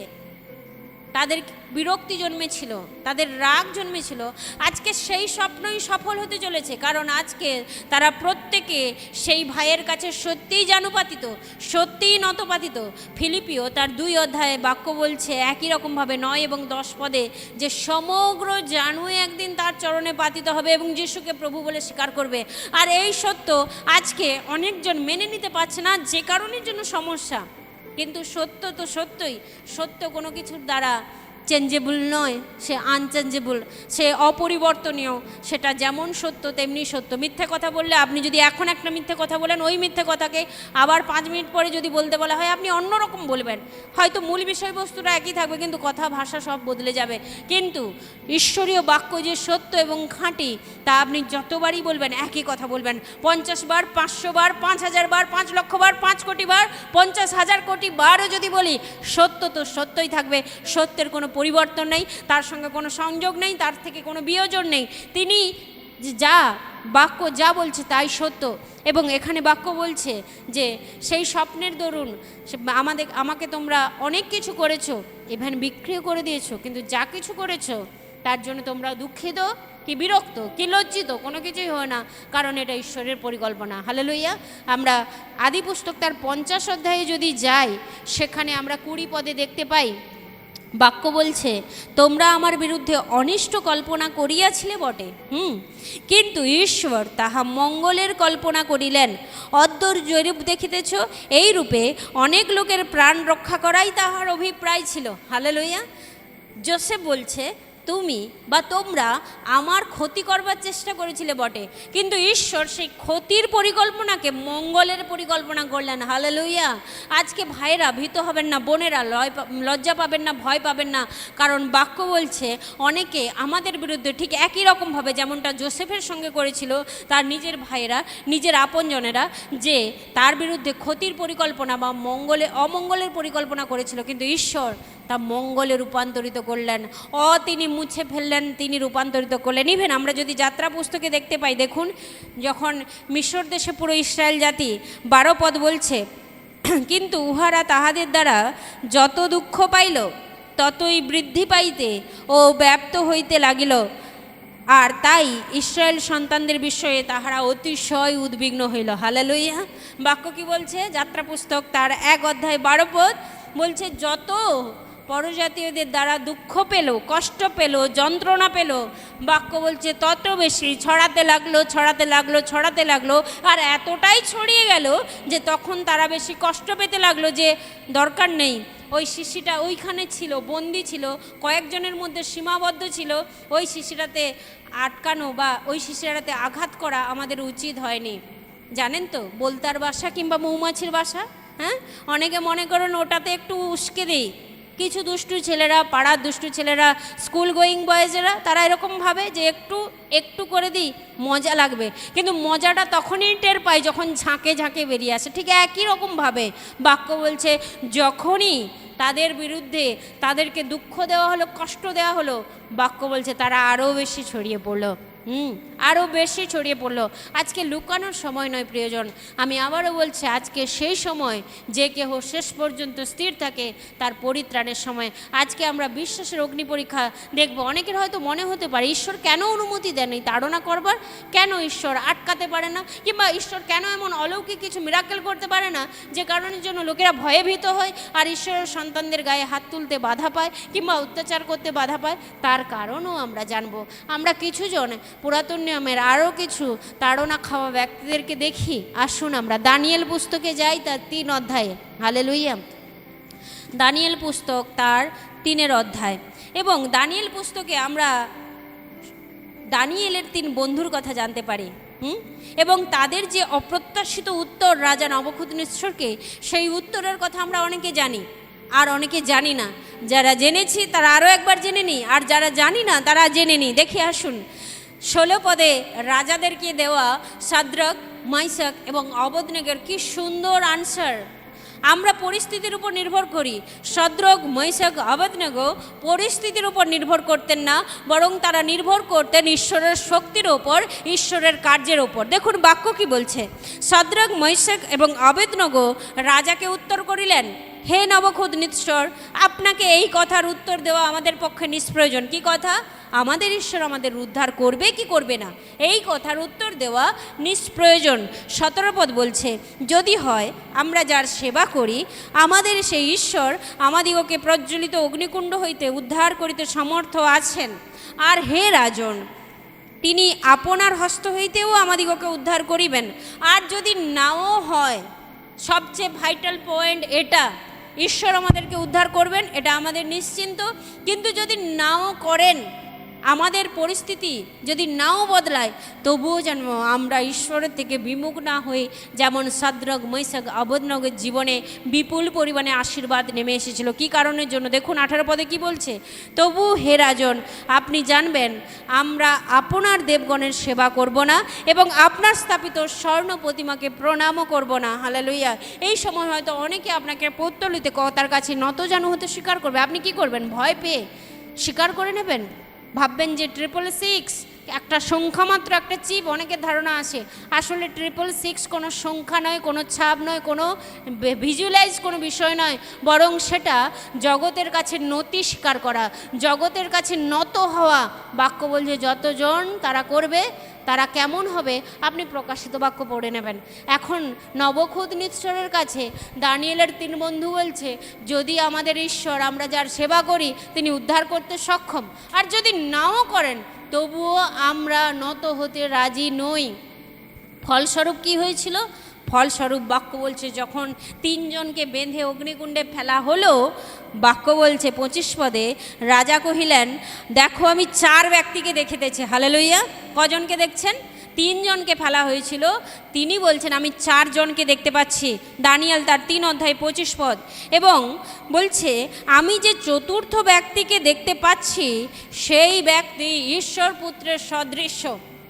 তাদের বিরক্তি জন্মেছিল, তাদের রাগ জন্মেছিল, আজকে সেই স্বপ্নই সফল হতে চলেছে। কারণ আজকে তারা প্রত্যেকে সেই ভাইয়ের কাছে সত্যিই জানুপাতিত, সত্যিই নতপাতিত। ফিলিপিও তার 2 অধ্যায়ে বাক্য বলছে একই রকমভাবে 9 এবং 10 পদে যে সমগ্র জানু একদিন তার চরণে পাতিত হবে এবং যিশুকে প্রভু বলে স্বীকার করবে। আর এই সত্য আজকে অনেকজন মেনে নিতে পারছে না, যে কারণের জন্য সমস্যা। কিন্তু সত্য তো সত্যই, সত্য কোনো কিছুর দ্বারা চেঞ্জেবল নয়, সে আনচেঞ্জেবল, সে অপরিবর্তনীয়। সেটা যেমন সত্য তেমনি সত্য। মিথ্যে কথা বললে আপনি যদি এখন একটা মিথ্যে কথা বলেন, ওই মিথ্যে কথাকে আবার 5 মিনিট পরে যদি বলতে বলা হয়, আপনি অন্যরকম বলবেন। হয়তো মূল বিষয়বস্তুটা একই থাকবে, কিন্তু কথা ভাষা সব বদলে যাবে। কিন্তু ঈশ্বরীয় বাক্য যে সত্য এবং খাঁটি, তা আপনি যতবারই বলবেন একই কথা বলবেন। 50 বার, 500 বার, 5000 বার, 5 লক্ষ বার, 5 কোটি বার, 50,000 কোটি বারও যদি বলি, সত্য তো সত্যই থাকবে। সত্যের কোনো পরিবর্তন নেই, তার সঙ্গে কোনো সংযোগ নেই, তার থেকে কোনো বিয়োজন নেই। তিনি যা বাক্য যা বলছে তাই সত্য। এবং এখানে বাক্য বলছে যে সেই স্বপ্নের দরুন আমাকে তোমরা অনেক কিছু করেছো, ইভেন বিক্রিও করে দিয়েছো, কিন্তু যা কিছু করেছো তার জন্য তোমরা দুঃখিত কি বিরক্ত কি লজ্জিত কোনো কিছুই হয় না, কারণ এটা ঈশ্বরের পরিকল্পনা। হালেলুয়া। আমরা আদি পুস্তক তার 50 অধ্যায়ে যদি যাই, সেখানে আমরা 20 পদে দেখতে পাই বাক্য বলছে, তোমরা আমার বিরুদ্ধে অনিষ্ট কল্পনা করিয়াছিলে বটে, কিন্তু ঈশ্বর তাহা মঙ্গলের কল্পনা করিলেন। অদ্যর যেরূপ দেখিতেছ, এই রূপে অনেক লোকের প্রাণ রক্ষা করাই তাহার অভিপ্রায় ছিল। হালেলুয়া। যোসেফ বলছে, তুমি বা তোমরা আমার ক্ষতি করবার চেষ্টা করেছিলে বটে, কিন্তু ঈশ্বর সেই ক্ষতির পরিকল্পনাকে মঙ্গলের পরিকল্পনা করলেন। হালেলুয়া। আজকে ভাইরা ভীত হবেন না, বোনেরা লজ্জা পাবেন না, ভয় পাবেন না, কারণ বাক্য বলছে অনেকে আমাদের বিরুদ্ধে ঠিক একই রকমভাবে যেমনটা যোসেফের সঙ্গে করেছিল তার নিজের ভাইয়েরা, নিজের আপনজনেরা, যে তার বিরুদ্ধে ক্ষতির পরিকল্পনা বা অমঙ্গলের পরিকল্পনা করেছিল, কিন্তু ঈশ্বর তা মঙ্গলে রূপান্তরিত করলেন। তিনি মুছে ফেললেন, তিনি রূপান্তরিত করলেন। ইভেন আমরা যদি যাত্রা পুস্তকে দেখতে পাই, দেখুন যখন মিশর দেশে পুরো ইসরায়েল জাতি 12 পদ বলছে, কিন্তু উহারা তাহাদের দ্বারা যত দুঃখ পাইল ততই বৃদ্ধি পাইতে ও ব্যাপ্ত হইতে লাগিল, আর তাই ইসরায়েল সন্তানদের বিষয়ে তাহারা অতিশয় উদ্বিগ্ন হইল। হালেলুয়া। বাক্য কি বলছে? যাত্রা পুস্তক তার 1 অধ্যায় 12 পদ বলছে, যত পরজাতীয়দের দ্বারা দুঃখ পেল, কষ্ট পেল, যন্ত্রণা পেল, বাক্য বলছে তত বেশি ছড়াতে লাগলো, ছড়াতে লাগলো, ছড়াতে লাগলো। আর এতটাই ছড়িয়ে গেল যে তখন তারা বেশি কষ্ট পেতে লাগলো, যে দরকার নেই। ওই শিশিটা ওইখানে ছিল, বন্দি ছিল, কয়েকজনের মধ্যে সীমাবদ্ধ ছিল। ওই শিশিটাতে আটকানো বা ওই শিশিটাতে আঘাত করা আমাদের উচিত হয়নি। জানেন তো, বলতার বাসা কিংবা মৌমাছির বাসা, অনেকে মনে করেন ওটাতে একটু উস্কে দিই। কিছু দুষ্টু ছেলেরা, পাড়ার দুষ্টু ছেলেরা, স্কুল গোয়িং বয়েজেরা, তারা এরকম ভাবে যে একটু একটু করে দিই, মজা লাগবে। কিন্তু মজাটা তখনই টের পায় যখন ঝাঁকে ঝাঁকে বেরিয়ে আসে। ঠিক একই রকমভাবে বাক্য বলছে, যখনই তাদের বিরুদ্ধে তাদেরকে দুঃখ দেওয়া হলো, কষ্ট দেওয়া হলো, বাক্য বলছে তারা আরও বেশি ছড়িয়ে পড়লো, আরও বেশি ছড়িয়ে পড়লো। আজকে লুকানোর সময় নয় প্রিয়জন, আমি আবারও বলছি, আজকে সেই সময় যে কেহ শেষ পর্যন্ত স্থির থাকে তার পরিত্রাণের সময়। আজকে আমরা বিশ্বাসের অগ্নি পরীক্ষা দেখব। অনেকের হয়তো মনে হতে পারে, ঈশ্বর কেন অনুমতি দেন এই তাড়না করবার? কেন ঈশ্বর আটকাতে পারে না? কিংবা ঈশ্বর কেন এমন অলৌকিক কিছু মিরাকেল করতে পারে না, যে কারণের জন্য লোকেরা ভয়ে ভীত হয় আর ঈশ্বরের সন্তানদের গায়ে হাত তুলতে বাধা পায় কিংবা অত্যাচার করতে বাধা পায়? তার কারণও আমরা জানবো। আমরা কিছুজন পুরাতন নিয়মের আরও কিছু তাড়না খাওয়া ব্যক্তিদেরকে দেখি। আসুন আমরা দানিয়েল পুস্তকে যাই, তার 3 অধ্যায়ে। হালেলুয়া। দানিয়েল পুস্তক তার 3 অধ্যায়। এবং দানিয়েল পুস্তকে আমরা দানিয়েলের 3 বন্ধুর কথা জানতে পারি। এবং তাদের যে অপ্রত্যাশিত উত্তর রাজা নবুকদনেছরকে, সেই উত্তরের কথা আমরা অনেকে জানি আর অনেকে জানি না। যারা জেনেছি তারা আরও একবার জেনে নিই, আর যারা জানি না তারা জেনে নিই। দেখে আসুন 16 পদে রাজাদেরকে দেওয়া সাদ্রাক, মাইসাক এবং অবেদনেগোর কি সুন্দর আনসার। আমরা পরিস্থিতির উপর নির্ভর করি। সাদ্রাক, মাইসাক, অবেদনেগো পরিস্থিতির উপর নির্ভর করতেন না, বরং তারা নির্ভর করতেন ঈশ্বরের শক্তির ওপর, ঈশ্বরের কার্যের ওপর। দেখুন বাক্য কি বলছে। সাদ্রাক, মাইসাক এবং অবেদনেগো রাজাকে উত্তর করিলেন, হে নবুকদনেছর, আপনাকে এই কথার উত্তর দেওয়া আমাদের পক্ষে নিষ্প্রয়োজন। কি কথা? আমাদের ঈশ্বর আমাদের উদ্ধার করবে কি করবে না, এই কথার উত্তর দেওয়া নিষ্প্রয়োজন। 17 পদ বলছে, যদি হয় আমরা যার সেবা করি, আমাদের সেই ঈশ্বর আমাদিগকে প্রজ্বলিত অগ্নিকুণ্ড হইতে উদ্ধার করিতে সমর্থ আছেন। আর হে রাজন, তিনি আপনার হস্ত হইতেও আমাদিগকে উদ্ধার করিবেন। আর যদি নাও হয়, সবচেয়ে ভাইটাল পয়েন্ট এটা, ঈশ্বর আমাদেরকে উদ্ধার করবেন, এটা আমাদের নিশ্চিন্ত। কিন্তু যদি নাও করেন, আমাদের পরিস্থিতি যদি নাও বদলায়, তবুও যেন আমরা ঈশ্বরের থেকে বিমুখ না হয়ে, যেমন সাদ্রাক, মাইসাক, অবেদনেগোর জীবনে বিপুল পরিমাণে আশীর্বাদ নেমে এসেছিল। কি কারণের জন্য? দেখুন 18 পদে কি বলছে, তবু হে রাজন, আপনি জানবেন আমরা আপনার দেবগণের সেবা করব না এবং আপনার স্থাপিত স্বর্ণ প্রতিমাকে প্রণামও করব না। হালেলুয়া। এই সময় হয়তো অনেকে আপনাকে পৌত্তলিতে তার কাছে নতজানু হতে স্বীকার করবে। আপনি কি করবেন? ভয় পেয়ে স্বীকার করে নেবেন? ভাববেন যে 666 একটা সংখ্যা মাত্র, একটা চিপ। অনেকের ধারণা আসে আসলে 666 কোনো সংখ্যা নয়, কোনো ছাপ নয়, কোনো ভিজুয়ালাইজ কোনো বিষয় নয়, বরং সেটা জগতের কাছে নতি স্বীকার করা, জগতের কাছে নত হওয়া। বাক্য বলছে যতজন তারা করবে তারা কেমন হবে, আপনি প্রকাশিত বাক্য পড়ে নেবেন। এখন নবুকদনেছরের কাছে দানিয়েলের 3 বন্ধু বলছে, যদি আমাদের ঈশ্বর আমরা যার সেবা করি তিনি উদ্ধার করতে সক্ষম, আর যদি নাও করেন তবুও আমরা নত হতে রাজি নই। ফলস্বরূপ কি হয়েছিল? ফলস্বরূপ বাক্য বলছে যখন 3 জনকে বেঁধে অগ্নিকুণ্ডে ফেলা হলো, বাক্য বলছে 25 পদে, রাজা কহিলেন, দেখো আমি 4 ব্যক্তিকে দেখিতেছি। হালেলুইয়া। কজনকে দেখছেন? 3 জনকে ফেলা হয়েছিল, তিনি বলছেন আমি 4 জনকে দেখতে পাচ্ছি। দানিয়েল তার 3 অধ্যায় 25 পদ। এবং বলছে আমি যে চতুর্থ ব্যক্তিকে দেখতে পাচ্ছি, সেই ব্যক্তি ঈশ্বর পুত্রের সদৃশ্য।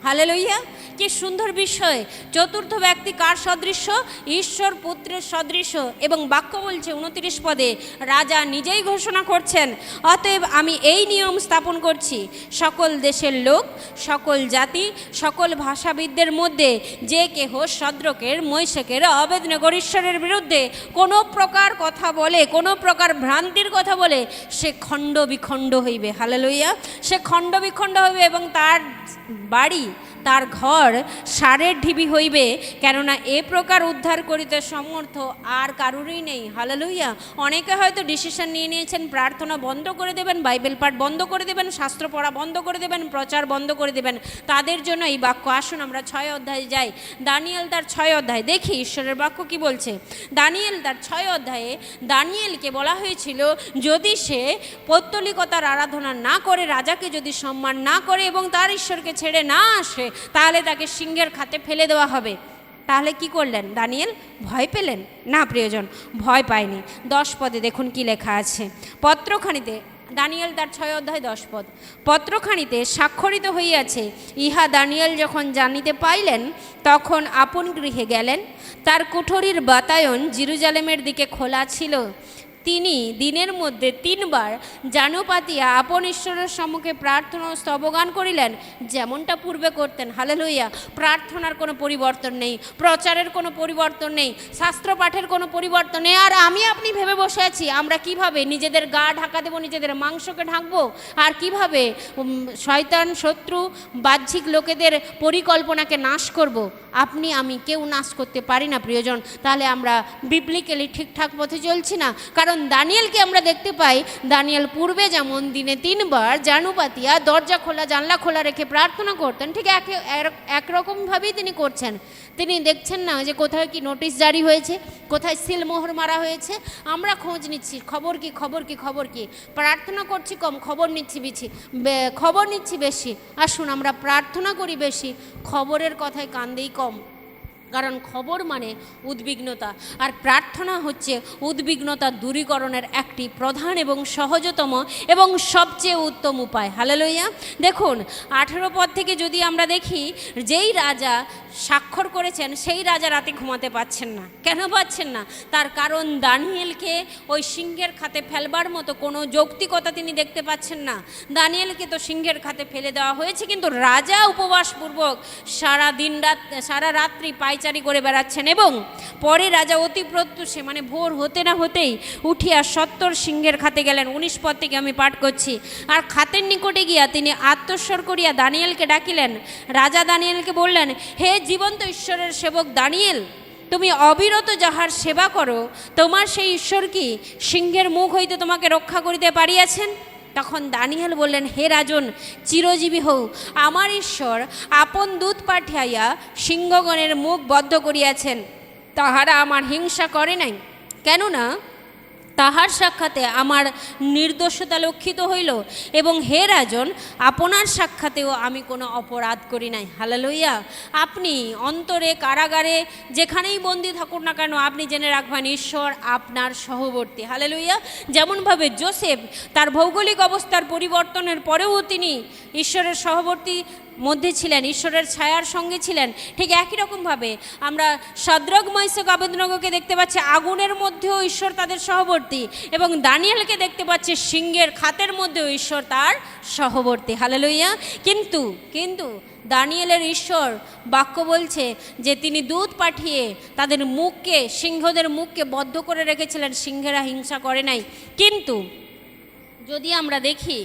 হালেলুইয়া। কি সুন্দর বিষয়। চতুর্থ ব্যক্তি কার সদৃশ্য? ঈশ্বর পুত্রের সদৃশ্য। এবং বাক্য বলছে 29 পদে, রাজা নিজেই ঘোষণা করছেন, অতএব আমি এই নিয়ম স্থাপন করছি, সকল দেশের লোক, সকল জাতি, সকল ভাষাবিদদের মধ্যে যে কেহ সাদ্রাকের, মাইসাকের, অবেদনেগোর ঈশ্বরের বিরুদ্ধে কোনো প্রকার কথা বলে, কোনো প্রকার ভ্রান্তির কথা বলে, সে খণ্ড বিখণ্ড হইবে। হালেলুইয়া। সে খণ্ড বিখণ্ড হইবে এবং তার বাড়ি, তার ঘর সারের ঢিবি হইবে, কেননা এ প্রকার উদ্ধার করিতে সমর্থ আর কারুরই নেই। হালেলুইয়া। অনেকে হয়তো ডিসিশন নিয়ে নিয়েছেন, প্রার্থনা বন্ধ করে দেবেন, বাইবেল পাঠ বন্ধ করে দেবেন, শাস্ত্র পড়া বন্ধ করে দেবেন, প্রচার বন্ধ করে দেবেন। তাদের জন্য এই বাক্য। আসুন আমরা 6 অধ্যায়ে যাই। দানিয়েল তার 6 অধ্যায় দেখি ঈশ্বরের বাক্য কি বলছে। দানিয়েল তার 6 অধ্যায়ে দানিয়েলকে বলা হয়েছিল, যদি সে পৌত্তলিকতার আরাধনা না করে, রাজাকে যদি সম্মান না করে এবং তার ঈশ্বরকে ছেড়ে না আসে, তাহলে তাকে সিংহের খাতে ফেলে দেওয়া হবে। তাহলে কি করলেন দানিয়েল? ভয় পেলেন না? প্রিয়জন, ভয় পায়নি। 10 পদে দেখুন কি লেখা আছে। পত্রখানিতে, দানিয়েল তার 6 অধ্যায় 10 পদ, পত্রখানিতে স্বাক্ষরিত হইয়াছে, ইহা দানিয়েল যখন জানিতে পাইলেন, তখন আপন গৃহে গেলেন। তার কুঠরির বাতায়ন জেরুজালেমের দিকে খোলা ছিল। তিনি দিনের মধ্যে 3 বার জানু পাতিয়া আপন ঈশ্বরের সম্মুখে প্রার্থনা ও স্তবগান করিলেন, যেমনটা পূর্বে করতেন। হালেলুইয়া। প্রার্থনার কোনো পরিবর্তন নেই, প্রচারের কোনো পরিবর্তন নেই, শাস্ত্র পাঠের কোনো পরিবর্তন নেই। আর আমি আপনি ভেবে বসে আছি আমরা কিভাবে নিজেদের গা ঢাকা দেবো, নিজেদের মাংসকে ঢাকবো, আর কিভাবে শয়তান, শত্রু, বাহ্যিক লোকেদের পরিকল্পনাকে নাশ করব। আপনি আমি কেউ নাশ করতে পারি না প্রিয়জন। তাহলে আমরা বিবলিক্যালি ঠিকঠাক পথে চলছি না। কারণ কারণ দানিয়েলকে আমরা দেখতে পাই, দানিয়েল পূর্বে যেমন দিনে 3 বার জানুপাতিয়া দরজা খোলা জানলা খোলা রেখে প্রার্থনা করতেন, ঠিক একরকমভাবেই তিনি করছেন। তিনি দেখছেন না যে কোথায় কি নোটিশ জারি হয়েছে, কোথায় সিলমোহর মারা হয়েছে, আমরা খোঁজ নিচ্ছি খবর কি খবর কি খবর কি, প্রার্থনা করছি কম, খবর নিচ্ছি বেশি। আসুন আমরা প্রার্থনা করি বেশি, খবরের কথায় কান দেই কম। কারণ খবর মানে উদ্বিগ্নতা, আর প্রার্থনা হচ্ছে উদ্বিগ্নতা দূরীকরণের একটি প্রধান এবং সহজতম এবং সবচেয়ে উত্তম উপায়। হালেলুয়া। দেখুন 18 পদ থেকে যদি আমরা দেখি, যেই রাজা স্বাক্ষর করেছেন সেই রাজা রাতে ঘুমাতে পাচ্ছেন না। কেন পাচ্ছেন না? তার কারণ দানিয়েলকে ওই সিংহের খাতে ফেলবার মতো কোনো যৌক্তিকতা তিনি দেখতে পাচ্ছেন না। দানিয়েলকে তো সিংহের খাতে ফেলে দেওয়া হয়েছে, কিন্তু রাজা উপবাসপূর্বক সারা রাত্রি পায়চারি করে বেড়াচ্ছেন, এবং পরে রাজা অতি প্রত্যুষে মানে ভোর হতে না হতেই উঠিয়া 70 সিংহের খাতে গেলেন। 19 পদ থেকে আমি পাঠ করছি। আর খাতের নিকটে গিয়া তিনি আত্মস্বর করিয়া দানিয়েলকে ডাকিলেন। রাজা দানিয়েলকে বললেন, হে জীবন্ত ঈশ্বরের সেবক দানিয়েল, তুমি অবিরত যাহার সেবা করো, তোমার সেই ঈশ্বর কি সিংহের মুখ হইতে তোমাকে রক্ষা করিতে পারিয়াছেন? তখন দানিয়েল বললেন, হে রাজন, চিরজীবী হও, আমার ঈশ্বর আপন দূত পাঠাইয়া সিংহগণের মুখ বদ্ধ করিয়াছেন, তাহারা আমার হিংসা করে নাই, কেননা তাহার সাক্ষাতে আমার নির্দোষতা লক্ষিত হইল, এবং হে রাজন, আপনার সাক্ষাতেও আমি কোনো অপরাধ করি নাই। হালেলুয়া। আপনি অন্তরে কারাগারে যেখানেই বন্দি থাকুন না কেন, আপনি জেনে রাখবেন ঈশ্বর আপনার সহবর্তী। হালেলুয়া। যেমনভাবে যোসেফ তার ভৌগোলিক অবস্থার পরিবর্তনের পরেও তিনি ঈশ্বরের সহবর্তী মধ্যে ছিলেন, ঈশ্বরের ছায়ার সঙ্গে ছিলেন, ঠিক একই রকমভাবে আমরা শাদ্রক মেশক আবেদনগোকে দেখতে পাচ্ছি আগুনের মধ্যেও ঈশ্বর তাদের সহবর্তী, এবং দানিয়েলকে দেখতে পাচ্ছি সিংহের খাতের মধ্যেও ঈশ্বর তার সহবর্তী। হালেলুয়া। কিন্তু দানিয়েলের ঈশ্বর বাক্য বলছে যে তিনি দূত পাঠিয়ে তাদের মুখকে, সিংহদের মুখকে বদ্ধ করে রেখেছিলেন, সিংহেরা হিংসা করে নাই। কিন্তু যদি আমরা দেখি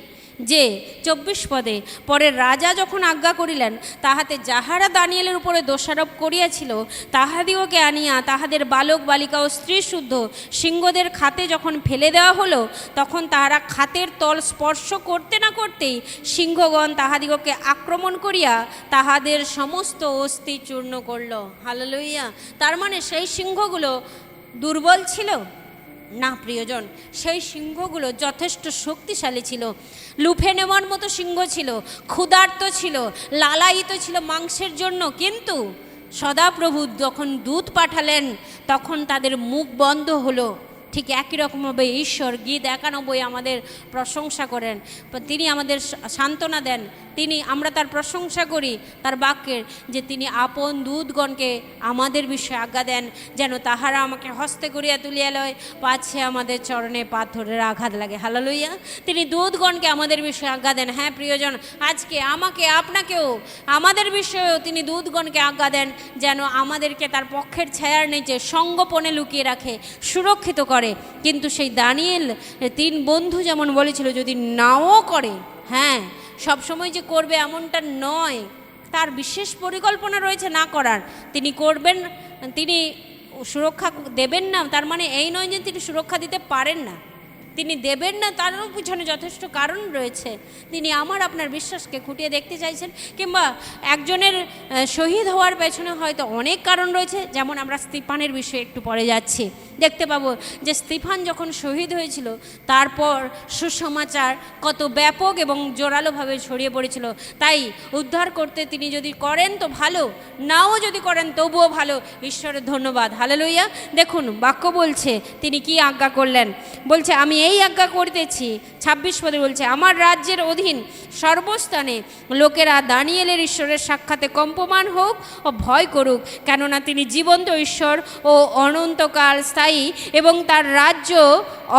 যে 24 পদে, পরে রাজা যখন আজ্ঞা করিলেন, তাহাতে যাহারা দানিয়েলের উপরে দোষারোপ করিয়াছিল তাহাদিওকে আনিয়া তাহাদের বালক বালিকা ও স্ত্রী শুদ্ধ সিংহদের খাতে যখন ফেলে দেওয়া হলো, তখন তাহারা খাতের তল স্পর্শ করতে না করতেই সিংহগণ তাহাদিগকে আক্রমণ করিয়া তাহাদের সমস্ত অস্থি চূর্ণ করল। হালেলুয়া। তার মানে সেই সিংহগুলো দুর্বল ছিল না প্রিয়জন, সেই সিংহগুলো যথেষ্ট শক্তিশালী ছিল, লুফে নেওয়ার মতো সিংহ ছিল, ক্ষুধার্ত ছিল, লালায়িত ছিল মাংসের জন্য। কিন্তু সদাপ্রভু যখন দূত পাঠালেন তখন তাদের মুখ বন্ধ হলো। ঠিক একই রকমভাবে ঈশ্বর গীত 91 আমাদের প্রশংসা করেন, তিনি আমাদের সান্ত্বনা দেন, আমরা তার প্রশংসা করি তার বাক্যের, যে তিনি আপন দূতগণকে আমাদের বিষয়ে আজ্ঞা দেন, যেন তাহারা আমাকে হস্তে করিয়া তুলিয়া লয়, পাছে আমাদের চরণে পাথরের আঘাত লাগে। হালেলুয়া। তিনি দূতগণকে আমাদের বিষয়ে আজ্ঞা দেন। হ্যাঁ প্রিয়জন, আজকে আমাকে আপনাকেও আমাদের বিষয়েও তিনি দূতগণকে আজ্ঞা দেন, যেন আমাদেরকে তার পক্ষের ছায়ার নিচে সঙ্গোপনে লুকিয়ে রাখে, সুরক্ষিত করে। কিন্তু সেই দানিয়েল 3 বন্ধু যেমন বলেছিল, যদি নাও করে, হ্যাঁ সবসময় যে করবে এমনটা নয়, তার বিশেষ পরিকল্পনা রয়েছে না করার, তিনি করবেন, তিনি সুরক্ষা দেবেন না, তার মানে এই নয় যে তিনি সুরক্ষা দিতে পারেন না, তিনি দেবেন না, তারও পিছনে যথেষ্ট কারণ রয়েছে। তিনি আমার আপনার বিশ্বাসকে খুঁটিয়ে দেখতে চাইছেন, কিংবা একজনের শহীদ হওয়ার পেছনে হয়তো অনেক কারণ রয়েছে। যেমন আমরা স্তিফানের বিষয়ে একটু পরে যাচ্ছি, দেখতে পাবো যে স্তিফান যখন শহীদ হয়েছিল তারপর সুসমাচার কত ব্যাপক এবং জোরালোভাবে ছড়িয়ে পড়েছিল। তাই উদ্ধার করতে তিনি যদি করেন তো ভালো, নাও যদি করেন তবুও ভালো, ঈশ্বরের ধন্যবাদ। হালেলুয়া। দেখুন বাক্য বলছে তিনি কি আজ্ঞা করলেন, বলছে আমি এই আজ্ঞা করিতেছি। 26 পদে বলছে, আমার রাজ্যের অধীন সর্বস্থানে লোকেরা দানিয়েলের ঈশ্বরের সাক্ষাতে কম্পমান হোক ও ভয় করুক, কেননা তিনি জীবন্ত ঈশ্বর ও অনন্তকাল স্থায়ী, এবং তার রাজ্য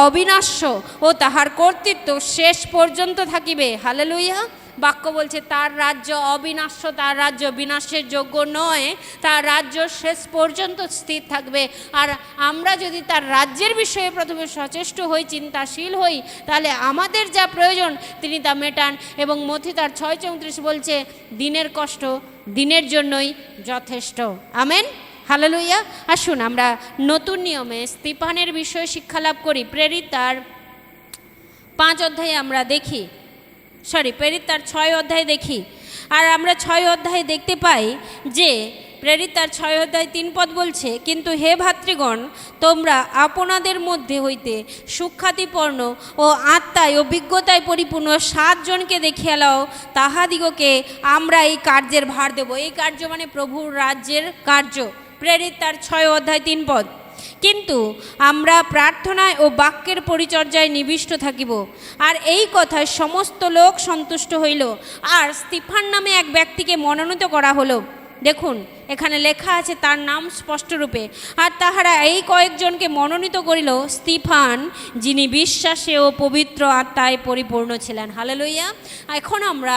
অবিনাশ্য ও তাহার কর্তৃত্ব শেষ পর্যন্ত থাকিবে। হালেলুয়া। বাক্য বলছে তার রাজ্য অবিনাশ্য, তার রাজ্য বিনাশের যোগ্য নয়, তার রাজ্য শেষ পর্যন্ত স্থির থাকবে। আর আমরা যদি তার রাজ্যের বিষয়ে প্রথমে সচেষ্ট হই, চিন্তাশীল হই, তাহলে আমাদের যা প্রয়োজন তিনি তা মেটান। এবং মথি তার 6:34 বলছে, দিনের কষ্ট দিনের জন্যই যথেষ্ট। আমেন। হালেলুয়া। আসুন আমরা নতুন নিয়মে স্তিফানের বিষয়ে শিক্ষা লাভ করি। প্রেরিত তার 5 অধ্যায়ে আমরা দেখি, প্রেরিত তার 6 অধ্যায়ে দেখি। আর আমরা 6 অধ্যায়ে দেখতে পাই যে প্রেরিত তার 6 অধ্যায় 3 পদ বলছে, কিন্তু হে ভাতৃগণ, তোমরা আপনাদের মধ্যে হইতে সুখ্যাতিপূর্ণ ও আত্মায় অভিজ্ঞতায় পরিপূর্ণ 7 জনকে দেখিয়া লও, তাহাদিগকে আমরা এই কার্যের ভার দেব। এই কার্য মানে প্রভুর রাজ্যের কার্য। প্রেরিত তার 6 অধ্যায় 3 পদ। কিন্তু আমরা প্রার্থনায় ও বাক্যের পরিচর্যায় নিবিষ্ট থাকিব। আর এই কথায় সমস্ত লোক সন্তুষ্ট হইল, আর স্তিফান নামে এক ব্যক্তিকে মনোনীত করা হলো। দেখুন এখানে লেখা আছে তার নাম স্পষ্টরূপে। আর তাহারা এই কয়েকজনকে মনোনীত করিল, স্তিফান, যিনি বিশ্বাসে ও পবিত্র আত্মায় পরিপূর্ণ ছিলেন। হালেলুয়া। এখন আমরা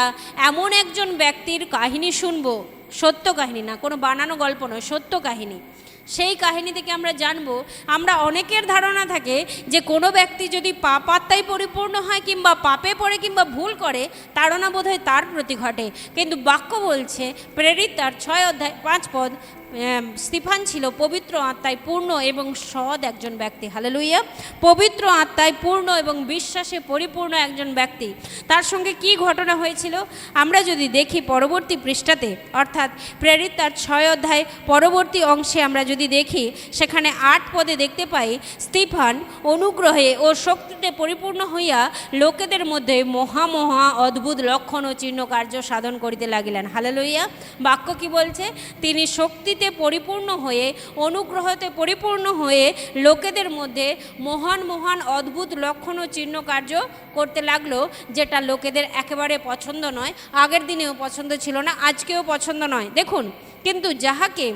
এমন একজন ব্যক্তির কাহিনী শুনব, সত্য কাহিনী না, কোনো বানানো গল্প নয়, সত্য কাহিনী। সেই কাহিনী থেকে আমরা জানব, আমরা অনেকের ধারণা থাকে যে কোনো ব্যক্তি যদি পাপ আত্মায় পরিপূর্ণ হয় কিংবা পাপে পড়ে কিংবা ভুল করে, তাড়না বোধ হয় তার প্রতি ঘটে। কিন্তু বাক্য বলছে, প্রেরিত তার 6 অধ্যায় 5 পদ, স্তিফান ছিল পবিত্র আত্মায় পূর্ণ এবং সৎ একজন ব্যক্তি। হালেলুয়া। পবিত্র আত্মায় পূর্ণ এবং বিশ্বাসে পরিপূর্ণ একজন ব্যক্তি। তার সঙ্গে কি ঘটনা হয়েছিল আমরা যদি দেখি পরবর্তী পৃষ্ঠাতে, অর্থাৎ প্রেরিত তার 6 অধ্যায় পরবর্তী অংশে আমরা যদি দেখি, সেখানে 8 পদে দেখতে পাই, স্তিফান অনুগ্রহে ও শক্তিতে পরিপূর্ণ হইয়া লোকেদের মধ্যে মহা মহা অদ্ভুত লক্ষণ ও চিহ্ন কার্য সাধন করিতে লাগিলেন। হালেলুয়া। বাক্য কি বলছে? তিনি শক্তিতে পরিপূর্ণ হয়ে, অনুগ্রহতে পরিপূর্ণ হয়ে লোকেদের মধ্যে মহান মহান অদ্ভুত লক্ষণ ও চিহ্ন কার্য করতে লাগলো, যেটা লোকেদের একেবারে পছন্দ নয়। আগের দিনেও পছন্দ ছিল না, আজকেও পছন্দ নয়। দেখুন, কিন্তু যাহাকে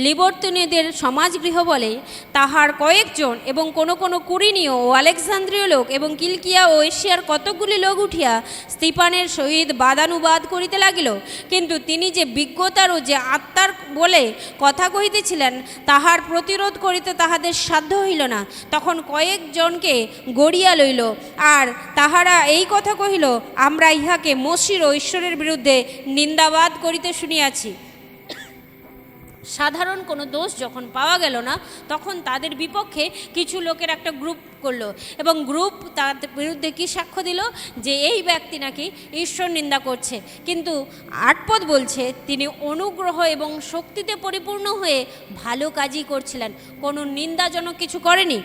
লিবর্তনীয়দের সমাজগৃহ বলে, তাহার কয়েকজন এবং কোনো কোনো কুরিনীয় ও আলেকজান্দ্রীয় লোক এবং কিলকিয়া ও এশিয়ার কতকগুলি লোক উঠিয়া স্তিফানের সহিত বাদানুবাদ করিতে লাগিল। কিন্তু তিনি যে বিজ্ঞতার ও যে আত্মার বলে কথা কহিতেছিলেন, তাহার প্রতিরোধ করিতে তাহাদের সাধ্য হইল না। তখন কয়েকজনকে গড়িয়া লইল, আর তাহারা এই কথা কহিল, আমরা ইহাকে মসির ও ঈশ্বরের বিরুদ্ধে নিন্দাবাদ করিতে শুনিয়াছি। সাধারণ কোনো দোষ যখন পাওয়া গেল না, তখন তাদের বিপক্ষে কিছু লোকের একটা গ্রুপ করলো, এবং গ্রুপ তাদের বিরুদ্ধে কি সাক্ষ্য দিল, যে এই ব্যক্তি নাকি ঈশ্বর নিন্দা করছে। কিন্তু 8 পদ বলছে, তিনি অনুগ্রহ এবং শক্তিতে পরিপূর্ণ হয়ে ভালো কাজই করছিলেন, কোনো নিন্দাজনক কিছু করেনি।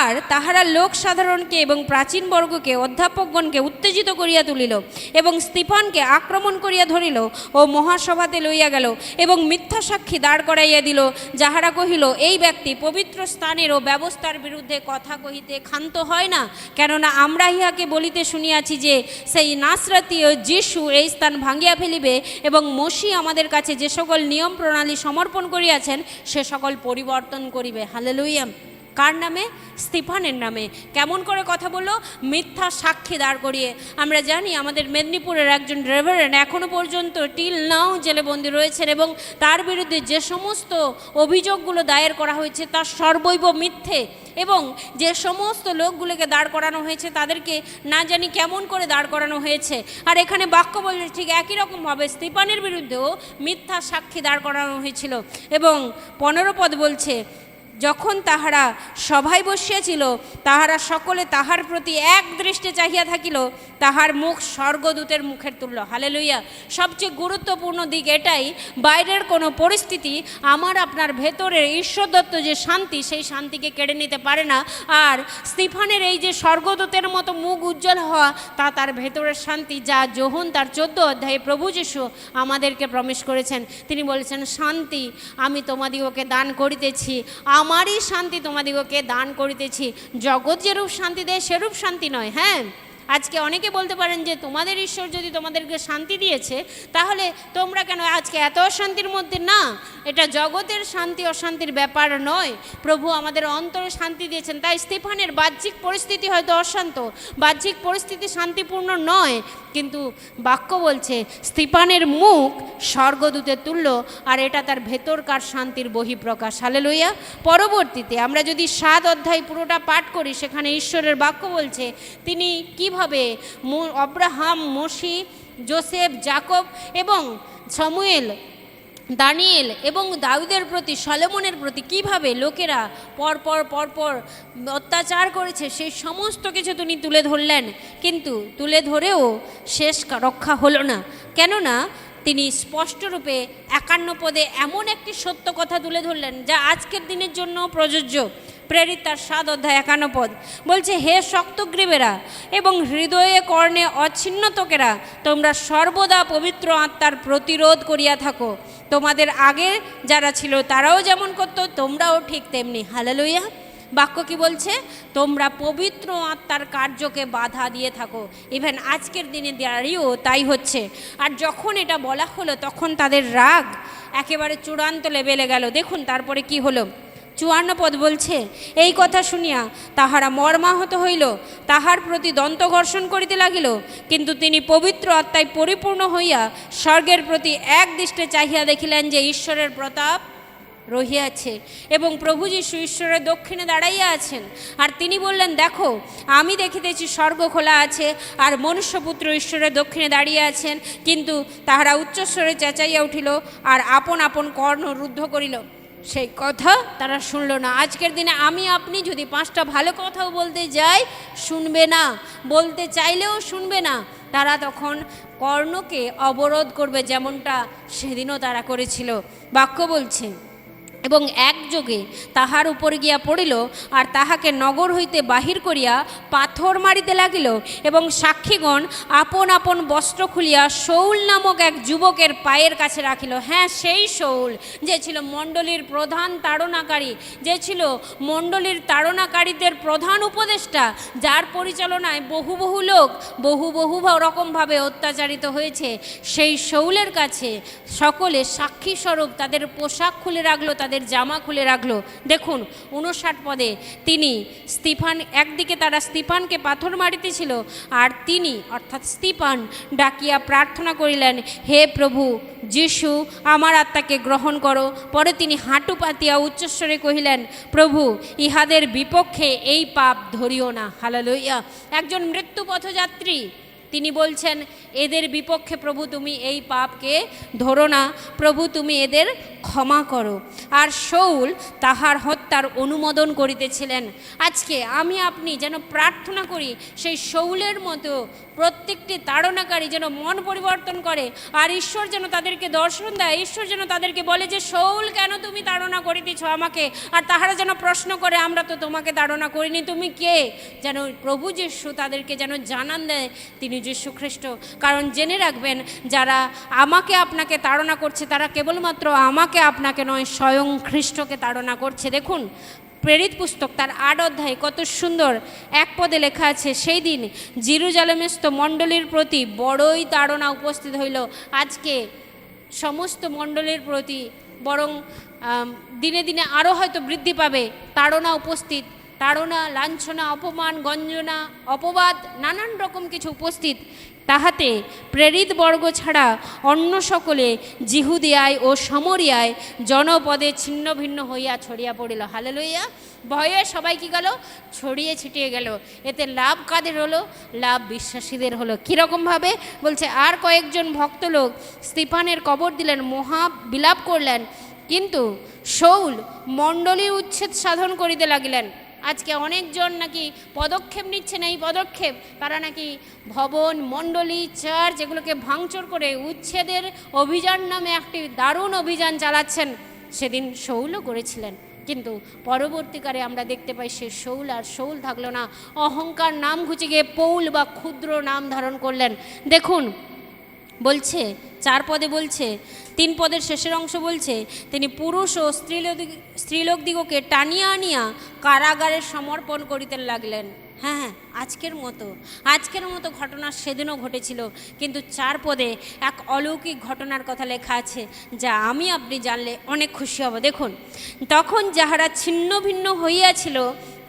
আর তাহারা লোক সাধারণকে এবং প্রাচীন বর্গকে, অধ্যাপকগণকে উত্তেজিত করিয়া তুলিল এবং স্তিফানকে আক্রমণ করিয়া ধরিল ও মহাসভাতে লইয়া গেল এবং মিথ্যা সাক্ষী দাঁড় করাইয়া দিল, যাহারা কহিল, এই ব্যক্তি পবিত্র স্থানের ও ব্যবস্থার বিরুদ্ধে কথা কহিতে ক্ষান্ত হয় না। কেননা আমরা ইহাকে বলিতে শুনিয়াছি যে সেই নাসরাতীয় যিশু এই স্থান ভাঙিয়া ফেলিবে এবং মসি আমাদের কাছে যে সকল নিয়ম প্রণালী সমর্পণ করিয়াছেন সে সকল পরিবর্তন করিবে। হালেলুয়া। কার নামে? স্তিফানের নামে। কেমন করে কথা বললো? মিথ্যা সাক্ষী দাঁড় করিয়ে। আমরা জানি আমাদের মেদিনীপুরের একজন রেভারেন্ড এখনও পর্যন্ত টিল নাও জেলে বন্দী রয়েছেন, এবং তার বিরুদ্ধে যে সমস্ত অভিযোগগুলো দায়ের করা হয়েছে তার সর্বৈব মিথ্যে, এবং যে সমস্ত লোকগুলোকে দাঁড় করানো হয়েছে তাদেরকে না জানি কেমন করে দাঁড় করানো হয়েছে। আর এখানে বাক্য বলছে ঠিক একই রকমভাবে স্তিফানের বিরুদ্ধেও মিথ্যা সাক্ষী দাঁড় করানো হয়েছিল। এবং 15 পদ বলছে, যখন তাহারা সভায় বসিয়াছিল, তাহারা সকলে তাহার প্রতি এক দৃষ্টে চাহিয়া থাকিল, তাহার মুখ স্বর্গদূতের মুখের তুল্য। হালেলুইয়া। সবচেয়ে গুরুত্বপূর্ণ দিক এটাই, বাইরের কোনো পরিস্থিতি আমার আপনার ভেতরের ঈশ্বরদত্ত যে শান্তি, সেই শান্তিকে কেড়ে নিতে পারে না। আর স্তিফানের এই যে স্বর্গদূতের মতো মুখ উজ্জ্বল হওয়া, তা তার ভেতরের শান্তি, যা যোহন তার 14 অধ্যায়ে প্রভু যীশু আমাদেরকে প্রমিস করেছেন। তিনি বলেছেন, শান্তি আমি তোমাদিগকে দান করিতেছি, আমারই শান্তি তোমাদিগকে দান করিতেছি। জগৎ যেরূপ শান্তি দেয় সেরূপ শান্তি নয়। হ্যাঁ, আজকে অনেকে বলতে পারেন যে তোমাদের ঈশ্বর যদি তোমাদেরকে শান্তি দিয়েছে, তাহলে তোমরা কেন আজকে এত অশান্তির মধ্যে? না, এটা জগতের শান্তি অশান্তির ব্যাপার নয়। প্রভু আমাদের অন্তরে শান্তি দিয়েছেন। তাই স্তিফানের বাহ্যিক পরিস্থিতি হয়তো অশান্ত, বাহ্যিক পরিস্থিতি শান্তিপূর্ণ নয়, কিন্তু বাক্য বলছে স্তিফানের মুখ স্বর্গদূতের তুল্য, আর এটা তার ভেতরকার শান্তির বহিঃপ্রকাশ। হালেলুইয়া। পরবর্তীতে আমরা যদি 7 অধ্যায় পুরোটা পাঠ করি, সেখানে ঈশ্বরের বাক্য বলছে তিনি কিভাবে অব্রাহাম, মসি, যোসেফ, যাকব এবং সামুয়েল দানিয়েল এবং দাউদের প্রতি, সলোমনের প্রতি কিভাবে লোকেরা পরপর অত্যাচার করেছে সেই সমস্ত কিছু তিনি তুলে ধরলেন। কিন্তু তুলে ধরেও শেষ রক্ষা হলো না, কেননা তিনি স্পষ্টরূপে 51 পদে এমন একটি সত্য কথা তুলে ধরলেন যা আজকের দিনের জন্য প্রযোজ্য। প্রেরিত তার 7 অধ্যায় 51 পদ বলছে, হে শক্তগ্রীবেরা এবং হৃদয়ে কর্ণে অচ্ছিন্নতকেরা, তোমরা সর্বদা পবিত্র আত্মার প্রতিরোধ করিয়া থাকো। তোমাদের আগে যারা ছিল তারাও যেমন করতো, তোমরাও ঠিক তেমনি। হালেলুয়া। বাক্য কি বলছে? তোমরা পবিত্র আত্মার কার্যকে বাধা দিয়ে থাকো। ইভেন আজকের দিনে দাঁড়িয়েও তাই হচ্ছে। আর যখন এটা বলা হলো তখন তাদের রাগ একেবারে চূড়ান্ত লেভেলে গেল। দেখুন তারপরে কি হলো। 54 পদ বলছে, এই কথা শুনিয়া তাহারা মর্মাহত হইল, তাহার প্রতি দন্তঘর্ষণ করিতে লাগিল। কিন্তু তিনি পবিত্র আত্মায় পরিপূর্ণ হইয়া স্বর্গের প্রতি এক দৃষ্টে চাহিয়া দেখিলেন যে ঈশ্বরের প্রতাপ রহিয়াছে এবং প্রভু যীশু ঈশ্বরের দক্ষিণে দাঁড়াইয়া আছেন। আর তিনি বললেন, দেখো আমি দেখিতেছি স্বর্গ খোলা আছে আর মনুষ্যপুত্র ঈশ্বরের দক্ষিণে দাঁড়িয়ে আছেন। কিন্তু তাহারা উচ্চস্বরে চেঁচাইয়া উঠিল আর আপন আপন কর্ণ রুদ্ধ করিল। সেই কথা তারা শুনল না। আজকের দিনে আমি আপনি যদি 5টা ভালো কথাও বলতে যাই, শুনবে না, বলতে চাইলেও শুনবে না। তারা তখন কর্ণকে অবরোধ করবে, যেমনটা সেদিনও তারা করেছিল। বাক্য বলছে, এবং একযোগে তাহার উপরে গিয়া পড়িল আর তাহাকে নগর হইতে বাহির করিয়া পাথর মারিতে লাগিল। এবং সাক্ষীগণ আপন আপন বস্ত্র খুলিয়া শৌল নামক এক যুবকের পায়ের কাছে রাখিল। হ্যাঁ, সেই শৌল যে ছিল মণ্ডলীর প্রধান তাড়নাকারী, যে ছিল মণ্ডলীর তাড়নাকারীদের প্রধান উপদেষ্টা, যার পরিচালনায় বহু লোক বহু রকমভাবে অত্যাচারিত হয়েছে, সেই শৌলের কাছে সকলে সাক্ষী স্বরূপ তাদের পোশাক খুলে রাখলো, তাদের জামা খুলে রাখলো। দেখুন 59 পদে তিনি স্তিফান, একদিকে তারা স্তিফানকে পাথর মারিতেছিল আর তিনি অর্থাৎ স্তিফান ডাকিয়া প্রার্থনা করিলেন, হে প্রভু যিশু, আমার আত্মাকে গ্রহণ করো। পরে তিনি হাঁটু পাতিয়া উচ্চস্বরে কহিলেন, প্রভু ইহাদের বিপক্ষে এই পাপ ধরিও না। হালেলুয়া। একজন মৃত্যু পথযাত্রী তিনি বলছেন, এদের বিপক্ষে প্রভু তুমি এই পাপকে ধরো না, প্রভু তুমি এদের ক্ষমা করো। আর শৌল তাহার হত্যার অনুমোদন করিতেছিলেন। আজকে আমি আপনি যেন প্রার্থনা করি সেই শৌলের মতো প্রত্যেকটি তাড়নাকারী যেন মন পরিবর্তন করে, আর ঈশ্বর যেন তাদেরকে দর্শন দেয়। ঈশ্বর যেন তাদেরকে বলে যে, শৌল কেন তুমি তাড়না করিতেছ আমাকে? আর তাহারা যেন প্রশ্ন করে, আমরা তো তোমাকে তাড়না করিনি, তুমি কে? যেন প্রভু যিশু তাদেরকে যেন জানান দেয় তিনি যীশু খ্রিস্ট। কারণ জেনে রাখবেন, যারা আমাকে আপনাকে তাড়না করছে তারা কেবলমাত্র আমাকে আপনাকে নয়, স্বয়ং খ্রিস্টকে তাড়না করছে। দেখুন প্রেরিত পুস্তক তার 8 অধ্যায়ে কত সুন্দর 1 পদে লেখা আছে, সেই দিন জেরুজালেমস্থ মণ্ডলীর প্রতি বড়ই তাড়না উপস্থিত হইল। আজকে সমস্ত মণ্ডলীর প্রতি বরং দিনে দিনে আরও হয়তো বৃদ্ধি পাবে তাড়না উপস্থিত। তাড়না, লাঞ্ছনা, অপমান, গঞ্জনা, অপবাদ, নানান রকম কিছু উপস্থিত। তাহাতে প্রেরিত বর্গ ছাড়া অন্য সকলে জিহুদিয়ায় ও সমরিয়ায় জনপদে ছিন্ন ভিন্ন হইয়া ছড়িয়া পড়িল। হালেলুইয়া। ভয়ে সবাই কি গেল? ছড়িয়ে ছিটিয়ে গেল। এতে লাভ কাদের হলো? লাভ বিশ্বাসীদের হলো। কীরকমভাবে বলছে, আর কয়েকজন ভক্ত লোক স্তিফানের কবর দিলেন, মহা বিলাপ করলেন, কিন্তু শৌল মণ্ডলীর উচ্ছেদ সাধন করিতে লাগিলেন। আজকে অনেকজন নাকি পদক্ষেপ নিচ্ছেন, এই পদক্ষেপ তারা নাকি ভবন, মণ্ডলী, চার্চ এগুলোকে ভাঙচুর করে উচ্ছেদের অভিযান নামে একটি দারুণ অভিযান চালাচ্ছেন। সেদিন শৌলও করেছিলেন, কিন্তু পরবর্তীকালে আমরা দেখতে পাই সে শৌল আর শৌল থাকলো না। অহংকার নাম ঘুচে গিয়ে পৌল বা ক্ষুদ্র নাম ধারণ করলেন। দেখুন বলছে 4 পদে বলছে, 3 পদের শেষের অংশ বলছে, তিনি পুরুষ ও স্ত্রীলোক দিগকে টানিয়া আনিয়া কারাগারে সমর্পণ করিতে লাগলেন। হ্যাঁ, আজকের মতো ঘটনা সেদিনও ঘটেছিল, কিন্তু 4 পদে এক অলৌকিক ঘটনার কথা লেখা আছে যা আমি আপনি জানলে অনেক খুশি হব। দেখুন, তখন যাহারা ছিন্ন ভিন্ন হইয়াছিল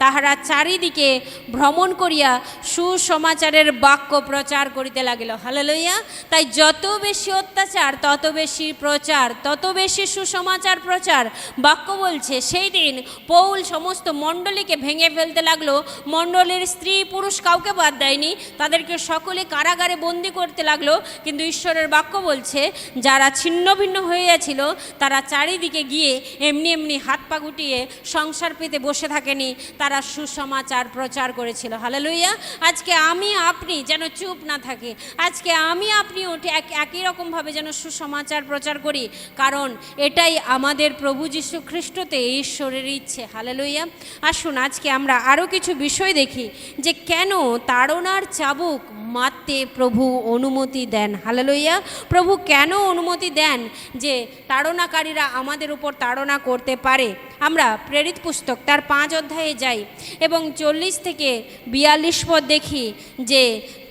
তাহারা চারিদিকে ভ্রমণ করিয়া সুসমাচারের বাক্য প্রচার করিতে লাগিল। হালেলুয়া। তাই যত বেশি অত্যাচার তত বেশি প্রচার, তত বেশি সুসমাচার প্রচার। বাক্য বলছে সেই দিন পৌল সমস্ত মণ্ডলীকে ভেঙে ফেলতে লাগলো। মণ্ডলীর স্ত্রী পুরুষ কাউকে বাদ দেয়নি, তাদেরকে সকলে কারাগারে বন্দি করতে লাগলো। কিন্তু ঈশ্বরের বাক্য বলছে যারা ছিন্ন ভিন্ন হইয়াছিল তারা চারিদিকে গিয়ে এমনি এমনি হাত পা গুটিয়ে সংসার পেতে বসে থাকেনি, তারা সুসমাচার প্রচার করেছিল। হালেলুয়া। আজকে আমি আপনি যেন চুপ না থাকি, আজকে আমি আপনি ওঠে একই রকমভাবে যেন সুসমাচার প্রচার করি, কারণ এটাই আমাদের প্রভু যীশু খ্রিস্টতে ঈশ্বরের ইচ্ছে। হালেলুয়া। আসুন আজকে আমরা আরও কিছু বিষয় দেখি যে কেন তাড়নার চাবুক মারতে প্রভু অনুমতি দেন। হালেলুয়া। প্রভু কেন অনুমতি দেন যে তাড়নাকারীরা আমাদের উপর তাড়না করতে পারে। আমরা প্রেরিত পুস্তক তার 5 অধ্যায়ে যাই এবং 40 থেকে 42 পদ দেখি যে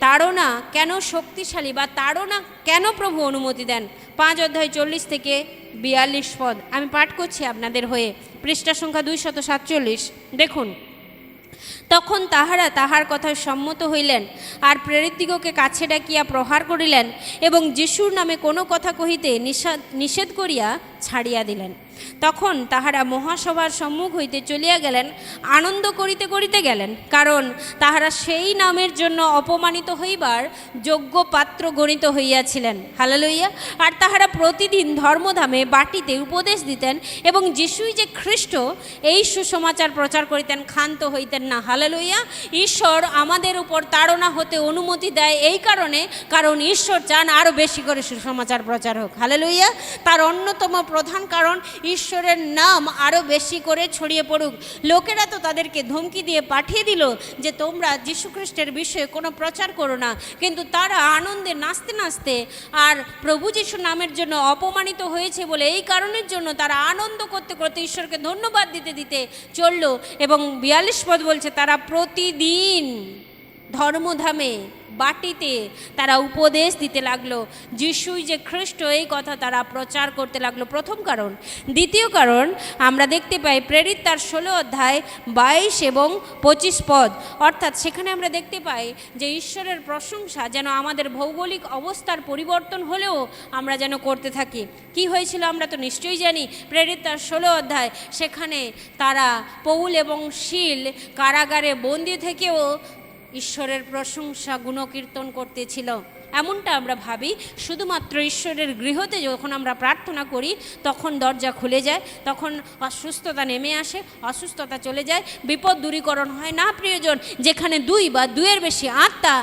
তাড়না কেন শক্তিশালী বা তাড়না কেন প্রভু অনুমতি দেন। 5 অধ্যায় 40 থেকে 42 পদ আমি পাঠ করছি আপনাদের হয়ে, পৃষ্ঠা সংখ্যা 247। দেখুন, তখন তাহারা তাহার কথায় সম্মত হইলেন আর প্রেরিতদিগকে কাছে ডাকিয়া প্রহার করিলেন এবং যিশুর নামে কোনো কথা কহিতে নিষেধ করিয়া ছাড়িয়া দিলেন। তখন তাহারা মহাসভার সম্মুখ হইতে চলিয়া গেলেন, আনন্দ করিতে করিতে গেলেন, কারণ তাহারা সেই নামের জন্য অপমানিত হইবার যোগ্য পাত্র গণিত হইয়াছিলেন। হালেলুয়া। আর তাহারা প্রতিদিন ধর্মধামে বাটিতে উপদেশ দিতেন এবং যিশুই যে খ্রিস্ট এই সুসমাচার প্রচার করিতেন, ক্ষান্ত হইতেন না। হালেলুয়া। ঈশ্বর আমাদের উপর তাড়না হতে অনুমতি দেয় এই কারণে, কারণ ঈশ্বর চান আরও বেশি করে সুসমাচার প্রচার হোক। হালেলুয়া। তার অন্যতম প্রধান কারণ ঈশ্বরের নাম আরও বেশি করে ছড়িয়ে পড়ুক। লোকেরা তো তাদেরকে ধমকি দিয়ে পাঠিয়ে দিল যে তোমরা যীশুখ্রিস্টের বিষয়ে কোনো প্রচার করো না, কিন্তু তারা আনন্দে নাচতে নাচতে আর প্রভু যীশুর নামের জন্য অপমানিত হয়েছে বলে এই কারণের জন্য তারা আনন্দ করতে করতে ঈশ্বরকে ধন্যবাদ দিতে দিতে চলল। এবং 42 পদ বলছে তারা প্রতিদিন ধর্মধামে বাটিতে তারা উপদেশ দিতে লাগলো, যিশুই যে খ্রিস্ট এই কথা তারা প্রচার করতে লাগলো। প্রথম কারণ। দ্বিতীয় কারণ আমরা দেখতে পাই প্রেরিত তার 16 অধ্যায় 22 এবং 25 পদ, অর্থাৎ সেখানে আমরা দেখতে পাই যে ঈশ্বরের প্রশংসা যেন আমাদের ভৌগোলিক অবস্থার পরিবর্তন হলেও আমরা যেন করতে থাকি। কি হয়েছিল আমরা তো নিশ্চয়ই জানি। প্রেরিত তার 16 অধ্যায় সেখানে তারা পৌল এবং শীল কারাগারে বন্দি থেকেও ঈশ্বরের প্রশংসা গুণকীর্তন করতেছিল। এমনটা আমরা ভাবি শুধুমাত্র ঈশ্বরের গৃহতে যখন আমরা প্রার্থনা করি তখন দরজা খুলে যায়, তখন অসুস্থতা নেমে আসে, অসুস্থতা চলে যায়, বিপদ দূরীকরণ হয় না। প্রিয়জন, যেখানে 2 বা 2-এর বেশি আত্মা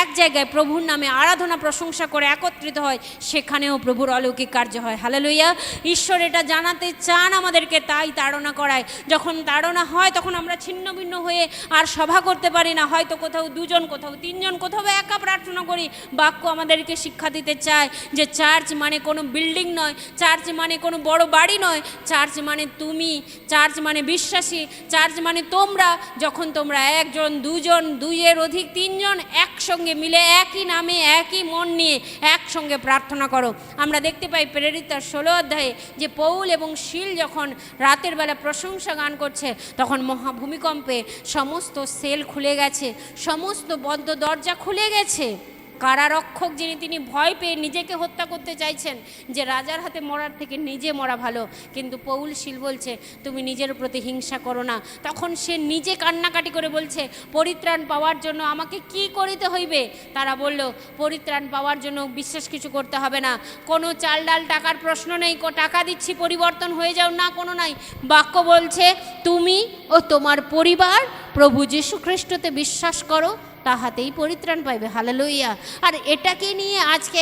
এক জায়গায় প্রভুর নামে আরাধনা প্রশংসা করে একত্রিত হয়, সেখানেও প্রভুর অলৌকিক কার্য হয়। হালেলুয়া। ঈশ্বর এটা জানাতে চান আমাদেরকে, তাই তাড়না করায়। যখন তাড়না হয় তখন আমরা ছিন্ন ভিন্ন হয়ে আর সভা করতে পারি না, হয়তো কোথাও 2 জন, কোথাও 3 জন, কোথাও একা প্রার্থনা করি। বাক্য আমাদেরকে শিক্ষা দিতে চায় যে চার্চ মানে কোনো বিল্ডিং নয়, চার্চ মানে কোনো বড় বাড়ি নয়, চার্চ মানে তুমি, চার্চ মানে বিশ্বাসী, চার্চ মানে তোমরা। যখন তোমরা 1 জন, 2 জন, 2-এর অধিক 3 জন একসঙ্গে মিলে একই নামে একই মন নিয়ে একসঙ্গে প্রার্থনা করো। আমরা দেখতে পাই প্রেরিত 16 অধ্যায়ে যে পৌল এবং শীল যখন রাতের বেলা প্রশংসা গান করছে তখন মহাভূমিকম্পে সমস্ত সেল খুলে গেছে, সমস্ত বদ্ধ দরজা খুলে গেছে। কারারক্ষক যিনি, তিনি ভয় পেয়ে নিজেকে হত্যা করতে চাইছেন যে রাজার হাতে মরার থেকে নিজে মরা ভালো, কিন্তু পৌল শীল বলছে তুমি নিজের প্রতি হিংসা করো না। তখন সে নিজে কান্নাকাটি করে বলছে পরিত্রাণ পাওয়ার জন্য আমাকে কি করিতে হইবে? তারা বলল পরিত্রাণ পাওয়ার জন্য বিশেষ কিছু করতে হবে না, কোনো চাল ডাল টাকার প্রশ্ন নেই, টাকা দিচ্ছি পরিবর্তন হয়ে যাও না, কোনো নাই। বাক্য বলছে তুমি ও তোমার পরিবার প্রভু যীশু খ্রিস্টতে বিশ্বাস করো, তাহাতেই পরিত্রাণ পাইবে। হালেলুয়া। আর এটাকে নিয়ে আজকে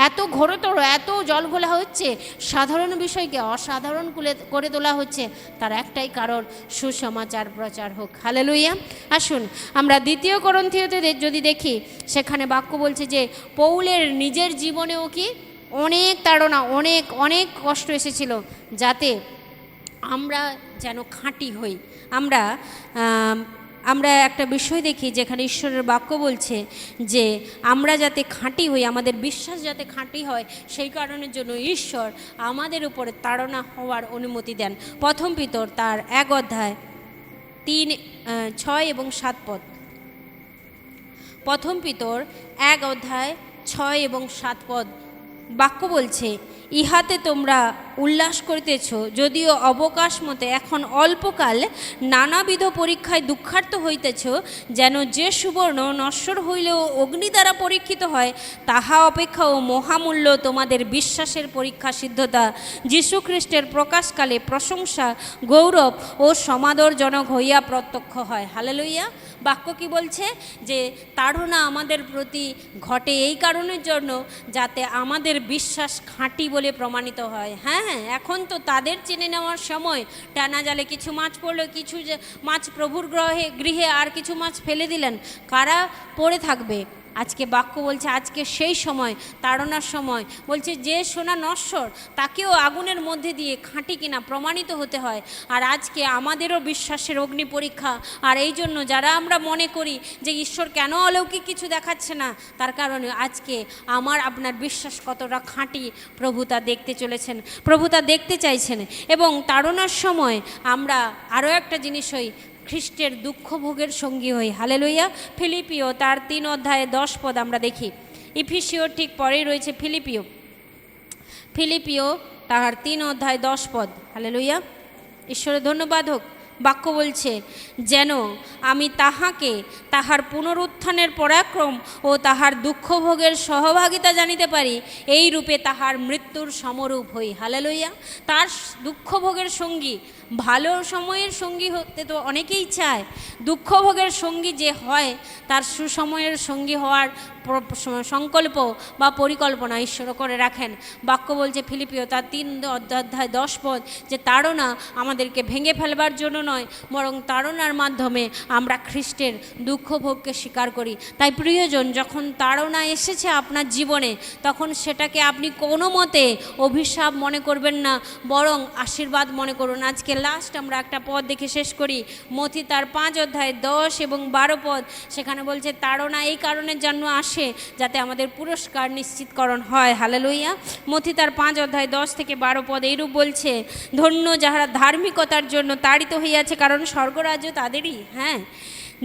এত ঘোরতর, এত জলঘোলা হচ্ছে, সাধারণ বিষয়কে অসাধারণ করে তোলা হচ্ছে, তার একটাই কারণ, সুসমাচার প্রচার হোক। হালেলুয়া। আসুন আমরা 2 করন্থীয়তে যদি দেখি, সেখানে বাক্য বলছে যে পৌলের নিজের জীবনেও কি অনেক তাড়না, অনেক কষ্ট এসেছিল, যাতে আমরা যেন খাঁটি হই। আমরা একটা বিষয় দেখি যেখানে ঈশ্বরের বাক্য বলছে যে আমরা যাতে খাঁটি হই, আমাদের বিশ্বাস যাতে খাঁটি হয়, সেই কারণের জন্য ঈশ্বর আমাদের উপরে তাড়না হওয়ার অনুমতি দেন। 1 পিতর তার 1 অধ্যায় 6 এবং 7 পদ। প্রথম পিতর 1 অধ্যায় 6 এবং 7 পদ বাক্য বলছে, ইহাতে তোমরা উল্লাস করিতেছ, যদিও অবকাশ মতে এখন অল্পকাল নানাবিধ পরীক্ষায় দুঃখার্ত হইতেছ, যেন যে সুবর্ণ নশ্বর হইলেও অগ্নি দ্বারা পরীক্ষিত হয়, তাহা অপেক্ষাও মহামূল্য তোমাদের বিশ্বাসের পরীক্ষা সিদ্ধতা যীশুখ্রিস্টের প্রকাশকালে প্রশংসা, গৌরব ও সমাদরজনক হইয়া প্রত্যক্ষ হয়। হালেলুইয়া। বাক্য কি বলছে? যে তাড়না আমাদের প্রতি ঘটে এই কারণের জন্য যাতে আমাদের বিশ্বাস খাঁটি বলে প্রমাণিত হয়। হ্যাঁ, এখন তো তাদের চিনে নেওয়ার সময়। টানা জালে কিছু মাছ পড়লো, কিছু মাছ প্রভুর গৃহে আর কিছু মাছ ফেলে দিলেন, কারা পড়ে থাকবে? আজকে বাক্য বলছে আজকে সেই সময়, তাড়নার সময়। বলছে যে সোনা নশ্বর তাকেও আগুনের মধ্যে দিয়ে খাঁটি কিনা প্রমাণিত হতে হয়। আর আজকে আমাদেরও বিশ্বাসের অগ্নি পরীক্ষা। আর এই জন্য যারা আমরা মনে করি যে ঈশ্বর কেন অলৌকিক কিছু দেখাচ্ছে না, তার কারণে আজকে আমার আপনার বিশ্বাস কতটা খাঁটি প্রভু তা দেখতে চলেছেন, প্রভু তা দেখতে চাইছেন। এবং তাড়নার সময় আমরা আরও একটা জিনিস হই, খ্রিস্টের দুঃখ ভোগের সঙ্গী হই। হালেলুইয়া। ফিলিপিও তার 3 অধ্যায়ে 10 পদ আমরা দেখি। ইফিসিওর ঠিক পরেই রয়েছে ফিলিপিও তাহার 3 অধ্যায় 10 পদ। হালেলুইয়া। ঈশ্বরের ধন্যবাদ হোক। বাক্য বলছে, যেন আমি তাহাকে তাহার পুনরুত্থানের পরাক্রম ও তাহার দুঃখ ভোগের সহভাগিতা জানিতে পারি, এই রূপে তাহার মৃত্যুর সমরূপ হই। হালেলুইয়া। তার দুঃখ ভোগের সঙ্গী, ভালো সময়ের সঙ্গী হতে তো অনেকেই চায়, দুঃখ ভোগের সঙ্গী যে হয় তার সুসময়ের সঙ্গী হওয়ার সংকল্প বা পরিকল্পনা ঈশ্বর করে রাখেন। বাক্য বলছে ফিলিপিও তার 3 অধ্যায় 10 পদ, যে তাড়না আমাদেরকে ভেঙে ফেলবার জন্য নয়, বরং তাড়নার মাধ্যমে আমরা খ্রিস্টের দুঃখ ভোগকে স্বীকার করি। তাই প্রিয়জন, যখন তাড়না এসেছে আপনার জীবনে, তখন সেটাকে আপনি কোনো মতে অভিশাপ মনে করবেন না, বরং আশীর্বাদ মনে করুন। আজকে লাস্ট আমরা একটা পদ দেখে শেষ করি। মথি তার 5 অধ্যায় 10 এবং 12 পদ। সেখানে বলছে তাড়না এই কারণের জন্য আসে যাতে আমাদের পুরস্কার নিশ্চিতকরণ হয়। হালেলুইয়া। মথি তার 5 অধ্যায় 10 থেকে 12 পদ এইরূপ বলছে, ধন্য যাহারা ধার্মিকতার জন্য তাড়িত হইয়াছে, কারণ স্বর্গরাজ্য তাদেরই। হ্যাঁ,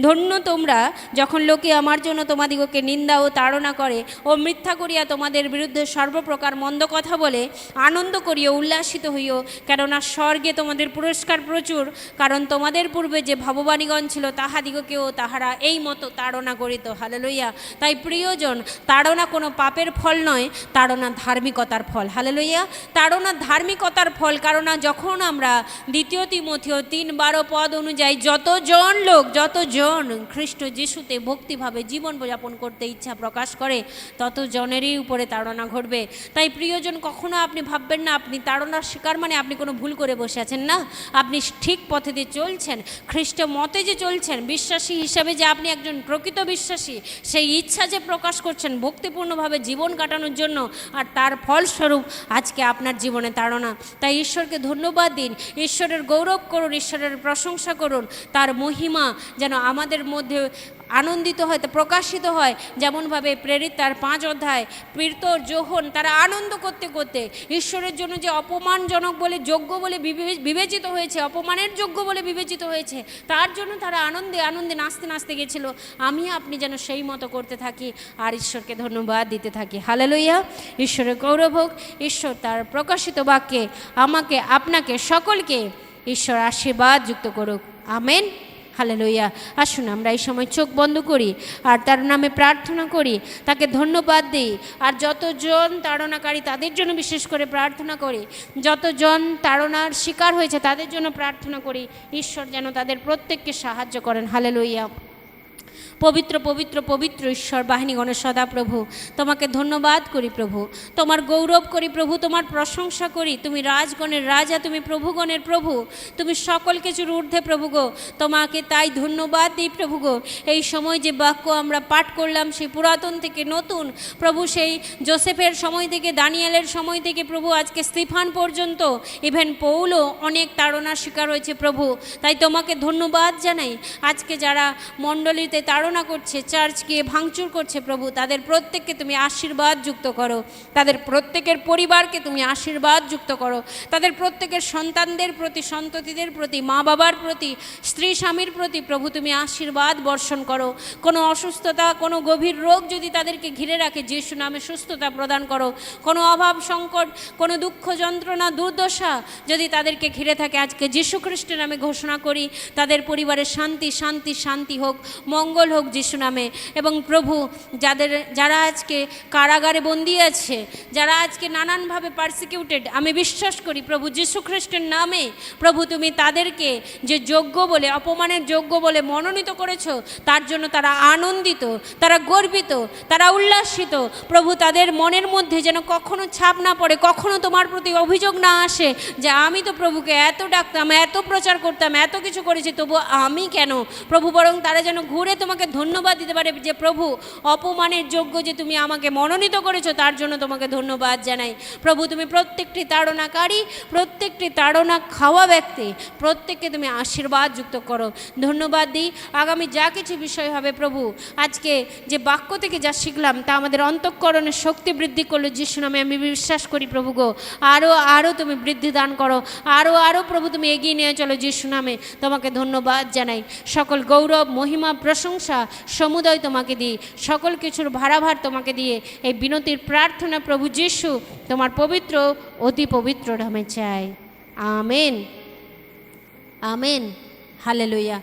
ধন্য তোমরা যখন লোকে আমার জন্য তোমাদিগকে নিন্দা ও তাড়না করে ও মিথ্যা করিয়া তোমাদের বিরুদ্ধে সর্বপ্রকার মন্দ কথা বলে, আনন্দ করিও, উল্লাসিত হইও, কেননা স্বর্গে তোমাদের পুরস্কার প্রচুর। কারণ তোমাদের পূর্বে যে ভগবানীগণ ছিল, তাহাদিগকেও তাহারা এই মতো তাড়না করিত। হালেলুইয়া। তাই প্রিয়জন, তাড়না কোনো পাপের ফল নয়, তাড়না ধার্মিকতার ফল। হালেলুইয়া। তাড়না ধার্মিকতার ফল। কারণ যখন আমরা 2 তিমথিও 3:12 পদ অনুযায়ী যতজন খ্রিস্ট যিশুতে ভক্তিভাবে জীবনযাপন করতে ইচ্ছা প্রকাশ করে, তত জনেরই উপরে তাড়না ঘটবে। তাই প্রিয়জন, কখনো আপনি ভাববেন না আপনি তাড়নার শিকার মানে আপনি কোনো ভুল করে বসে আছেন। না, আপনি ঠিক পথে দিয়ে চলছেন, খ্রিস্ট মতে যে চলছেন, বিশ্বাসী হিসাবে যে আপনি একজন প্রকৃত বিশ্বাসী, সেই ইচ্ছা যে প্রকাশ করছেন ভক্তিপূর্ণভাবে জীবন কাটানোর জন্য, আর তার ফলস্বরূপ আজকে আপনার জীবনে তাড়না। তাই ঈশ্বরকে ধন্যবাদ দিন, ঈশ্বরের গৌরব করুন, ঈশ্বরের প্রশংসা করুন। তার মহিমা যেন আমাদের মধ্যে আনন্দিত হয়, তা প্রকাশিত হয়। যেমনভাবে প্রেরিত তার 5 অধ্যায় পীরতর যোহন তারা আনন্দ করতে করতে ঈশ্বরের জন্য যে অপমানজনক বলে যোগ্য বলে বিবেচিত হয়েছে, অপমানের যোগ্য বলে বিবেচিত হয়েছে, তার জন্য তারা আনন্দে আনন্দে নাচতে নাচতে গেছিল। আমি আপনি যেন সেই মতো করতে থাকি আর ঈশ্বরকে ধন্যবাদ দিতে থাকি। হালেলুইয়া। ঈশ্বরের গৌরব হোক। ঈশ্বর তার প্রকাশিত বাক্যে আমাকে, আপনাকে, সকলকে ঈশ্বর আশীর্বাদ যুক্ত করুক। আমেন। হালেলুইয়া। আসুন আমরা এই সময় চোখ বন্ধ করি আর তার নামে প্রার্থনা করি, তাকে ধন্যবাদ দিই। আর যতজন তাড়নাকারী তাদের জন্য বিশেষ করে প্রার্থনা করি, যতজন তাড়নার শিকার হয়েছে তাদের জন্য প্রার্থনা করি, ঈশ্বর যেন তাদের প্রত্যেককে সাহায্য করেন। হালেলুইয়া। পবিত্র পবিত্র পবিত্র ঈশ্বর বাহিনীগণের সদা প্রভু, তোমাকে ধন্যবাদ করি প্রভু, তোমার গৌরব করি প্রভু, তোমার প্রশংসা করি। তুমি রাজগণের রাজা, তুমি প্রভুগণের প্রভু, তুমি সকল কিছুর ঊর্ধ্বে প্রভু গো। তোমাকে তাই ধন্যবাদ দিই প্রভু গো। এই সময় যে বাক্য আমরা পাঠ করলাম, সেই পুরাতন থেকে নতুন প্রভু, সেই যোসেফের সময় থেকে, দানিয়েলের সময় থেকে প্রভু, আজকে স্তিফান পর্যন্ত, ইভেন পৌলও অনেক তাড়নার শিকার হয়েছে প্রভু। তাই তোমাকে ধন্যবাদ জানাই। আজকে যারা মণ্ডলীতে তাড়না তাড়না করছে, চার্চকে ভাঙচুর করছে প্রভু, তাদের প্রত্যেককে তুমি আশীর্বাদ যুক্ত করো, তাদের প্রত্যেকের পরিবারকে তুমি আশীর্বাদ যুক্ত করো, তাদের প্রত্যেকের সন্তানদের প্রতি, সন্ততিদের প্রতি, মা বাবার প্রতি, স্ত্রী স্বামীর প্রতি প্রভু তুমি আশীর্বাদ বর্ষণ করো। কোনো অসুস্থতা, কোনো গভীর রোগ যদি তাদেরকে ঘিরে রাখে, যিশু নামে সুস্থতা প্রদান করো। কোনো অভাব সংকট, কোনো দুঃখ যন্ত্রণা দুর্দশা যদি তাদেরকে ঘিরে থাকে, আজকে যিশু খ্রিস্টের নামে ঘোষণা করি তাদের পরিবারের শান্তি শান্তি শান্তি হোক, মঙ্গল হোক যিশু নামে। এবং প্রভু যারা আজকে কারাগারে বন্দী আছে, যারা আজকে নানানভাবে পারসিকিউটেড, আমি বিশ্বাস করি প্রভু যিশু খ্রিস্টের নামে প্রভু তুমি তাদেরকে যে যোগ্য বলে, অপমানের যোগ্য বলে মনোনীত করেছো, তার জন্য তারা আনন্দিত, তারা গর্বিত, তারা উল্লাসিত। প্রভু তাদের মনের মধ্যে যেন কখনো ছাপ না পড়ে, কখনো তোমার প্রতি অভিযোগ না আসে যে আমি তো প্রভুকে এত ডাকতাম, এত প্রচার করতাম, এত কিছু করেছি, তবু আমি কেন প্রভু, বরং তারা যেন ঘুরে তোমাকে ধন্যবাদ দিতে পারে যে প্রভু অপমানের যোগ্য যে তুমি আমাকে মনোনীত করেছো, তার জন্য তোমাকে ধন্যবাদ জানাই। প্রভু তুমি প্রত্যেকটি তাড়নাকারী, প্রত্যেকটি তাড়না খাওয়া ব্যক্তি, প্রত্যেককে তুমি আশীর্বাদ যুক্ত করো। ধন্যবাদ দিই। আগামী যা কিছু বিষয় হবে প্রভু, আজকে যে বাক্য থেকে যা শিখলাম তা আমাদের অন্তঃকরণের শক্তি বৃদ্ধি করলো যিশু নামে আমি বিশ্বাস করি প্রভু গো। আরও তুমি বৃদ্ধি দান করো, আরও প্রভু তুমি এগিয়ে নিয়ে চলো যিশু নামে। তোমাকে ধন্যবাদ জানাই। সকল গৌরব, মহিমা, প্রশংসা সমুদয় তোমাকে দিই, সকল কিছুর ভাড়াভার তোমাকে দিয়ে এই বিনতির প্রার্থনা প্রভু যিশু তোমার পবিত্র অতি পবিত্র নামে চাই। Amen, amen, hallelujah.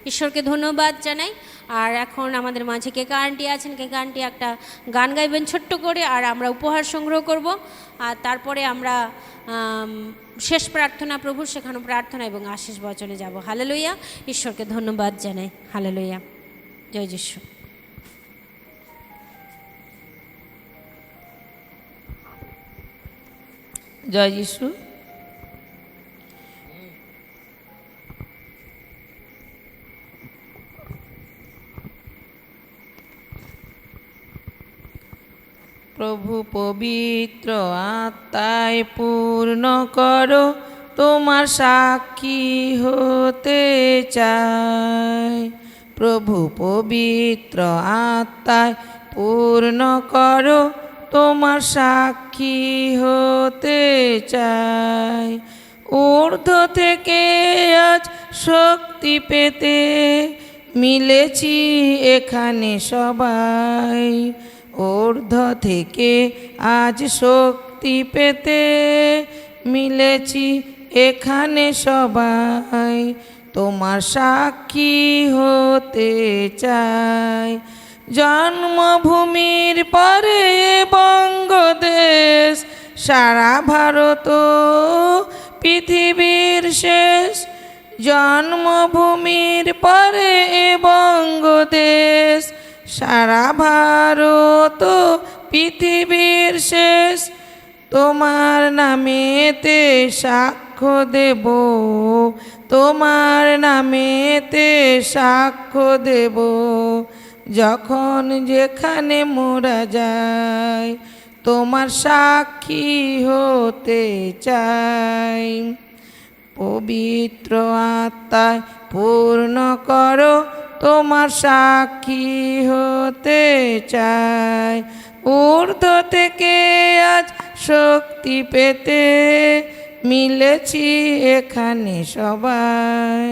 ঈশ্বরকে ধন্যবাদ জানাই। আর এখন আমাদের মাঝে কেকা আন্টি আছেন, কেকা আন্টি একটা গান গাইবেন ছোট্ট করে, আর আমরা উপহার সংগ্রহ করব, আর তারপরে আমরা শেষ প্রার্থনা প্রভুর শেখানো প্রার্থনা এবং আশীষ বচনে যাব। হালেলুয়া। ঈশ্বরকে ধন্যবাদ জানাই। হালেলুয়া। জয় যিশু। জয় যিশু। প্রভু পবিত্র আত্মায় পূর্ণ করো, তোমার সাক্ষী হতে চাই। প্রভু পবিত্র আত্মায় পূর্ণ করো, তোমার সাক্ষী হতে চাই। ঊর্ধ্ব থেকে আজ শক্তি পেতে মিলেছি এখানে সবাই। ঊর্ধ্ব থেকে আজ শক্তি পেতে মিলেছি এখানে সবাই। তোমার সাক্ষী হতে চাই। জন্মভূমির পরে বঙ্গদেশ, সারা ভারত পৃথিবীর শেষ। জন্মভূমির পরে বঙ্গদেশ, সারা ভারত পৃথিবীর শেষ। তোমার নামেতে সাক্ষ্য দেব, তোমার নামেতে সাক্ষ্য দেব। যখন যেখানে মোরা যাই, তোমার সাক্ষী হতে চাই। পবিত্র আত্মায় পূর্ণ করো, তোমার সাক্ষী হতে চাই। ঊর্ধ্ব থেকে আজ শক্তি পেতে মিলেছি এখানে সবাই।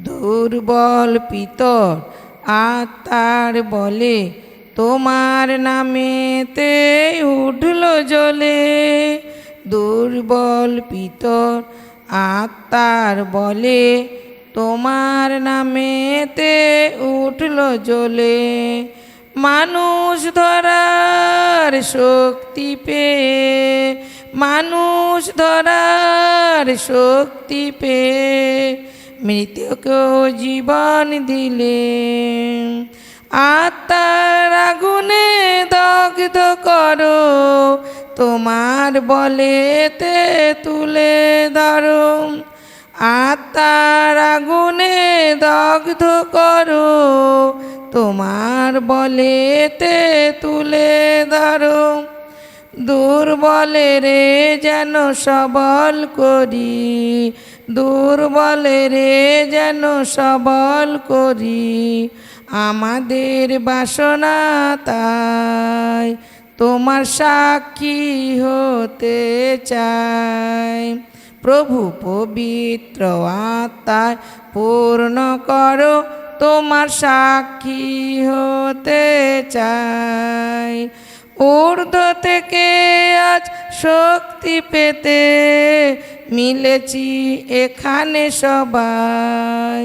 দুর্বল পিতর আত্মার বলে, তোমার নামেতে উঠল জ্বলে। দুর্বল পিতর আত্মার বলে, তোমার নামেতে উঠল জ্বলে। মানুষ ধরার শক্তি পেয়ে, মানুষ ধরার শক্তি পেয়ে মৃতকেও জীবন দিলে। আত্মার আগুনে দগ্ধ করো, তোমার বলেতে তুলে ধরো। আত্মার আগুনে দগ্ধ করো, তোমার বলেতে তুলে ধরো। দুর্বলেরে যেন সবল করি, দুর্বলেরে যেন সবল করি। আমাদের বাসনা তাই তোমার সাক্ষী হতে চাই। প্রভু পবিত্র আত্মায় পূর্ণ করো, তোমার সাক্ষী হতে চাই। ঊর্ধ্ব থেকে আজ শক্তি পেতে মিলেছি এখানে সবাই,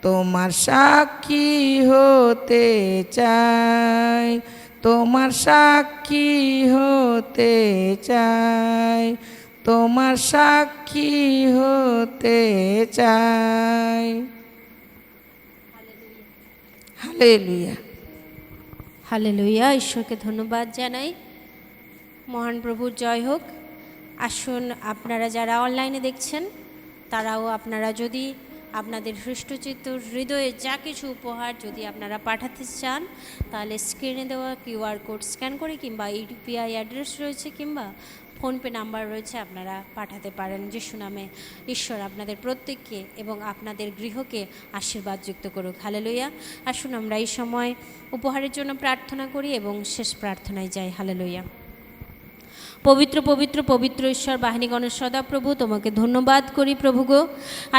তোমার সাক্ষী হতে চাই, তোমার সাক্ষী হতে চাই, তোমার সাক্ষী হতে চাই। হালেলুয়া। হালেলুয়া। ঈশ্বরকে ধন্যবাদ জানাই। মহান প্রভুর জয় হোক। আসুন, আপনারা যারা অনলাইনে দেখছেন তারাও আপনারা যদি আপনাদের হৃষ্টচিত্ত হৃদয়ে যা কিছু উপহার যদি আপনারা পাঠাতে চান, তাহলে স্ক্রিনে দেওয়া কিউআর কোড স্ক্যান করে কিংবা ইউপিআই অ্যাড্রেস রয়েছে কিংবা ফোনপে নাম্বার রয়েছে, আপনারা পাঠাতে পারেন। যিশু নামে ঈশ্বর আপনাদের প্রত্যেককে এবং আপনাদের গৃহকে আশীর্বাদযুক্ত করুক। হালেলুয়া। আসুন আমরা এই সময় উপহারের জন্য প্রার্থনা করি এবং শেষ প্রার্থনায় যাই। হালেলুয়া। পবিত্র পবিত্র পবিত্র ঈশ্বর বাহিনীগণের সদাপ্রভু, তোমাকে ধন্যবাদ করি প্রভু গো।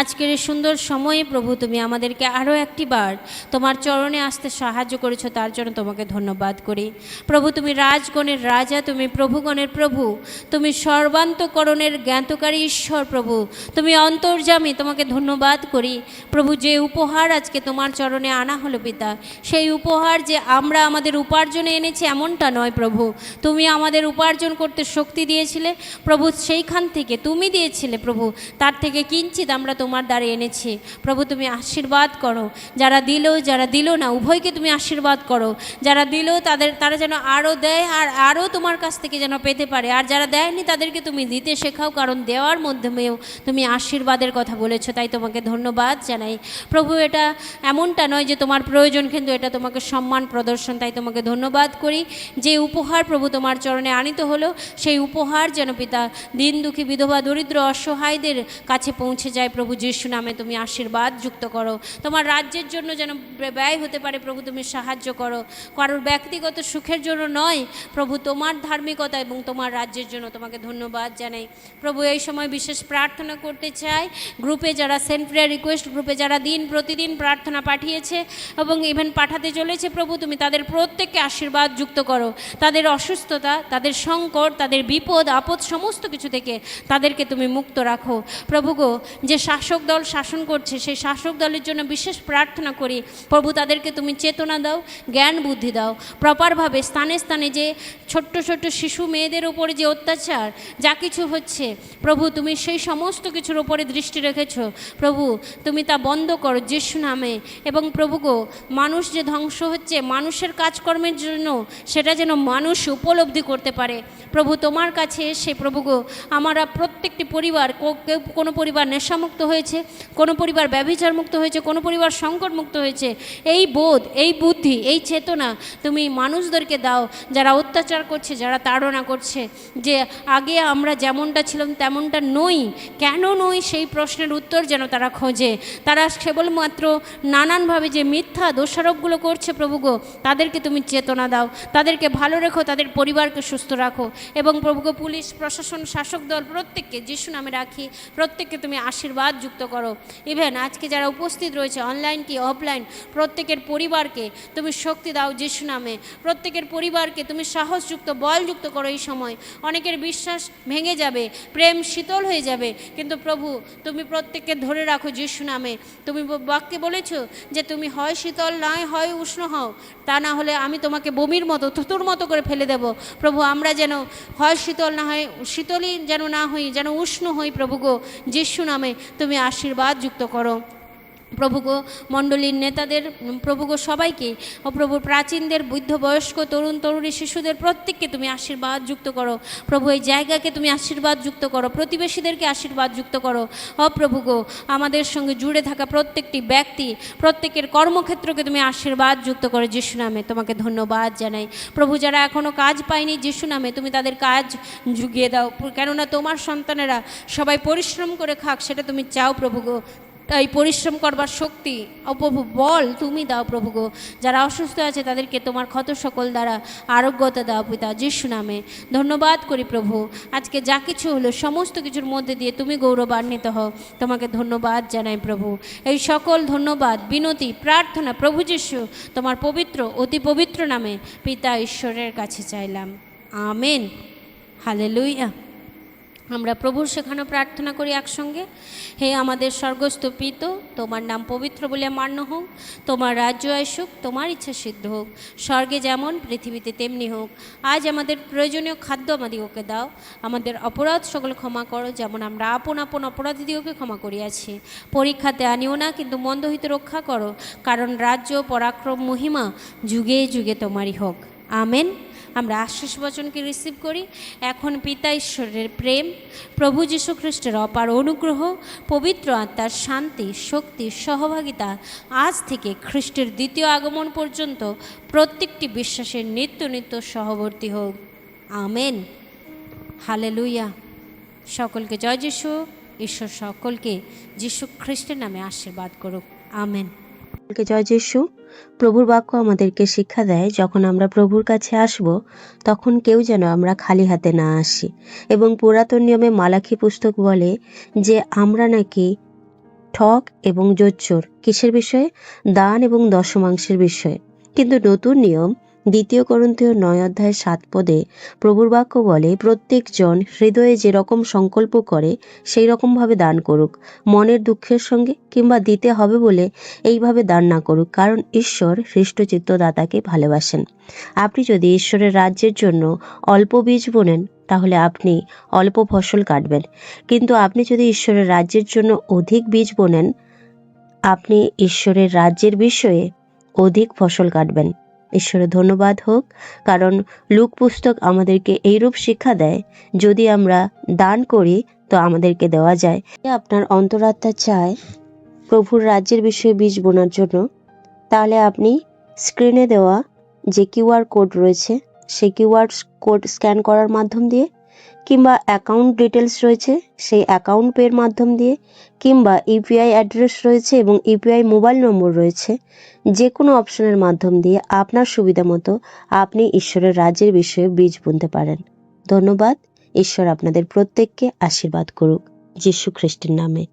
আজকের এই সুন্দর সময়ে প্রভু তুমি আমাদেরকে আরও একটি বার তোমার চরণে আসতে সাহায্য করেছো, তার জন্য তোমাকে ধন্যবাদ করি প্রভু। তুমি রাজগণের রাজা, তুমি প্রভুগণের প্রভু, তুমি সর্বান্তকরণের জ্ঞাতকারী ঈশ্বর প্রভু, তুমি অন্তর্যামী। তোমাকে ধন্যবাদ করি প্রভু, যে উপহার আজকে তোমার চরণে আনা হলো পিতা, সেই উপহার যে আমরা আমাদের উপার্জনে এনেছি এমনটা নয় প্রভু। তুমি আমাদের উপার্জন করতে শক্তি দিয়েছিলে প্রভু, সেইখান থেকে তুমি দিয়েছিলে প্রভু, তার থেকে কিঞ্চিত আমরা তোমার দ্বারা এনেছি প্রভু। তুমি আশীর্বাদ করো, যারা দিল না উভয়কে তুমি আশীর্বাদ করো। যারা দিল তারা যেন আরও দেয় আর আরও তোমার কাছ থেকে যেন পেতে পারে, আর যারা দেয়নি তাদেরকে তুমি দিতে শেখাও, কারণ দেওয়ার মাধ্যমেও তুমি আশীর্বাদের কথা বলেছো। তাই তোমাকে ধন্যবাদ জানাই প্রভু। এটা এমনটা নয় যে তোমার প্রয়োজন, কিন্তু এটা তোমাকে সম্মান প্রদর্শন। তাই তোমাকে ধন্যবাদ করি যে উপহার প্রভু তোমার চরণে আনিত হলো, সেই উপহার যেন পিতা দিন দুঃখী বিধবা দরিদ্র অসহায়দের কাছে পৌঁছে যায় প্রভু। যিশু নামে তুমি আশীর্বাদ যুক্ত করো, তোমার রাজ্যের জন্য যেন ব্যয় হতে পারে প্রভু, তুমি সাহায্য করো। কারোর ব্যক্তিগত সুখের জন্য নয় প্রভু, তোমার ধার্মিকতা এবং তোমার রাজ্যের জন্য তোমাকে ধন্যবাদ জানাই প্রভু। এই সময় বিশেষ প্রার্থনা করতে চাই গ্রুপে যারা সেন্ট প্রেয়ার রিকোয়েস্ট গ্রুপে যারা দিন প্রতিদিন প্রার্থনা পাঠিয়েছে এবং ইভেন্ট পাঠাতে চলেছে প্রভু, তুমি তাদের প্রত্যেককে আশীর্বাদ যুক্ত করো। তাদের অসুস্থতা, তাদের সংকট, তাদের বিপদ আপদ সমস্ত কিছু থেকে তাদেরকে তুমি মুক্ত রাখো প্রভু গো। যে শাসক দল শাসন করছে সেই শাসক দলের জন্য বিশেষ প্রার্থনা করি প্রভু, তাদেরকে তুমি চেতনা দাও, জ্ঞান বুদ্ধি দাও প্রপারভাবে। স্থানে স্থানে যে ছোট্ট ছোট্ট শিশু মেয়েদের ওপরে যে অত্যাচার যা কিছু হচ্ছে প্রভু, তুমি সেই সমস্ত কিছুর ওপরে দৃষ্টি রেখেছো প্রভু, তুমি তা বন্ধ করো যিশু নামে। এবং প্রভু গো, মানুষ যে ধ্বংস হচ্ছে মানুষের কাজকর্মের জন্য, সেটা যেন মানুষ উপলব্ধি করতে পারে প্রভু। তোমার কাছে এসে প্রভু গো, আমরা প্রত্যেকটি পরিবার, কোনো পরিবার নেশামুক্ত হয়েছে, কোনো পরিবার ব্যভিচার মুক্ত হয়েছে, কোনো পরিবার সংকট মুক্ত হয়েছে। এই বোধ, এই বুদ্ধি, এই চেতনা তুমি মানুষদেরকে দাও যারা অত্যাচার করছে, যারা তাড়না করছে, যে আগে আমরা যেমনটা ছিলাম তেমনটা নই, কেন নই সেই প্রশ্নের উত্তর যেন তারা খোঁজে। তারা কেবলমাত্র নানানভাবে যে মিথ্যা দোষারোপগুলো করছে প্রভু গো, তাদেরকে তুমি চেতনা দাও, তাদেরকে ভালো রেখো, তাদের পরিবারকে সুস্থ রাখো। এবং প্রভুকে পুলিশ প্রশাসন শাসক দল প্রত্যেককে যিশু নামে রাখি, প্রত্যেককে তুমি আশীর্বাদ যুক্ত করো। ইভেন আজকে যারা উপস্থিত রয়েছে অনলাইন কি অফলাইন, প্রত্যেকের পরিবারকে তুমি শক্তি দাও যিশু নামে। প্রত্যেকের পরিবারকে তুমি সাহসযুক্ত বলযুক্ত করো। এই সময় অনেকের বিশ্বাস ভেঙে যাবে, প্রেম শীতল হয়ে যাবে, কিন্তু প্রভু তুমি প্রত্যেককে ধরে রাখো যিশু নামে। তুমি বাক্যে বলেছো যে তুমি হয় শীতল নয় হয় উষ্ণ হও, তা না হলে আমি তোমাকে বমির মতো থুতুর মতো করে ফেলে দেব প্রভু। আমরা যেন হয় শীতল না হয়, শীতলই যেন না হই, যেন উষ্ণ হই প্রভু গো। যিশু নামে তুমি আশীর্বাদ যুক্ত করো প্রভু গো। মণ্ডলীর নেতাদের প্রভু গো সবাইকে, ও প্রভু প্রাচীনদের, বৃদ্ধ বয়স্ক, তরুণ তরুণী, শিশুদের প্রত্যেককে তুমি আশীর্বাদ যুক্ত করো প্রভু। এই জায়গাকে তুমি আশীর্বাদ যুক্ত করো, প্রতিবেশীদেরকে আশীর্বাদ যুক্ত করো প্রভু গো। আমাদের সঙ্গে জুড়ে থাকা প্রত্যেকটি ব্যক্তি, প্রত্যেকের কর্মক্ষেত্রকে তুমি আশীর্বাদ যুক্ত করো যিশু নামে। তোমাকে ধন্যবাদ জানাই প্রভু। যারা এখনও কাজ পায়নি যিশু নামে তুমি তাদের কাজ জুগিয়ে দাও, কেননা তোমার সন্তানেরা সবাই পরিশ্রম করে খাক সেটা তুমি চাও প্রভু গো। এই পরিশ্রম করবার শক্তি ও প্রভু বল তুমি দাও প্রভু গো। যারা অসুস্থ আছে তাদেরকে তোমার ক্ষত সকল দ্বারা আরোগ্যতা দাও পিতা যিশু নামে। ধন্যবাদ করি প্রভু, আজকে যা কিছু হলো সমস্ত কিছুর মধ্যে দিয়ে তুমি গৌরবান্বিত হও। তোমাকে ধন্যবাদ জানাই প্রভু। এই সকল ধন্যবাদ, বিনতি, প্রার্থনা প্রভু যিশু তোমার পবিত্র অতি পবিত্র নামে পিতা ঈশ্বরের কাছে চাইলাম, আমেন। হালেলুয়া। আমরা প্রভুর শেখানো প্রার্থনা করি একসঙ্গে। হে আমাদের স্বর্গস্থ পিতা, তোমার নাম পবিত্র বলে মান্য হোক, তোমার রাজ্য আসুক, তোমার ইচ্ছা সিদ্ধ হোক, স্বর্গে যেমন পৃথিবীতে তেমনি হোক। আজ আমাদের প্রয়োজনীয় খাদ্য আমাদিগকে দাও, আমাদের অপরাধ সকল ক্ষমা করো যেমন আমরা আপন আপন অপরাধীদিগকে ক্ষমা করিয়াছি। পরীক্ষাতে আনিও না, কিন্তু মন্দ হইতে রক্ষা করো, কারণ রাজ্য, পরাক্রম, মহিমা যুগে যুগে তোমারই হোক, আমেন। আমরা আশীষ বচনকে রিসিভ করি। এখন পিতা ঈশ্বরের প্রেম, প্রভু যীশু খ্রিস্টের অপার অনুগ্রহ, পবিত্র আত্মার শান্তি, শক্তি, সহভাগিতা আজ থেকে খ্রিস্টের দ্বিতীয় আগমন পর্যন্ত প্রত্যেকটি বিশ্বাসের নিত্য নিত্য সহবর্তী হোক, আমেন। হালেলুয়া। সকলকে জয় যিশু। ঈশ্বর সকলকে যীশু খ্রিস্টের নামে আশীর্বাদ করুক, আমেন। জয় যিশু। প্রভুর বাক্য আমাদেরকে শিক্ষা দেয়, যখন আমরা প্রভুর কাছে আসব তখন কেউ যেন আমরা খালি হাতে না আসি। এবং পুরাতন নিয়মে মালাখী পুস্তক বলে যে আমরা নাকি ঠক এবং জোচ্চোর কিসের বিষয়ে? দান এবং দশমাংশের বিষয়ে। কিন্তু নতুন নিয়ম 2 করন্থীয় 9:7 পদে প্রভুর বাক্য বলে, প্রত্যেকজন হৃদয়ে যেরকম সংকল্প করে সেই রকমভাবে দান করুক, মনের দুঃখের সঙ্গে কিংবা দিতে হবে বলে এইভাবে দান না করুক, কারণ ঈশ্বর হৃষ্টচিত্ত দাতাকে ভালোবাসেন। আপনি যদি ঈশ্বরের রাজ্যের জন্য অল্প বীজ বোনেন তাহলে আপনি অল্প ফসল কাটবেন, কিন্তু আপনি যদি ঈশ্বরের রাজ্যের জন্য অধিক বীজ বোনেন আপনি ঈশ্বরের রাজ্যের বিষয়ে অধিক ফসল কাটবেন। ঈশ্বরের ধন্যবাদ হোক, কারণ লুক পুস্তক আমাদেরকে এইরূপ শিক্ষা দেয়, যদি আমরা দান করি তো আমাদেরকে দেওয়া যায়। আপনার অন্তরাত্মা চায় প্রভুর রাজ্যের বিষয়ে বীজ বোনার জন্য, তাহলে আপনি স্ক্রিনে দেওয়া যে কিউআর কোড রয়েছে সেই কিউআর কোড স্ক্যান করার মাধ্যম দিয়ে, কিংবা অ্যাকাউন্ট ডিটেলস রয়েছে সেই অ্যাকাউন্ট পের মাধ্যম দিয়ে, কিংবা ইউপিআই অ্যাড্রেস রয়েছে এবং ইউপিআই মোবাইল নম্বর রয়েছে, যে কোনো অপশনের মাধ্যম দিয়ে আপনার সুবিধা মতো আপনি ঈশ্বরের রাজ্যের বিষয়ে বীজ বুনতে পারেন। ধন্যবাদ। ঈশ্বর আপনাদের প্রত্যেককে আশীর্বাদ করুক, যীশু খ্রিস্টের নামে।